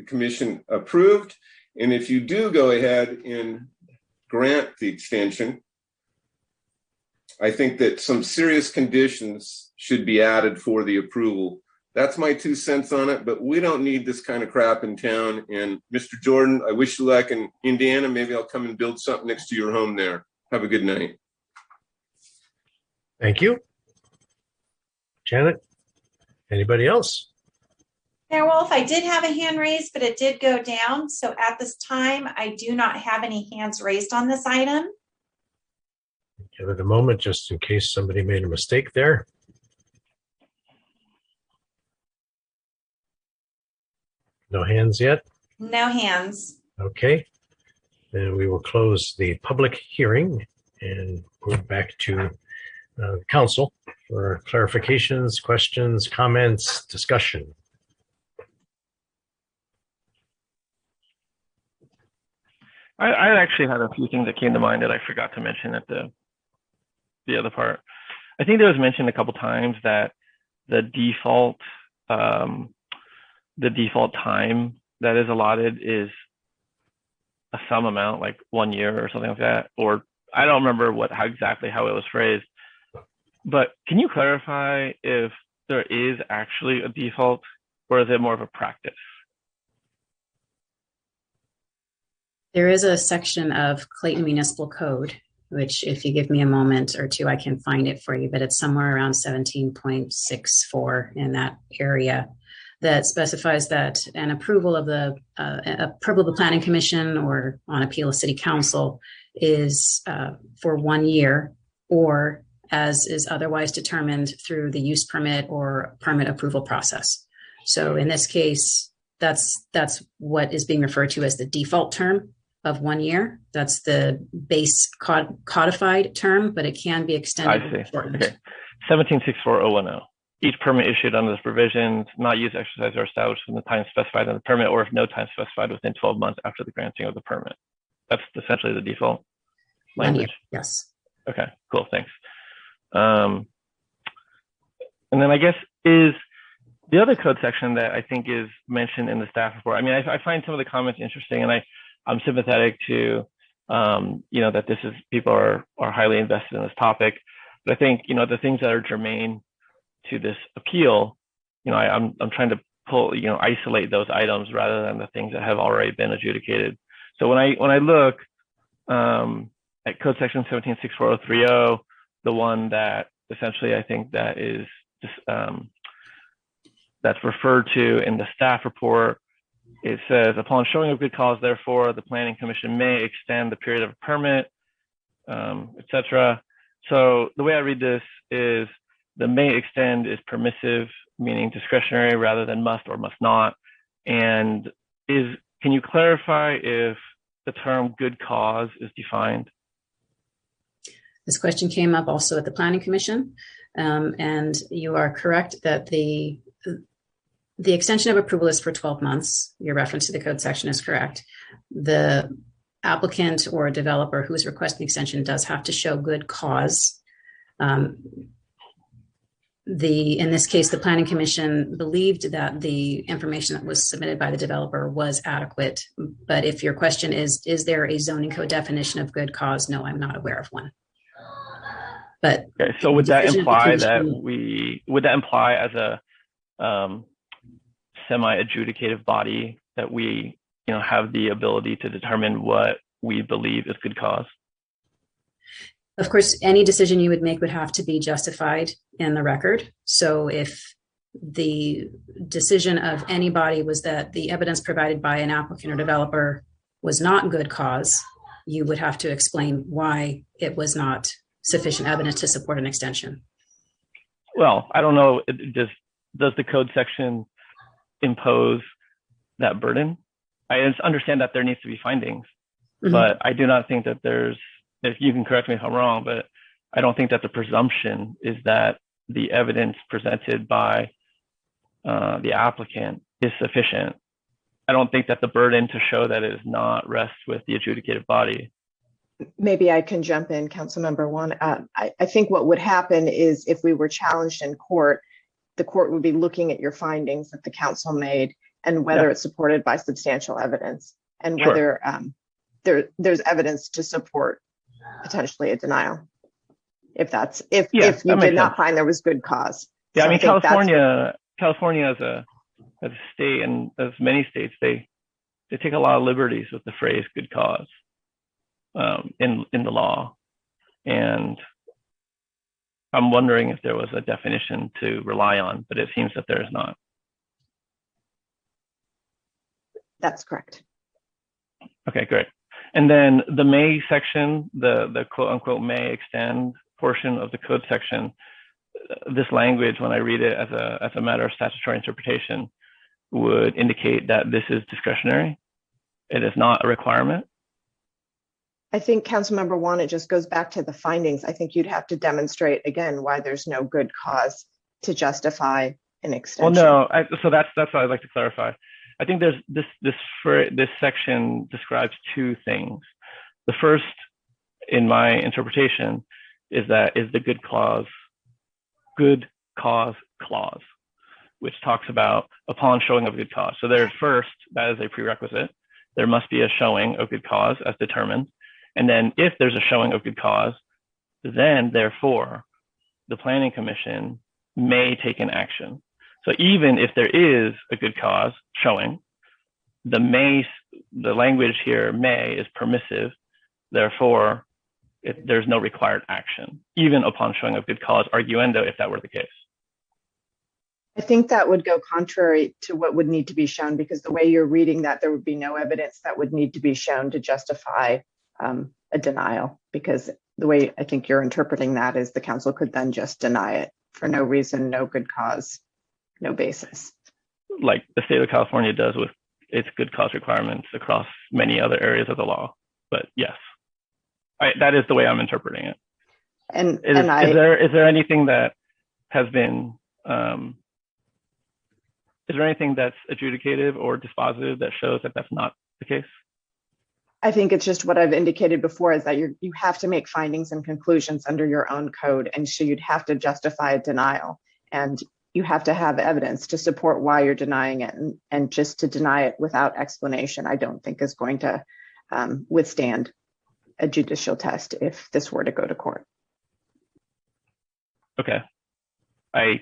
commission approved. And if you do go ahead and grant the extension, I think that some serious conditions should be added for the approval. That's my 2 cents on it, but we don't need this kind of crap in town. And Mr. Jordan, I wish you luck in Indiana. Maybe I'll come and build something next to your home there. Have a good night. Thank you. Janet, anybody else? Mayor Wolf, I did have a hand raised, but it did go down. So at this time, I do not have any hands raised on this item. Give it a moment just in case somebody made a mistake there. No hands yet? No hands. Okay. Then we will close the public hearing and go back to council for clarifications, questions, comments, discussion. I actually had a few things that came to mind that I forgot to mention at the other part. I think there was mentioned a couple times that the default time that is allotted is a sum amount, like 1 year or something like that. Or I don't remember exactly how it was phrased. But can you clarify if there is actually a default, or is it more of a practice? There is a section of Clayton Municipal Code, which if you give me a moment or two, I can find it for you, but it's somewhere around 17.64 in that area, that specifies that an approval of the Planning Commission or on appeal of City Council is for 1 year, or as is otherwise determined through the use permit or permit approval process. So in this case, that's what is being referred to as the default term of 1 year. That's the base codified term, but it can be extended. I see. Okay. 1764-010. Each permit issued under this provision, not used, exercised, or established within the time specified in the permit, or if no time specified within 12 months after the granting of the permit. That's essentially the default language. Yes. Okay, cool, thanks. And then I guess is the other code section that I think is mentioned in the staff report. I mean, I find some of the comments interesting, and I'm sympathetic to, that this is, people are highly invested in this topic. But I think, the things that are germane to this appeal, I'm trying to pull, isolate those items rather than the things that have already been adjudicated. So when I look at code section 1764-030, the one that essentially I think that is just, that's referred to in the staff report, it says, upon showing of good cause, therefore, the Planning Commission may extend the period of a permit etc. So the way I read this is the may extend is permissive, meaning discretionary rather than must or must not. And can you clarify if the term good cause is defined? This question came up also at the Planning Commission, and you are correct that the extension of approval is for 12 months. Your reference to the code section is correct. The applicant or developer who is requesting extension does have to show good cause. In this case, the Planning Commission believed that the information that was submitted by the developer was adequate. But if your question is there a zoning code definition of good cause? No, I'm not aware of one. But okay, so would that imply as a semi-adjudicative body that we have the ability to determine what we believe is good cause? Of course, any decision you would make would have to be justified in the record. So if the decision of anybody was that the evidence provided by an applicant or developer was not good cause, you would have to explain why it was not sufficient evidence to support an extension. Well, I don't know. Does the code section impose that burden? I understand that there needs to be findings, but I do not think that if you can correct me if I'm wrong, but I don't think that the presumption is that the evidence presented by the applicant is sufficient. I don't think that the burden to show that it is not rests with the adjudicative body. Maybe I can jump in, Councilmember One. I think what would happen is if we were challenged in court, the court would be looking at your findings that the council made and whether it's supported by substantial evidence and whether there's evidence to support potentially a denial. If you did not find there was good cause. Yeah, so I mean, California as a state and as many states, they take a lot of liberties with the phrase good cause in the law. And I'm wondering if there was a definition to rely on, but it seems that there is not. That's correct. Okay, great. And then the may section, the quote unquote may extend portion of the code section, this language, when I read it as a matter of statutory interpretation, would indicate that this is discretionary. It is not a requirement. I think Councilmember One, it just goes back to the findings. I think you'd have to demonstrate again why there's no good cause to justify an extension. Well, no, so that's what I'd like to clarify. I think there's this section describes two things. The first, in my interpretation, is the good cause clause, which talks about upon showing of good cause. So there's first, that is a prerequisite. There must be a showing of good cause as determined. And then if there's a showing of good cause, then therefore the Planning Commission may take an action. So even if there is a good cause showing, the language here, may, is permissive. Therefore, there's no required action, even upon showing of good cause, arguendo, if that were the case. I think that would go contrary to what would need to be shown, because the way you're reading that, there would be no evidence that would need to be shown to justify a denial, because the way I think you're interpreting that is the council could then just deny it for no reason, no good cause, no basis. Like the state of California does with its good cause requirements across many other areas of the law. But yes, that is the way I'm interpreting it. Is there anything that has been, is there anything that's adjudicative or dispositive that shows that that's not the case? I think it's just what I've indicated before, is that you have to make findings and conclusions under your own code. And so you'd have to justify a denial, and you have to have evidence to support why you're denying it. And just to deny it without explanation, I don't think is going to withstand a judicial test if this were to go to court. Okay. I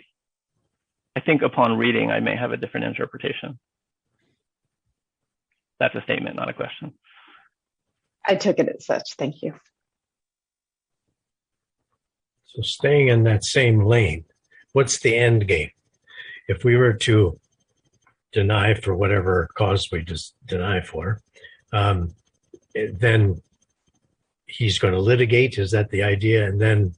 think upon reading, I may have a different interpretation. That's a statement, not a question. I took it as such. Thank you. So staying in that same lane, what's the end game? If we were to deny for whatever cause we just deny for, then he's going to litigate? Is that the idea? And then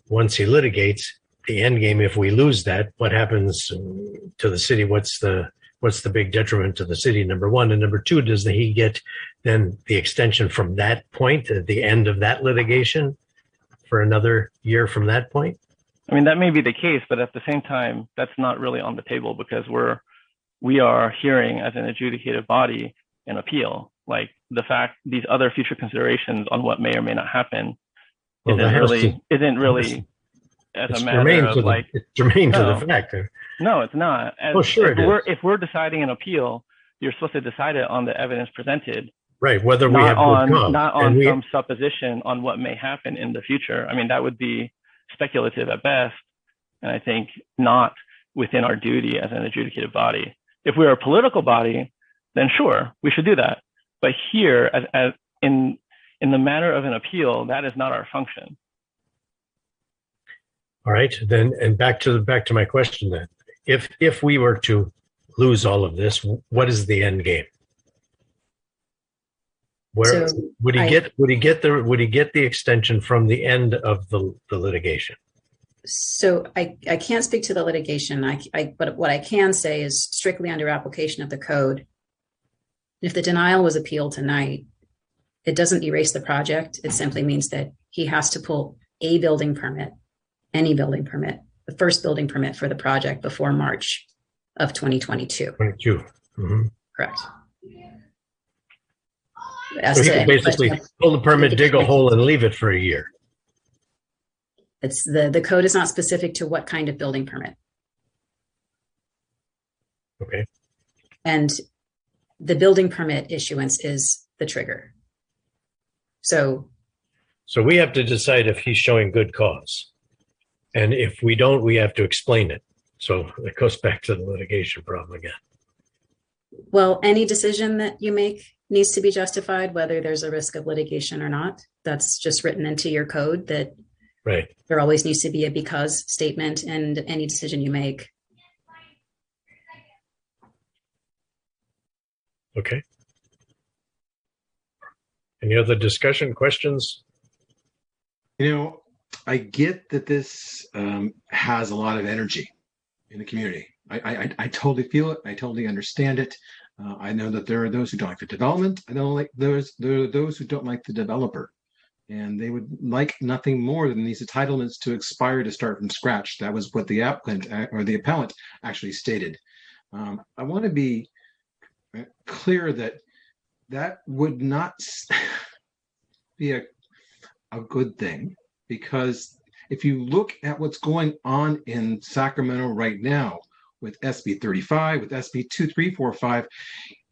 once he litigates, the end game, if we lose that, what happens to the city? What's the big detriment to the city, number one? And number two, does he get then the extension from that point at the end of that litigation for another year from that point? I mean, that may be the case, but at the same time, that's not really on the table because we are hearing as an adjudicated body an appeal. Like the fact these other future considerations on what may or may not happen isn't really as a matter of like it's germane to the fact. No, it's not. If we're deciding an appeal, you're supposed to decide it on the evidence presented. Right, whether we have not on some supposition on what may happen in the future. I mean, that would be speculative at best, and I think not within our duty as an adjudicated body. If we're a political body, then sure, we should do that. But here, as in the matter of an appeal, that is not our function. All right, then, and back to my question then. If we were to lose all of this, what is the end game? Where would he get the extension from the end of the litigation? So I can't speak to the litigation. But what I can say is strictly under application of the code. If the denial was appealed tonight, it doesn't erase the project. It simply means that he has to pull a building permit, any building permit, the first building permit for the project before March of 2022. Mm-hmm. Correct. So he can basically pull the permit, dig a hole, and leave it for a year. It's the code is not specific to what kind of building permit. Okay. And the building permit issuance is the trigger. So we have to decide if he's showing good cause. And if we don't, we have to explain it. So it goes back to the litigation problem again. Well, any decision that you make needs to be justified, whether there's a risk of litigation or not. That's just written into your code that right. There always needs to be a because statement in any decision you make. Okay. Any other discussion, questions? I get that this has a lot of energy in the community. I totally feel it. I totally understand it. I know that there are those who don't like the development. I know there are those who don't like the developer. And they would like nothing more than these entitlements to expire to start from scratch. That was what the applicant or the appellant actually stated. I want to be clear that would not be a good thing, because if you look at what's going on in Sacramento right now with SB 35, with SB 2345,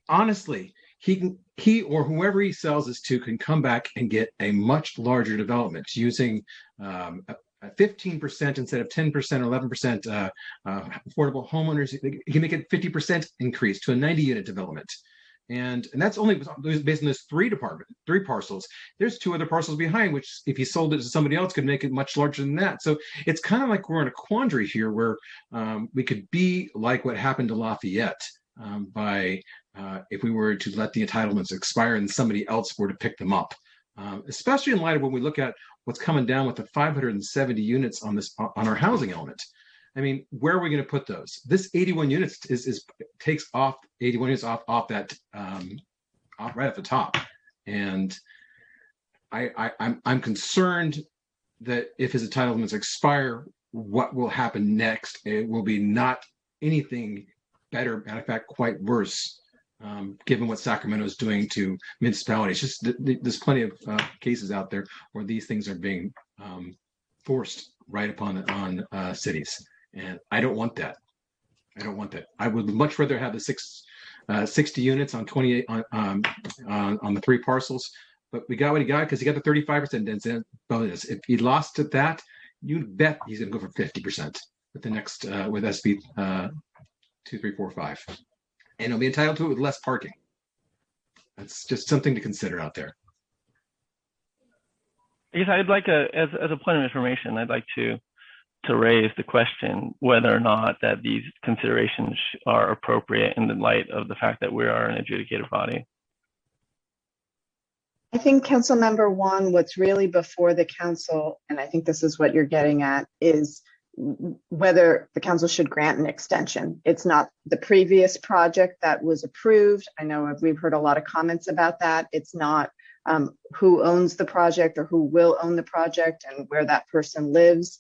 honestly, he or whoever he sells this to can come back and get a much larger development using a 15% instead of 10% or 11% affordable homeowners. He can make it 50% increase to a 90-unit development. And that's only based on this three parcels. There's two other parcels behind, which if he sold it to somebody else could make it much larger than that. So it's kind of like we're in a quandary here where we could be like what happened to Lafayette if we were to let the entitlements expire and somebody else were to pick them up, especially in light of when we look at what's coming down with the 570 units on our housing element. I mean, where are we going to put those? This 81 units takes off 81 units off that off right at the top, and I'm concerned that if his entitlements expire, what will happen next? It will be not anything better, matter of fact, quite worse, given what Sacramento is doing to municipalities. Just there's plenty of cases out there where these things are being forced right upon cities. And I don't want that. I would much rather have the 60 units on 28 on the three parcels. But we got what he got because he got the 35% density bonus. If he lost at that, you bet he's going to go for 50% with the next with SB 2345, and he'll be entitled to it with less parking. That's just something to consider out there. I guess I'd like as a point of information, I'd like to raise the question whether or not that these considerations are appropriate in the light of the fact that we are an adjudicated body. I think Councilmember Juan, what's really before the council, and I think this is what you're getting at, is whether the council should grant an extension. It's not the previous project that was approved. I know we've heard a lot of comments about that. It's not who owns the project or who will own the project and where that person lives,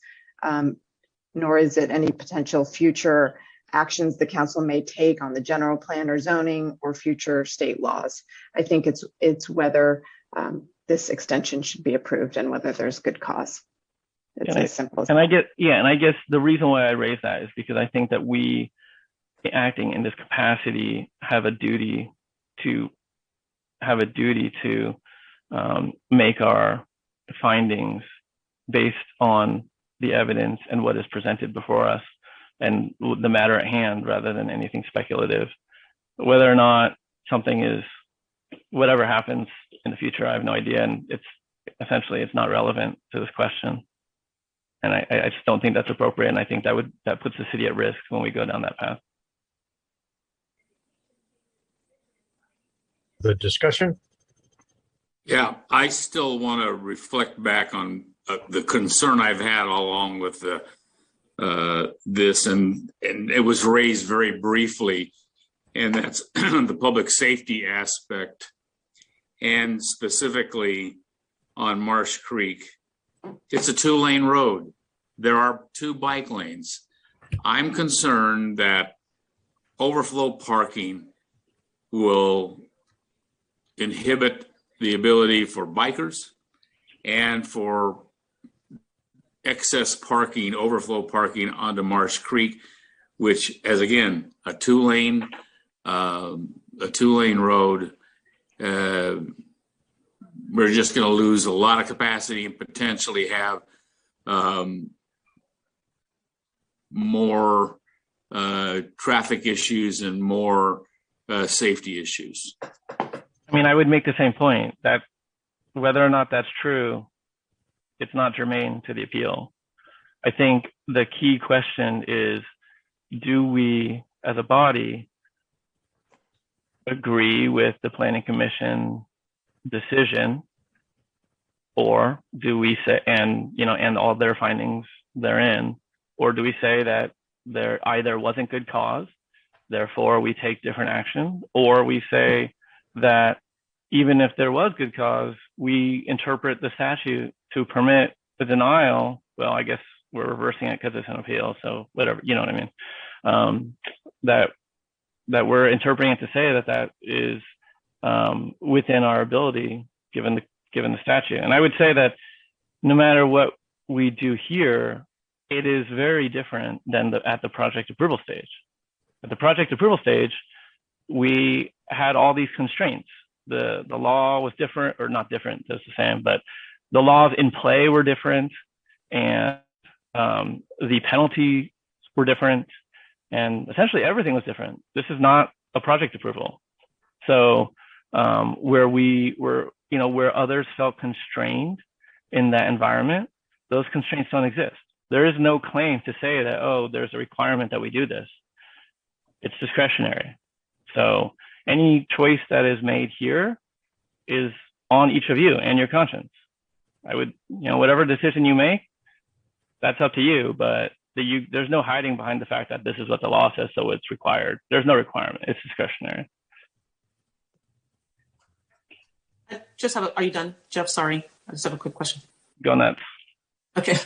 nor is it any potential future actions the council may take on the general plan or zoning or future state laws. I think it's whether this extension should be approved and whether there's good cause. It's as simple as that. I guess the reason why I raise that is because I think that we, acting in this capacity, have a duty to make our findings based on the evidence and what is presented before us and the matter at hand, rather than anything speculative. Whether or not something is, whatever happens in the future, I have no idea, and it's not relevant to this question. And I just don't think that's appropriate, and I think that puts the city at risk when we go down that path. The discussion? Yeah, I still want to reflect back on the concern I've had all along with this, and it was raised very briefly, and that's the public safety aspect, and specifically on Marsh Creek. It's a 2-lane road. There are 2 bike lanes. I'm concerned that overflow parking will inhibit the ability for bikers and for excess parking, overflow parking onto Marsh Creek, which, as again, a 2-lane road. We're just going to lose a lot of capacity and potentially have more traffic issues and more safety issues. I mean, I would make the same point that whether or not that's true, it's not germane to the appeal. I think the key question is, do we as a body agree with the Planning Commission decision, or do we say, and all their findings therein, or do we say that there either wasn't good cause, therefore we take different action, or we say that even if there was good cause, we interpret the statute to permit the denial? Well, I guess we're reversing it because it's an appeal, so whatever, you know what I mean? That we're interpreting it to say that is within our ability, given the statute. And I would say that no matter what we do here, it is very different than at the project approval stage. At the project approval stage, we had all these constraints. The law was different, or not different, it's the same, but the laws in play were different, and the penalties were different, and essentially everything was different. This is not a project approval. So where others felt constrained in that environment, those constraints don't exist. There is no claim to say that, oh, there's a requirement that we do this. It's discretionary. So any choice that is made here is on each of you and your conscience. I would, whatever decision you make, that's up to you, but there's no hiding behind the fact that this is what the law says, so it's required. There's no requirement, it's discretionary. Are you done, Jeff? Sorry, I just have a quick question. Go nuts. Okay,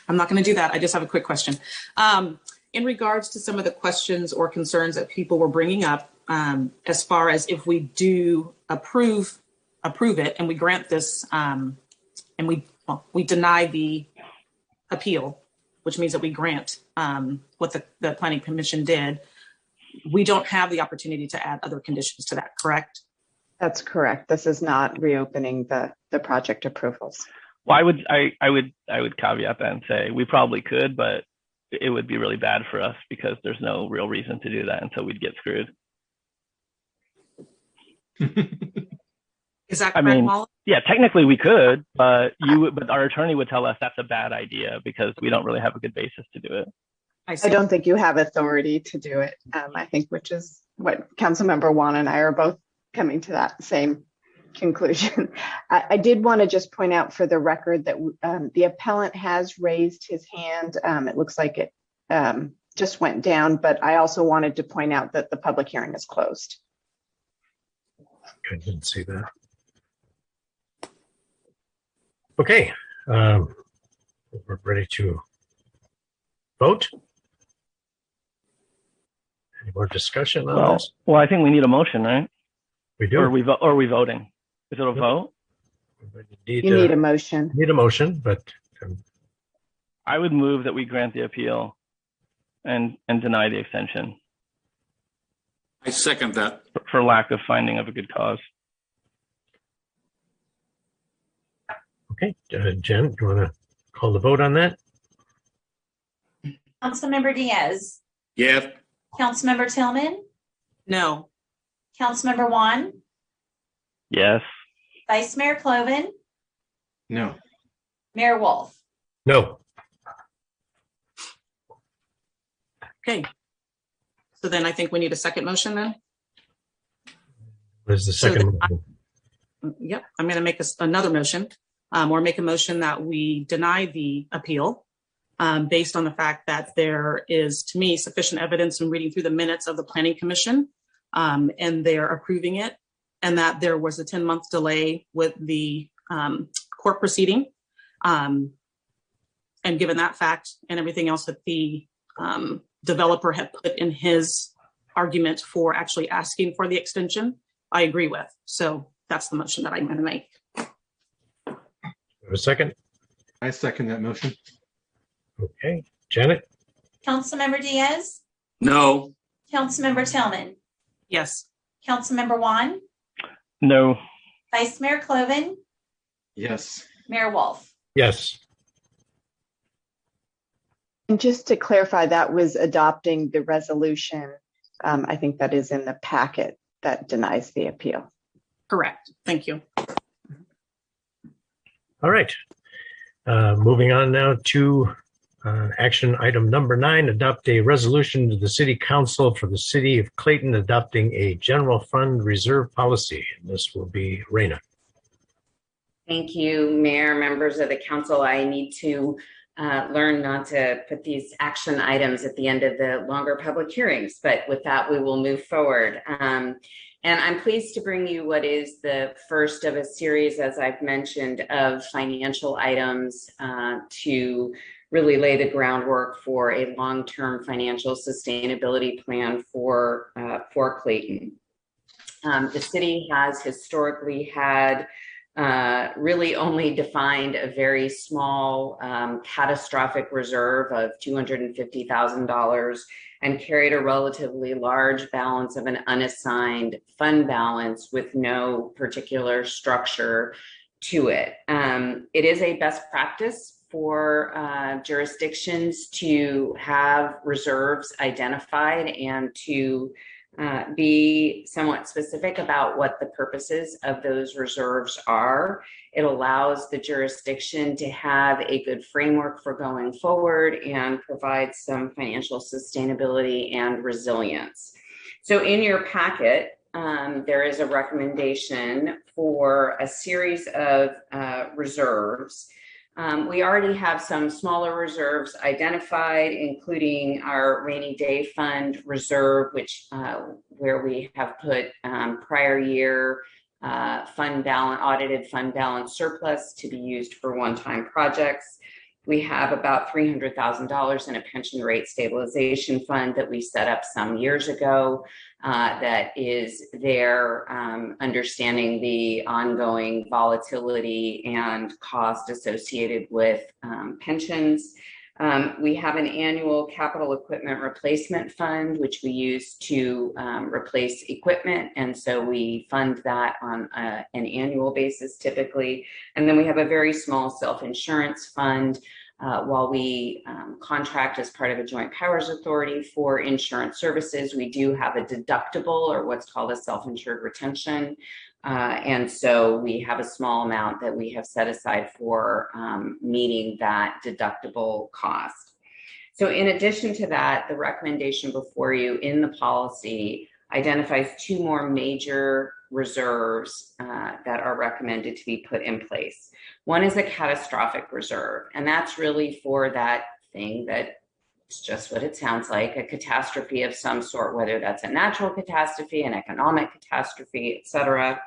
I'm not going to do that. I just have a quick question. In regards to some of the questions or concerns that people were bringing up, as far as if we do approve it and we grant this, and we deny the appeal, which means that we grant what the Planning Commission did, we don't have the opportunity to add other conditions to that, correct? That's correct. This is not reopening the project approvals. Well, I would caveat that and say we probably could, but it would be really bad for us because there's no real reason to do that, and so we'd get screwed. Is that correct, Molly? Yeah, technically we could, but our attorney would tell us that's a bad idea because we don't really have a good basis to do it. I don't think you have authority to do it. I think, which is what Councilmember Juan and I are both coming to that same conclusion. I did want to just point out for the record that the appellant has raised his hand. It looks like it just went down, but I also wanted to point out that the public hearing is closed. I didn't see that. Okay, we're ready to vote. Any more discussion on this? Well, I think we need a motion, right? We do. Or are we voting? Is it a vote? You need a motion. Need a motion, but I would move that we grant the appeal and deny the extension I second that. for lack of finding of a good cause. okay, Jen, do you want to call the vote on that? Councilmember Diaz, Yeah. Councilmember Tillman, No. Councilmember Juan, Yes. Vice Mayor Cloven, No. Mayor Wolf. No. Okay. So then I think we need a second motion then. What is the So second then motion? Yep, I'm going to make another motion or make a motion that we deny the appeal based on the fact that there is, to me, sufficient evidence in reading through the minutes of the Planning Commission and they're approving it, and that there was a 10-month delay with the court proceeding. And given that fact and everything else that the developer had put in his argument for actually asking for the extension, I agree with. So that's the motion that I'm going to make. A second? I second that motion. Okay, Janet? Councilmember Diaz, No. Councilmember Tillman, Yes. Councilmember Juan, No. Vice Mayor Cloven, Yes. Mayor Wolf. Yes. And just to clarify, that was adopting the resolution. I think that is in the packet that denies the appeal. Correct. Thank you. All right. Moving on now to action item number 9, adopt a resolution to the City Council for the City of Clayton adopting a general fund reserve policy. And this will be Raina. Thank you, Mayor, members of the council. I need to learn not to put these action items at the end of the longer public hearings, but with that, we will move forward. And I'm pleased to bring you what is the first of a series, as I've mentioned, of financial items to really lay the groundwork for a long-term financial sustainability plan for Clayton. The city has historically had really only defined a very small catastrophic reserve of $250,000 and carried a relatively large balance of an unassigned fund balance with no particular structure to it. It is a best practice for jurisdictions to have reserves identified and to be somewhat specific about what the purposes of those reserves are. It allows the jurisdiction to have a good framework for going forward and provides some financial sustainability and resilience. So in your packet, there is a recommendation for a series of reserves. We already have some smaller reserves identified, including our rainy day fund reserve, which where we have put prior year fund balance, audited fund balance surplus to be used for one-time projects. We have about $300,000 in a pension rate stabilization fund that we set up some years ago that is there, understanding the ongoing volatility and cost associated with pensions. We have an annual capital equipment replacement fund, which we use to replace equipment. And so we fund that on an annual basis typically. And then we have a very small self-insurance fund. While we contract as part of a joint powers authority for insurance services, we do have a deductible or what's called a self-insured retention. And so we have a small amount that we have set aside for meeting that deductible cost. So in addition to that, the recommendation before you in the policy identifies two more major reserves that are recommended to be put in place. One is a catastrophic reserve, and that's really for that thing that it's just what it sounds like, a catastrophe of some sort, whether that's a natural catastrophe, an economic catastrophe, et cetera.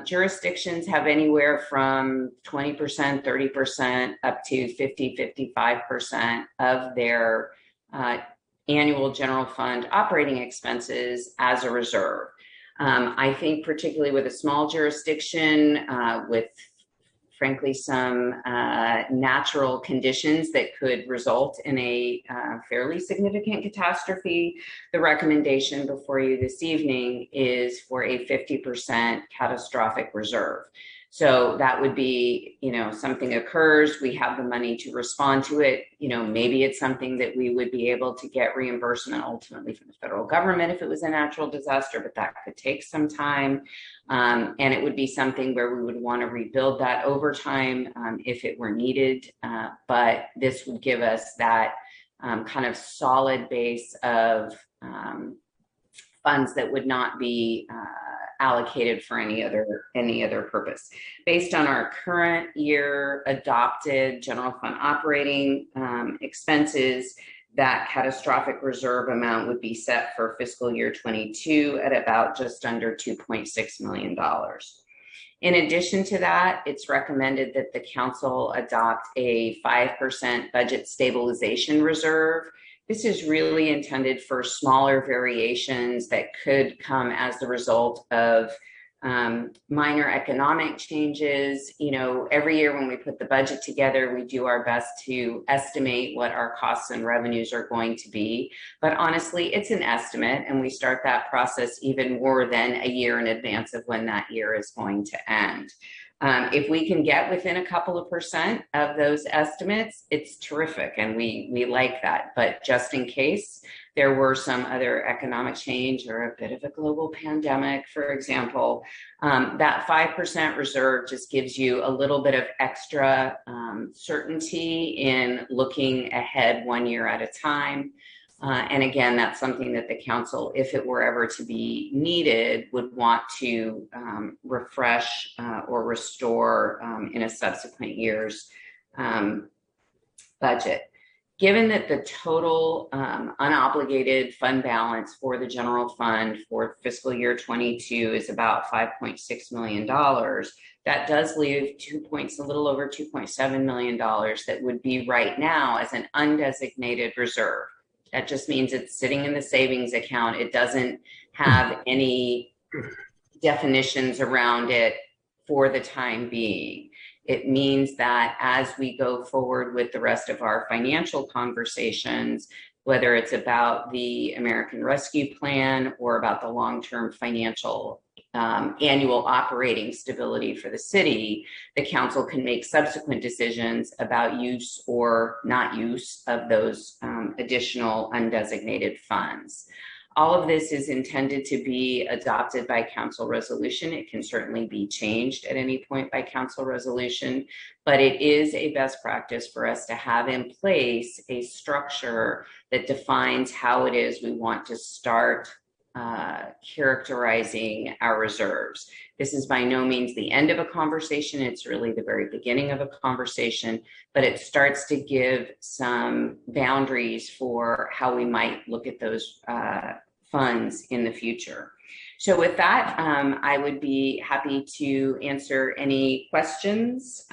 Jurisdictions have anywhere from 20%, 30%, up to 50, 55% of their annual general fund operating expenses as a reserve. I think particularly with a small jurisdiction, with frankly some natural conditions that could result in a fairly significant catastrophe, the recommendation before you this evening is for a 50% catastrophic reserve. So that would be, something occurs, we have the money to respond to it. Maybe it's something that we would be able to get reimbursement ultimately from the federal government if it was a natural disaster, but that could take some time. And it would be something where we would want to rebuild that over time if it were needed. But this would give us that kind of solid base of funds that would not be allocated for any other purpose. Based on our current year adopted general fund operating expenses, that catastrophic reserve amount would be set for fiscal year 22 at about just under $2.6 million. In addition to that, it's recommended that the council adopt a 5% budget stabilization reserve. This is really intended for smaller variations that could come as the result of minor economic changes. Every year when we put the budget together, we do our best to estimate what our costs and revenues are going to be. But honestly, it's an estimate, and we start that process even more than a year in advance of when that year is going to end. If we can get within a couple of % of those estimates, it's terrific, and we like that. But just in case there were some other economic change or a bit of a global pandemic, for example, that 5% reserve just gives you a little bit of extra certainty in looking ahead 1 year at a time. And again, that's something that the council, if it were ever to be needed, would want to refresh or restore in a subsequent year's budget. Given that the total unobligated fund balance for the general fund for fiscal year 22 is about $5.6 million, that does leave a little over $2.7 million that would be right now as an undesignated reserve. That just means it's sitting in the savings account. It doesn't have any definitions around it for the time being. It means that as we go forward with the rest of our financial conversations, whether it's about the American Rescue Plan or about the long-term financial annual operating stability for the city, the council can make subsequent decisions about use or not use of those additional undesignated funds. All of this is intended to be adopted by council resolution. It can certainly be changed at any point by council resolution, but it is a best practice for us to have in place a structure that defines how it is we want to start characterizing our reserves. This is by no means the end of a conversation. It's really the very beginning of a conversation, but it starts to give some boundaries for how we might look at those funds in the future. So with that, I would be happy to answer any questions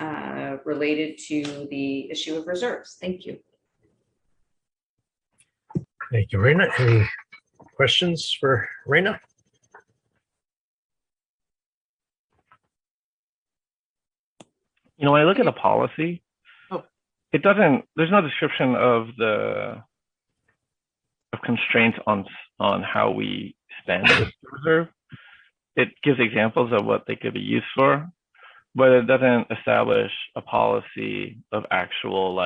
related to the issue of reserves. Thank you. Thank you, Raina. Any questions for Raina? When I look at a policy, it doesn't, there's no description of constraints on how we spend the reserve. It gives examples of what they could be used for, but it doesn't establish a policy of actual,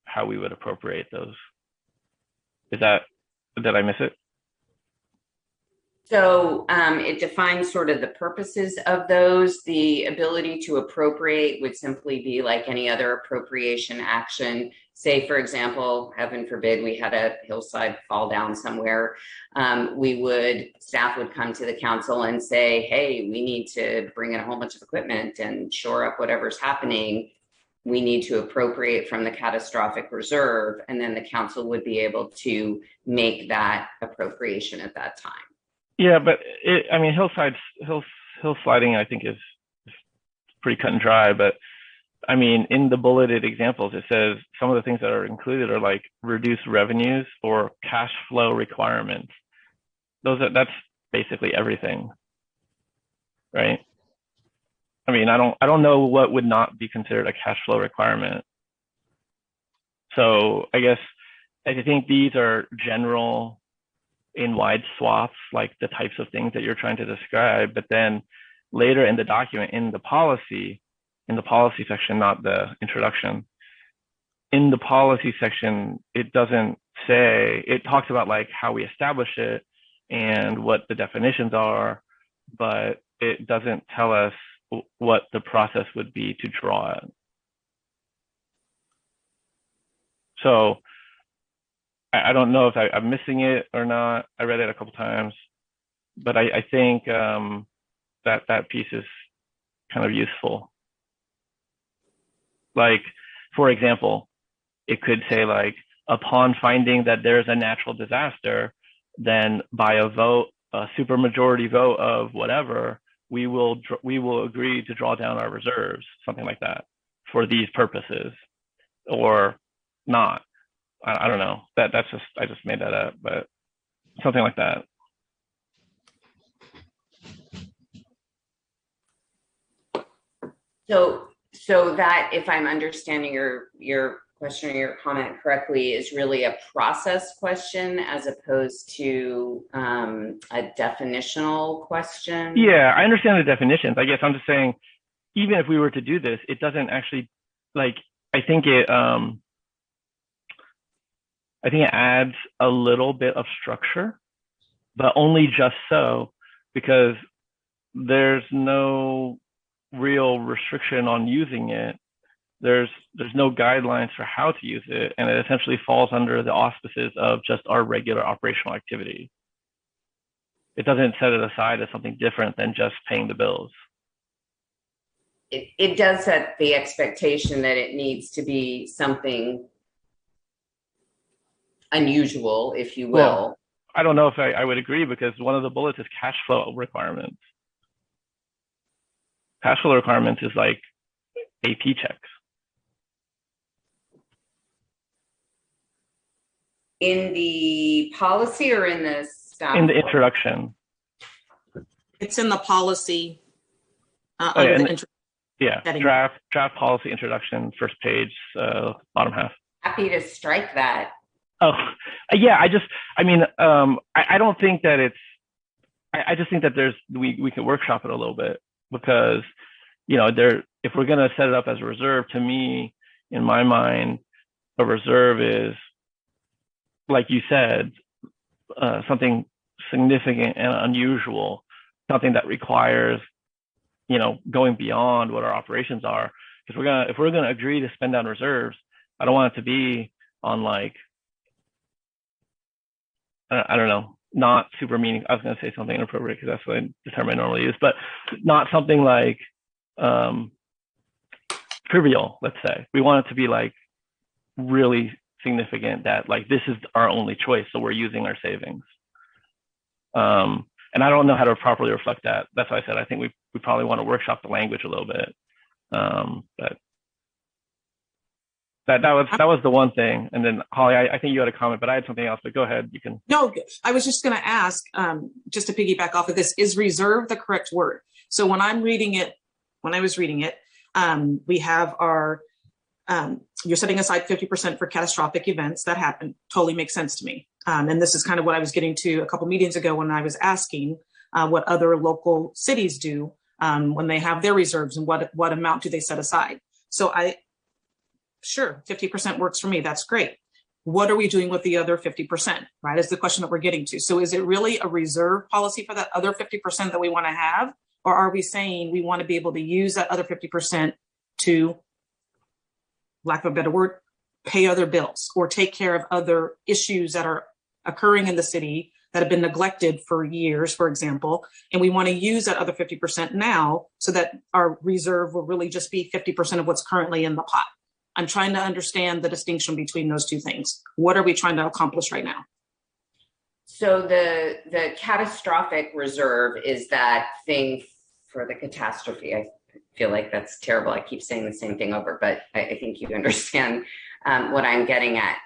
how we would appropriate those. Did I miss it? So it defines sort of the purposes of those. The ability to appropriate would simply be like any other appropriation action. Say, for example, heaven forbid, we had a hillside fall down somewhere. Staff would come to the council and say, hey, we need to bring in a whole bunch of equipment and shore up whatever's happening. We need to appropriate from the catastrophic reserve. And then the council would be able to make that appropriation at that time. Yeah, but hill sliding, I think is pretty cut and dry. But I mean, in the bulleted examples, it says some of the things that are included are like reduced revenues or cash flow requirements. That's basically everything, right? I mean, I don't know what would not be considered a cash flow requirement. So I guess I think these are general in wide swaths, like the types of things that you're trying to describe. But then later in the document, in the policy section, not the introduction, in the policy section, it doesn't say, it talks about like how we establish it and what the definitions are, but it doesn't tell us what the process would be to draw it. So I don't know if I'm missing it or not. I read it a couple times, but I think that piece is kind of useful. Like, for example, it could say like, upon finding that there's a natural disaster, then by a vote, a supermajority vote of whatever, we will agree to draw down our reserves, something like that, for these purposes, or not. I don't know. I just made that up, but something like that. So that, if I'm understanding your question or your comment correctly, is really a process question as opposed to a definitional question. Yeah, I understand the definitions. I guess I'm just saying, even if we were to do this, it doesn't actually, like, I think it adds a little bit of structure, but only just so, because there's no real restriction on using it. There's no guidelines for how to use it, and it essentially falls under the auspices of just our regular operational activity. It doesn't set it aside as something different than just paying the bills. It does set the expectation that it needs to be something unusual, if you will. Well, I don't know if I would agree, because one of the bullets is cash flow requirements. Cash flow requirements is like AP checks. In the policy or in the staff? In the introduction. It's in the policy. Draft policy introduction, first page, bottom half. Happy to strike that. Oh, yeah. I don't think that it's. I just think that we can workshop it a little bit, because, if we're going to set it up as a reserve, to me, in my mind, a reserve is, like you said, something significant and unusual, something that requires, going beyond what our operations are. Because if we're gonna agree to spend down reserves, I don't want it to be on like, I don't know, not super meaningful. I was gonna say something inappropriate because that's the term I normally use, but not something like trivial. Let's say we want it to be like really significant, that like this is our only choice, so we're using our savings. And I don't know how to properly reflect that. That's why I said I think we probably want to workshop the language a little bit. But that was the one thing. And then Holly, I think you had a comment, but I had something else. But go ahead, you can. No, I was just going to ask, just to piggyback off of this, is reserve the correct word? So when I was reading it, we have our. You're setting aside 50% for catastrophic events that happen. Totally makes sense to me. And this is kind of what I was getting to a couple meetings ago when I was asking what other local cities do when they have their reserves, and what amount do they set aside. So 50% works for me. That's great. what are we doing with the other 50%, right? Is the question that we're getting to. So is it really a reserve policy for that other 50% that we want to have? Or are we saying we want to be able to use that other 50% to, lack of a better word, pay other bills or take care of other issues that are occurring in the city that have been neglected for years, for example, and we want to use that other 50% now so that our reserve will really just be 50% of what's currently in the pot. I'm trying to understand the distinction between those two things. What are we trying to accomplish right now? So the catastrophic reserve is that thing for the catastrophe. I feel like that's terrible. I keep saying the same thing over, but I think you understand what I'm getting at.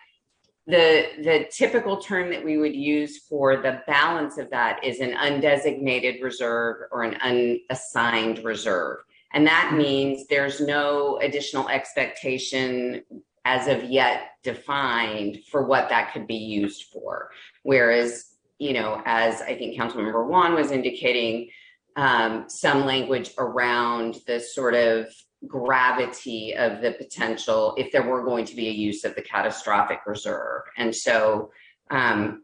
The typical term that we would use for the balance of that is an undesignated reserve or an unassigned reserve. And that means there's no additional expectation as of yet defined for what that could be used for. Whereas, you know, as I think Councilmember Juan was indicating, some language around the sort of gravity of the potential if there were going to be a use of the catastrophic reserve. And so I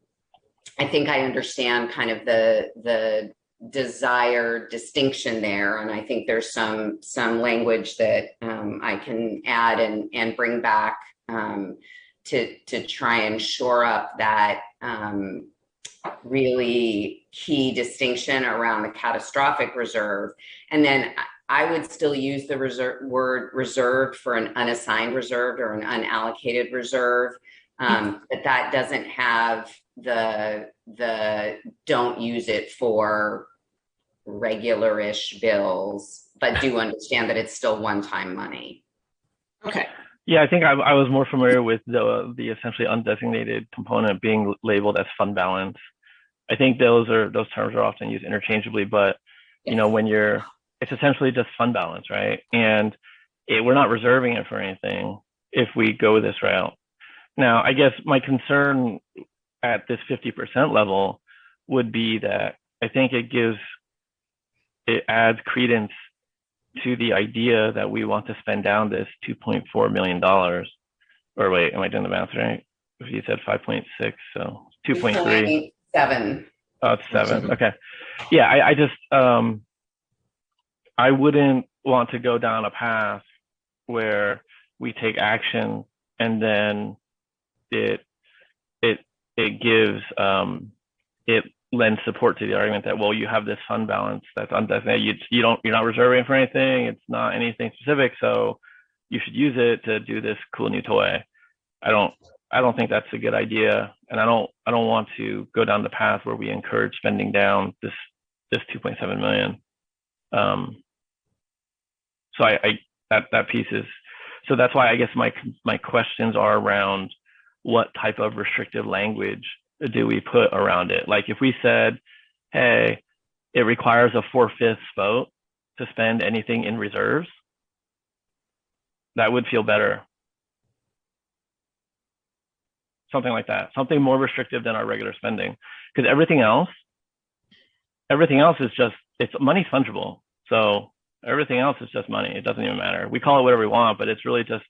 think I understand kind of the desired distinction there. And I think there's some language that I can add and bring back to try and shore up that really key distinction around the catastrophic reserve. And then I would still use the word reserved for an unassigned reserve or an unallocated reserve, but that doesn't have the don't use it for regular-ish bills, but do understand that it's still one-time money. Okay. Yeah, I think I was more familiar with the essentially undesignated component being labeled as fund balance. I think those terms are often used interchangeably, but you know, when it's essentially just fund balance, right? And we're not reserving it for anything if we go this route. Now, I guess my concern at this 50% level would be that I think it adds credence to the idea that we want to spend down this $2.4 million. Or wait, am I doing the math right? If you said 5.6, so 2.3. 7. Oh, it's 7. Okay. Yeah, I just I wouldn't want to go down a path where we take action and then it gives it lends support to the argument that, well, you have this fund balance that's undesignated. You're not reserving for anything. It's not anything specific, so you should use it to do this cool new toy. I don't think that's a good idea, and I don't want to go down the path where we encourage spending down this 2.7 million. So that piece is, so that's why I guess my questions are around what type of restrictive language do we put around it? Like if we said, hey, it requires a 4/5 vote to spend anything in reserves, that would feel better. Something like that, something more restrictive than our regular spending, because everything else is just, it's money's fungible. So everything else is just money. It doesn't even matter. We call it whatever we want, but it's really just,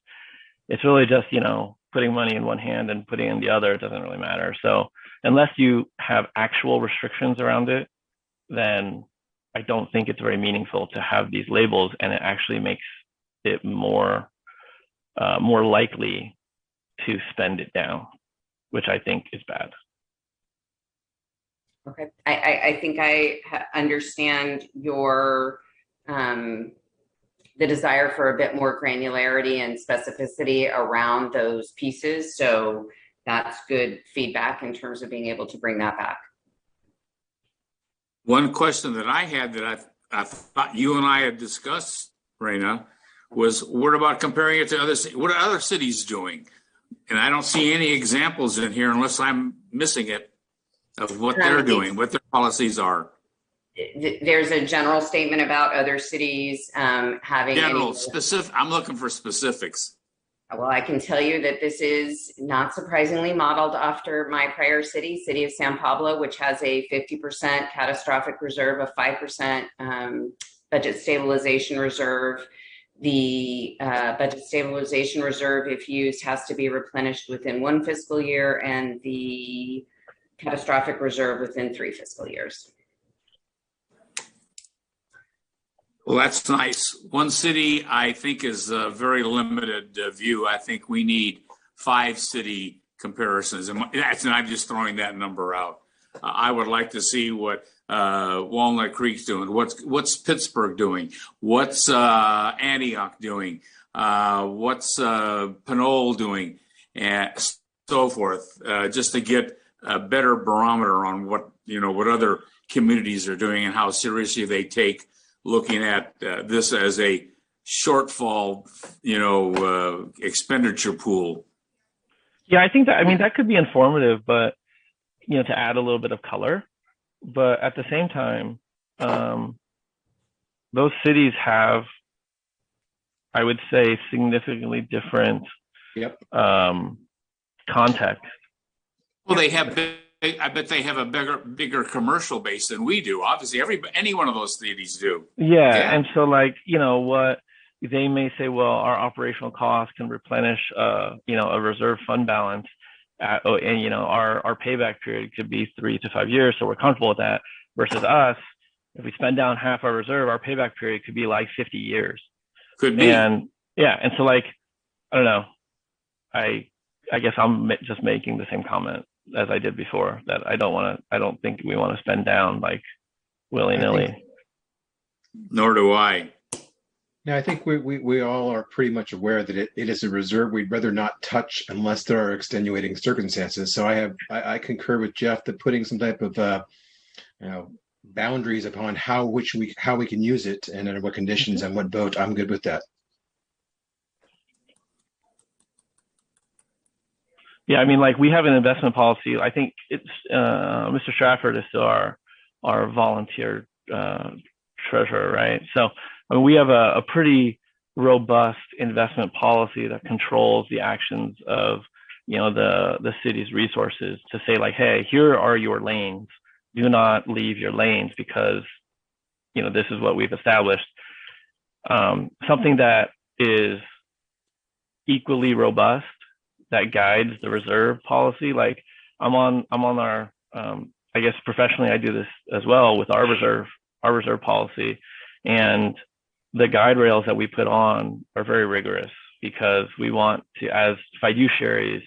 you know, putting money in one hand and putting in the other. It doesn't really matter. So unless you have actual restrictions around it, then I don't think it's very meaningful to have these labels, and it actually makes it more likely to spend it down, which I think is bad. Okay, I think I understand your the desire for a bit more granularity and specificity around those pieces. So that's good feedback in terms of being able to bring that back. One question that I had that I thought you and I had discussed, Raina, was what about comparing it to other cities? What are other cities doing? And I don't see any examples in here unless I'm missing it of what they're doing, what their policies are. There's a general statement about other cities having specific. I'm looking for specifics. Well, I can tell you that this is not surprisingly modeled after my prior city of San Pablo, which has a 50% catastrophic reserve, a 5% budget stabilization reserve. The budget stabilization reserve, if used, has to be replenished within 1 fiscal year, and the catastrophic reserve within 3 fiscal years. Well, that's nice. One city, I think, is a very limited view. I think we need 5 city comparisons, and I'm just throwing that number out. I would like to see what Walnut Creek's doing. What's Pittsburgh doing? What's Antioch doing? What's Pinole doing? And so forth, just to get a better barometer on what other communities are doing and how seriously they take looking at this as a shortfall, expenditure pool. Yeah, I think that could be informative, but to add a little bit of color. But at the same time, those cities have, I would say, significantly different context. Well, they have I bet they have a bigger commercial base than we do. Obviously, any one of those cities do. Yeah. And so what they may say, well, our operational costs can replenish, a reserve fund balance, and our payback period could be 3 to 5 years, so we're comfortable with that. Versus us, if we spend down half our reserve, our payback period could be like 50 years. Could be. And so I don't know. I guess I'm just making the same comment as I did before, that I don't think we want to spend down willy-nilly. Nor do I. Yeah, I think we all are pretty much aware that it is a reserve we'd rather not touch unless there are extenuating circumstances. So I concur with Jeff that putting some type of boundaries upon how we can use it and under what conditions and what vote, I'm good with that. Yeah, I mean, we have an investment policy. I think it's Mr. Stratford is still our volunteer treasurer, right? So we have a pretty robust investment policy that controls the actions of the city's resources to say hey, here are your lanes. Do not leave your lanes because this is what we've established. Something that is equally robust that guides the reserve policy. I'm on our, I guess professionally I do this as well with our reserve policy, and the guide rails that we put on are very rigorous because we want to, as fiduciaries,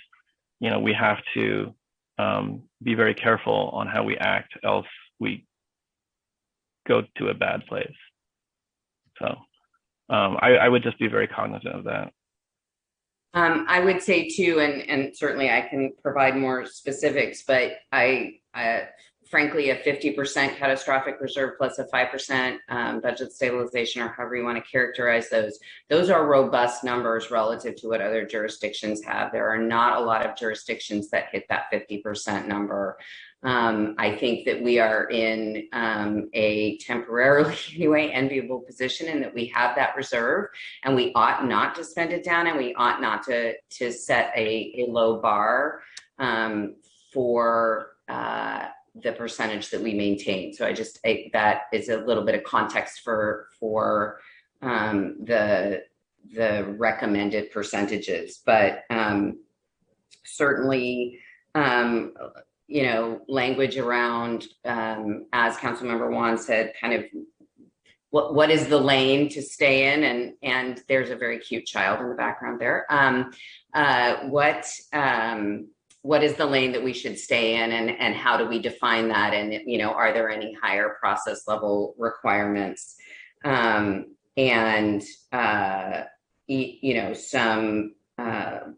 we have to be very careful on how we act, else we go to a bad place. So I would just be very cognizant of that. I would say too, and certainly I can provide more specifics, but frankly, a 50% catastrophic reserve plus a 5% budget stabilization, or however you want to characterize those are robust numbers relative to what other jurisdictions have. There are not a lot of jurisdictions that hit that 50% number. I think that we are in a temporarily anyway enviable position in that we have that reserve, and we ought not to spend it down, and we ought not to set a low bar for the percentage that we maintain. So that is a little bit of context for the recommended percentages, but certainly language around, as Councilmember Juan said, kind of what is the lane to stay in, and there's a very cute child in the background there. What is the lane that we should stay in, and how do we define that? And are there any higher process level requirements? Some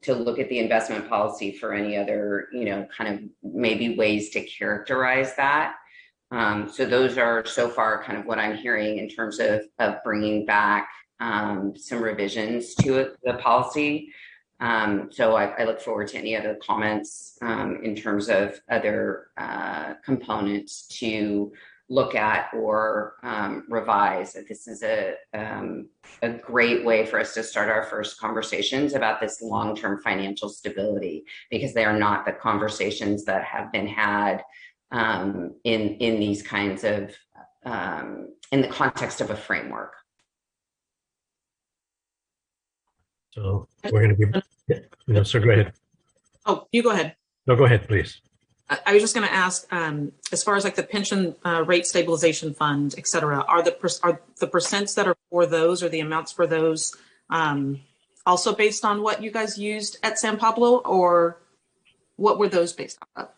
to look at the investment policy for any other, kind of maybe ways to characterize that. So those are so far kind of what I'm hearing in terms of bringing back some revisions to the policy. So I look forward to any other comments in terms of other components to look at or revise. This is a great way for us to start our first conversations about this long-term financial stability, because they are not the conversations that have been had in these kinds of in the context of a framework. So we're going to be, no, so go ahead. Oh, you go ahead. No, go ahead, please. I was just going to ask, as far as like the pension rate stabilization fund, et cetera, are the percents that are for those or the amounts for those also based on what you guys used at San Pablo, or what were those based off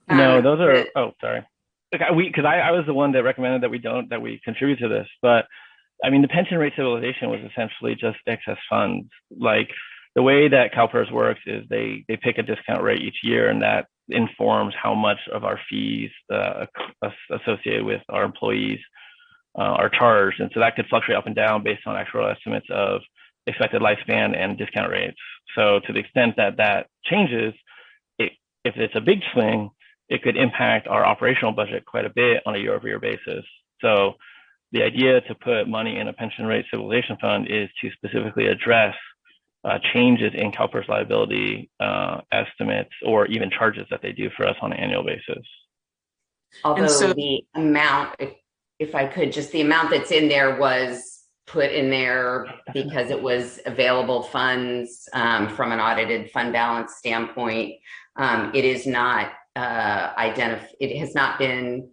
of? No, those are, oh, sorry. Because I was the one that recommended that we contribute to this, but I mean, the pension rate stabilization was essentially just excess funds. Like the way that CalPERS works is they pick a discount rate each year, and that informs how much of our fees associated with our employees are charged. And so that could fluctuate up and down based on actual estimates of expected lifespan and discount rates. So to the extent that that changes, if it's a big swing, it could impact our operational budget quite a bit on a year-over-year basis. So the idea to put money in a pension rate stabilization fund is to specifically address changes in CalPERS liability estimates or even charges that they do for us on an annual basis. Although the amount, if I could, just the amount that's in there was put in there because it was available funds from an audited fund balance standpoint. It is not it has not been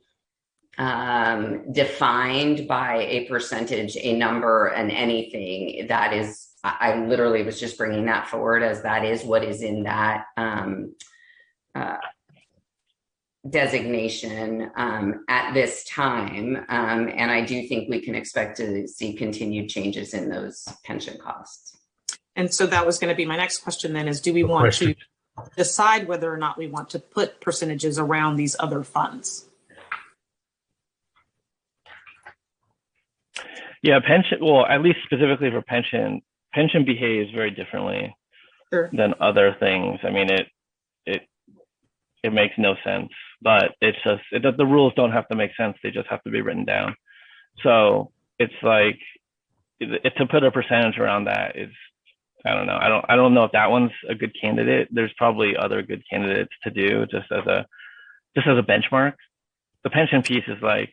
defined by a percentage, a number, and anything. That is, I literally was just bringing that forward as that is what is in that designation at this time. And I do think we can expect to see continued changes in those pension costs. And so that was going to be my next question then, is do we want to decide whether or not we want to put percentages around these other funds? Yeah, pension, well, at least specifically for pension behaves very differently than other things. I mean, it makes no sense, but it's just, the rules don't have to make sense. They just have to be written down. So it's like, to put a percentage around that is, I don't know. I don't know if that one's a good candidate. There's probably other good candidates to do just as a benchmark. The pension piece is like,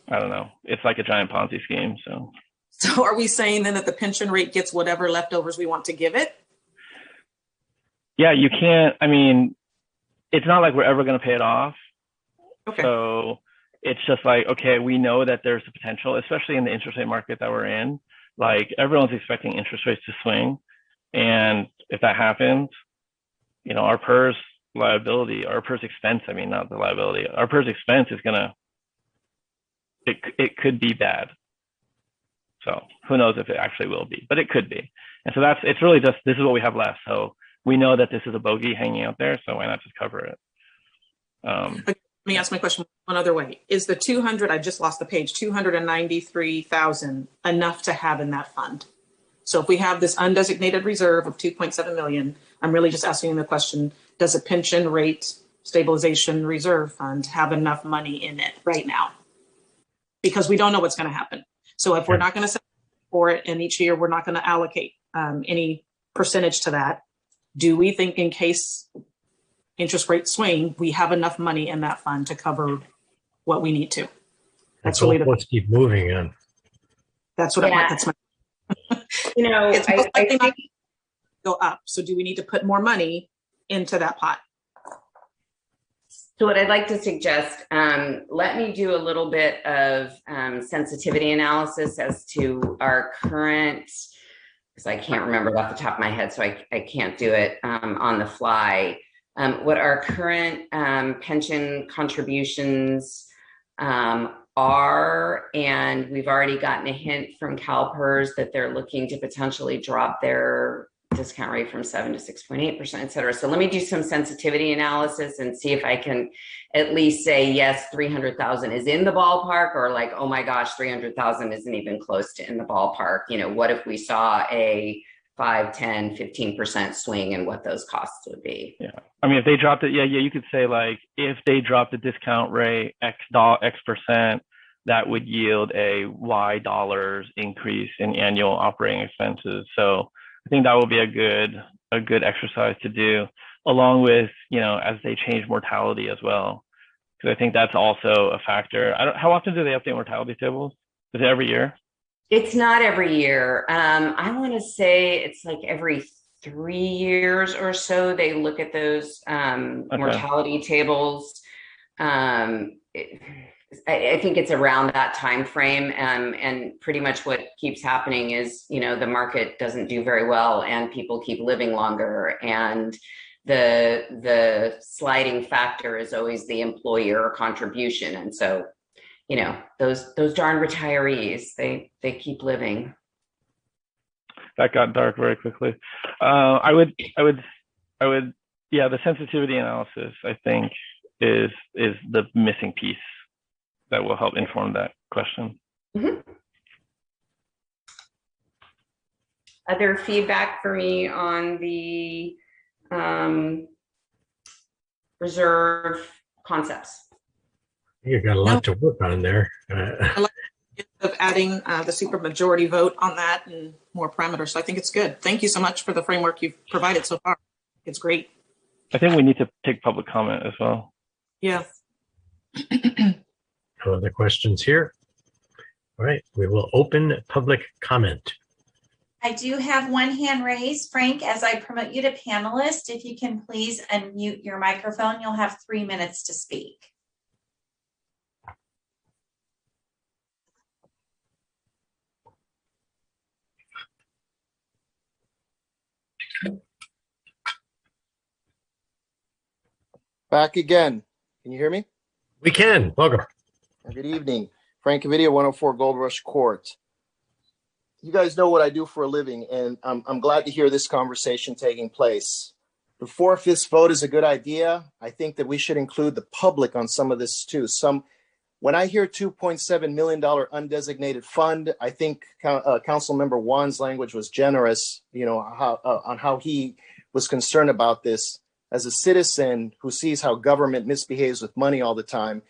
I don't know. It's like a giant Ponzi scheme. So are we saying then that the pension rate gets whatever leftovers we want to give it? Yeah, you can't, I mean, it's not like we're ever going to pay it off. Okay. So it's just like, okay, we know that there's a potential, especially in the interest rate market that we're in. Like everyone's expecting interest rates to swing. And if that happens, you know, our PERS liability, our PERS expense, I mean, not the liability, our PERS expense is it could be bad. So who knows if it actually will be, but it could be. And so it's really just, this is what we have left. So we know that this is a bogey hanging out there. So why not just cover it? Let me ask my question one other way. Is the 200, I just lost the page, 293,000 enough to have in that fund? So if we have this undesignated reserve of 2.7 million, I'm really just asking the question, does a pension rate stabilization reserve fund have enough money in it right now? Because we don't know what's going to happen. So if we're not going to set for it, and each year we're not going to allocate any percentage to that, do we think in case interest rates swing, we have enough money in that fund to cover what we need to? That's really let's keep moving on. That's what that's my. You know, it's most likely not go up. So do we need to put more money into that pot? So what I'd like to suggest, let me do a little bit of sensitivity analysis as to our current, because I can't remember it off the top of my head, so I can't do it on the fly. What our current pension contributions are, and we've already gotten a hint from CalPERS that they're looking to potentially drop their discount rate from 7 to 6.8%, et cetera. So let me do some sensitivity analysis and see if I can at least say, yes, 300,000 is in the ballpark, or like, oh my gosh, 300,000 isn't even close to in the ballpark. You know, what if we saw a 5, 10, 15% swing and what those costs would be? Yeah. I mean, if they dropped it, you could say like, if they dropped the discount rate X percent, that would yield a Y dollars increase in annual operating expenses. So I think that will be a good exercise to do, along with, you know, as they change mortality as well, because I think that's also a factor. How often do they update mortality tables? Is it every year? It's not every year. I want to say it's like every 3 years or so they look at those mortality tables. I think it's around that time frame, and pretty much what keeps happening is, the market doesn't do very well and people keep living longer, and the sliding factor is always the employer contribution. And so, those darn retirees, they keep living. That got dark very quickly. I would, the sensitivity analysis, I think, is the missing piece that will help inform that question. Mm-hmm. Other feedback for me on the reserve concepts? You've got a lot to work on there. I like the idea of adding the supermajority vote on that and more parameters. So I think it's good. Thank you so much for the framework you've provided so far. It's great. I think we need to take public comment as well. Yeah. No other questions here? All right, we will open public comment. I do have one hand raised. Frank, as I promote you to panelist, if you can please unmute your microphone, you'll have 3 minutes to speak. Back again. Can you hear me? We can. Welcome. Good evening. Frank Cavitio, 104 Gold Rush Court. You guys know what I do for a living, and I'm glad to hear this conversation taking place. The 4/5 vote is a good idea. I think that we should include the public on some of this too. When I hear $2.7 million undesignated fund, I think Councilmember Wan's language was generous, on how he was concerned about this. As a citizen who sees how government misbehaves with money all the time,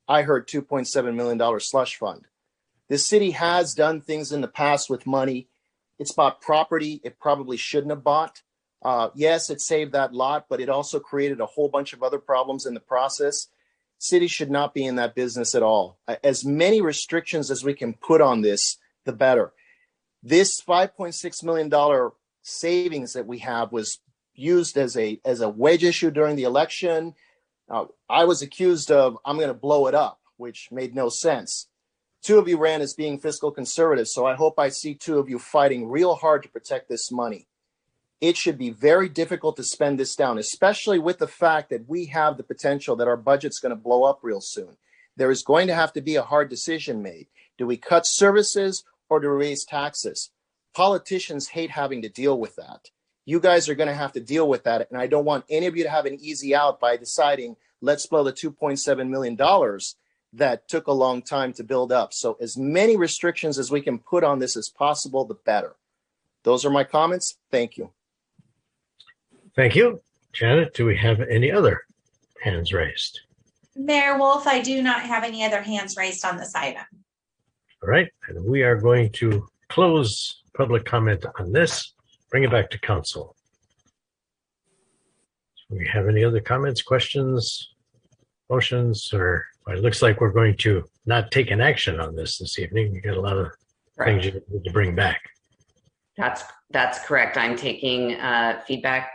I heard $2.7 million slush fund. This city has done things in the past with money. It's bought property it probably shouldn't have bought. Yes, it saved that lot, but it also created a whole bunch of other problems in the process. Cities should not be in that business at all. As many restrictions as we can put on this, the better. This $5.6 million savings that we have was used as a wedge issue during the election. I was accused of, I'm going to blow it up, which made no sense. Two of you ran as being fiscal conservatives, so I hope I see two of you fighting real hard to protect this money. It should be very difficult to spend this down, especially with the fact that we have the potential that our budget's going to blow up real soon. There is going to have to be a hard decision made. Do we cut services or do we raise taxes? Politicians hate having to deal with that. You guys are going to have to deal with that, and I don't want any of you to have an easy out by deciding, let's blow the $2.7 million that took a long time to build up. So as many restrictions as we can put on this as possible, the better. Those are my comments. Thank you. Thank you. Janet, do we have any other hands raised? Mayor Wolf, I do not have any other hands raised on this item. All right, and we are going to close public comment on this. Bring it back to council. Do we have any other comments, questions, motions, or it looks like we're going to not take an action on this evening. We got a lot of things you need to bring back. That's correct. I'm taking feedback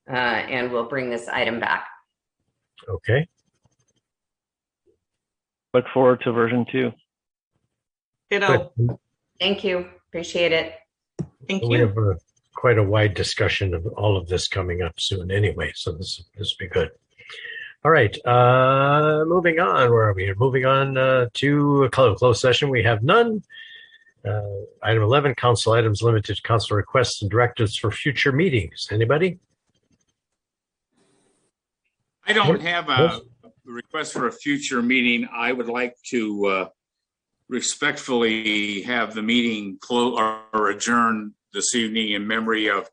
and we'll bring this item back. Okay. Look forward to version 2. Thank you. Appreciate it. Thank you. We have quite a wide discussion of all of this coming up soon anyway, so this will be good. All right, moving on. Where are we? Moving on to a closed session. We have none. Item 11, council items limited to council requests and directives for future meetings. Anybody? I don't have a request for a future meeting. I would like to respectfully have the meeting close or adjourn this evening in memory of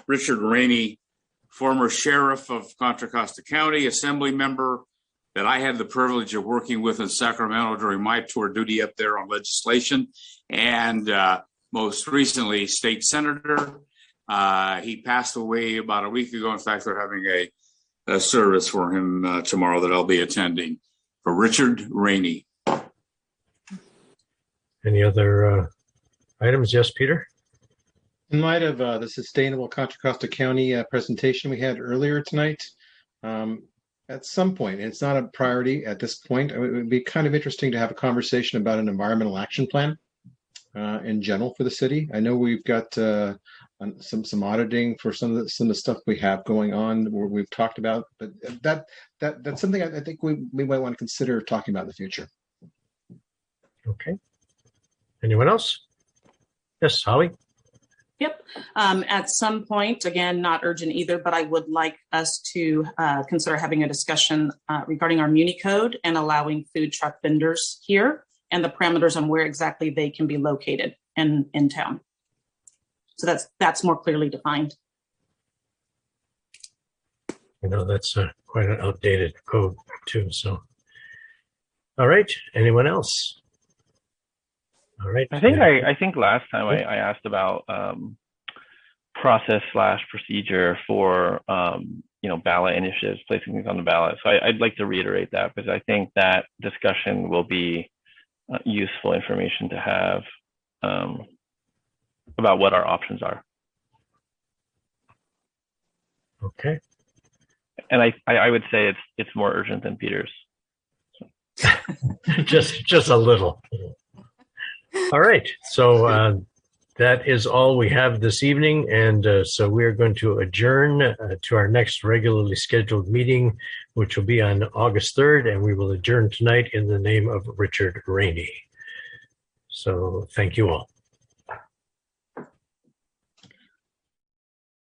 Richard Rainey, former sheriff of Contra Costa County, assembly member that I had the privilege of working with in Sacramento during my tour duty up there on legislation, and most recently state senator. He passed away about a week ago. In fact, they're having a service for him tomorrow that I'll be attending, for Richard Rainey. Any other items? Yes, Peter? In light of the sustainable Contra Costa County presentation we had earlier tonight, at some point, it's not a priority at this point, it would be kind of interesting to have a conversation about an environmental action plan in general for the city. I know we've got some auditing for some of the stuff we have going on where we've talked about, but that's something I think we might want to consider talking about in the future. Okay. Anyone else? Yes, Holly? Yep. At some point, again, not urgent either, but I would like us to consider having a discussion regarding our Muni code and allowing food truck vendors here and the parameters on where exactly they can be located in town. So that's more clearly defined. You know, that's quite an outdated code too. So, all right. Anyone else? All right. I think last time I asked about process / procedure for ballot initiatives, placing things on the ballot. So I'd like to reiterate that because I think that discussion will be useful information to have about what our options are. Okay. And I would say it's more urgent than Peter's. just a little. All right. So that is all we have this evening. And so we are going to adjourn to our next regularly scheduled meeting, which will be on August 3rd. And we will adjourn tonight in the name of Richard Rainey. So thank you all.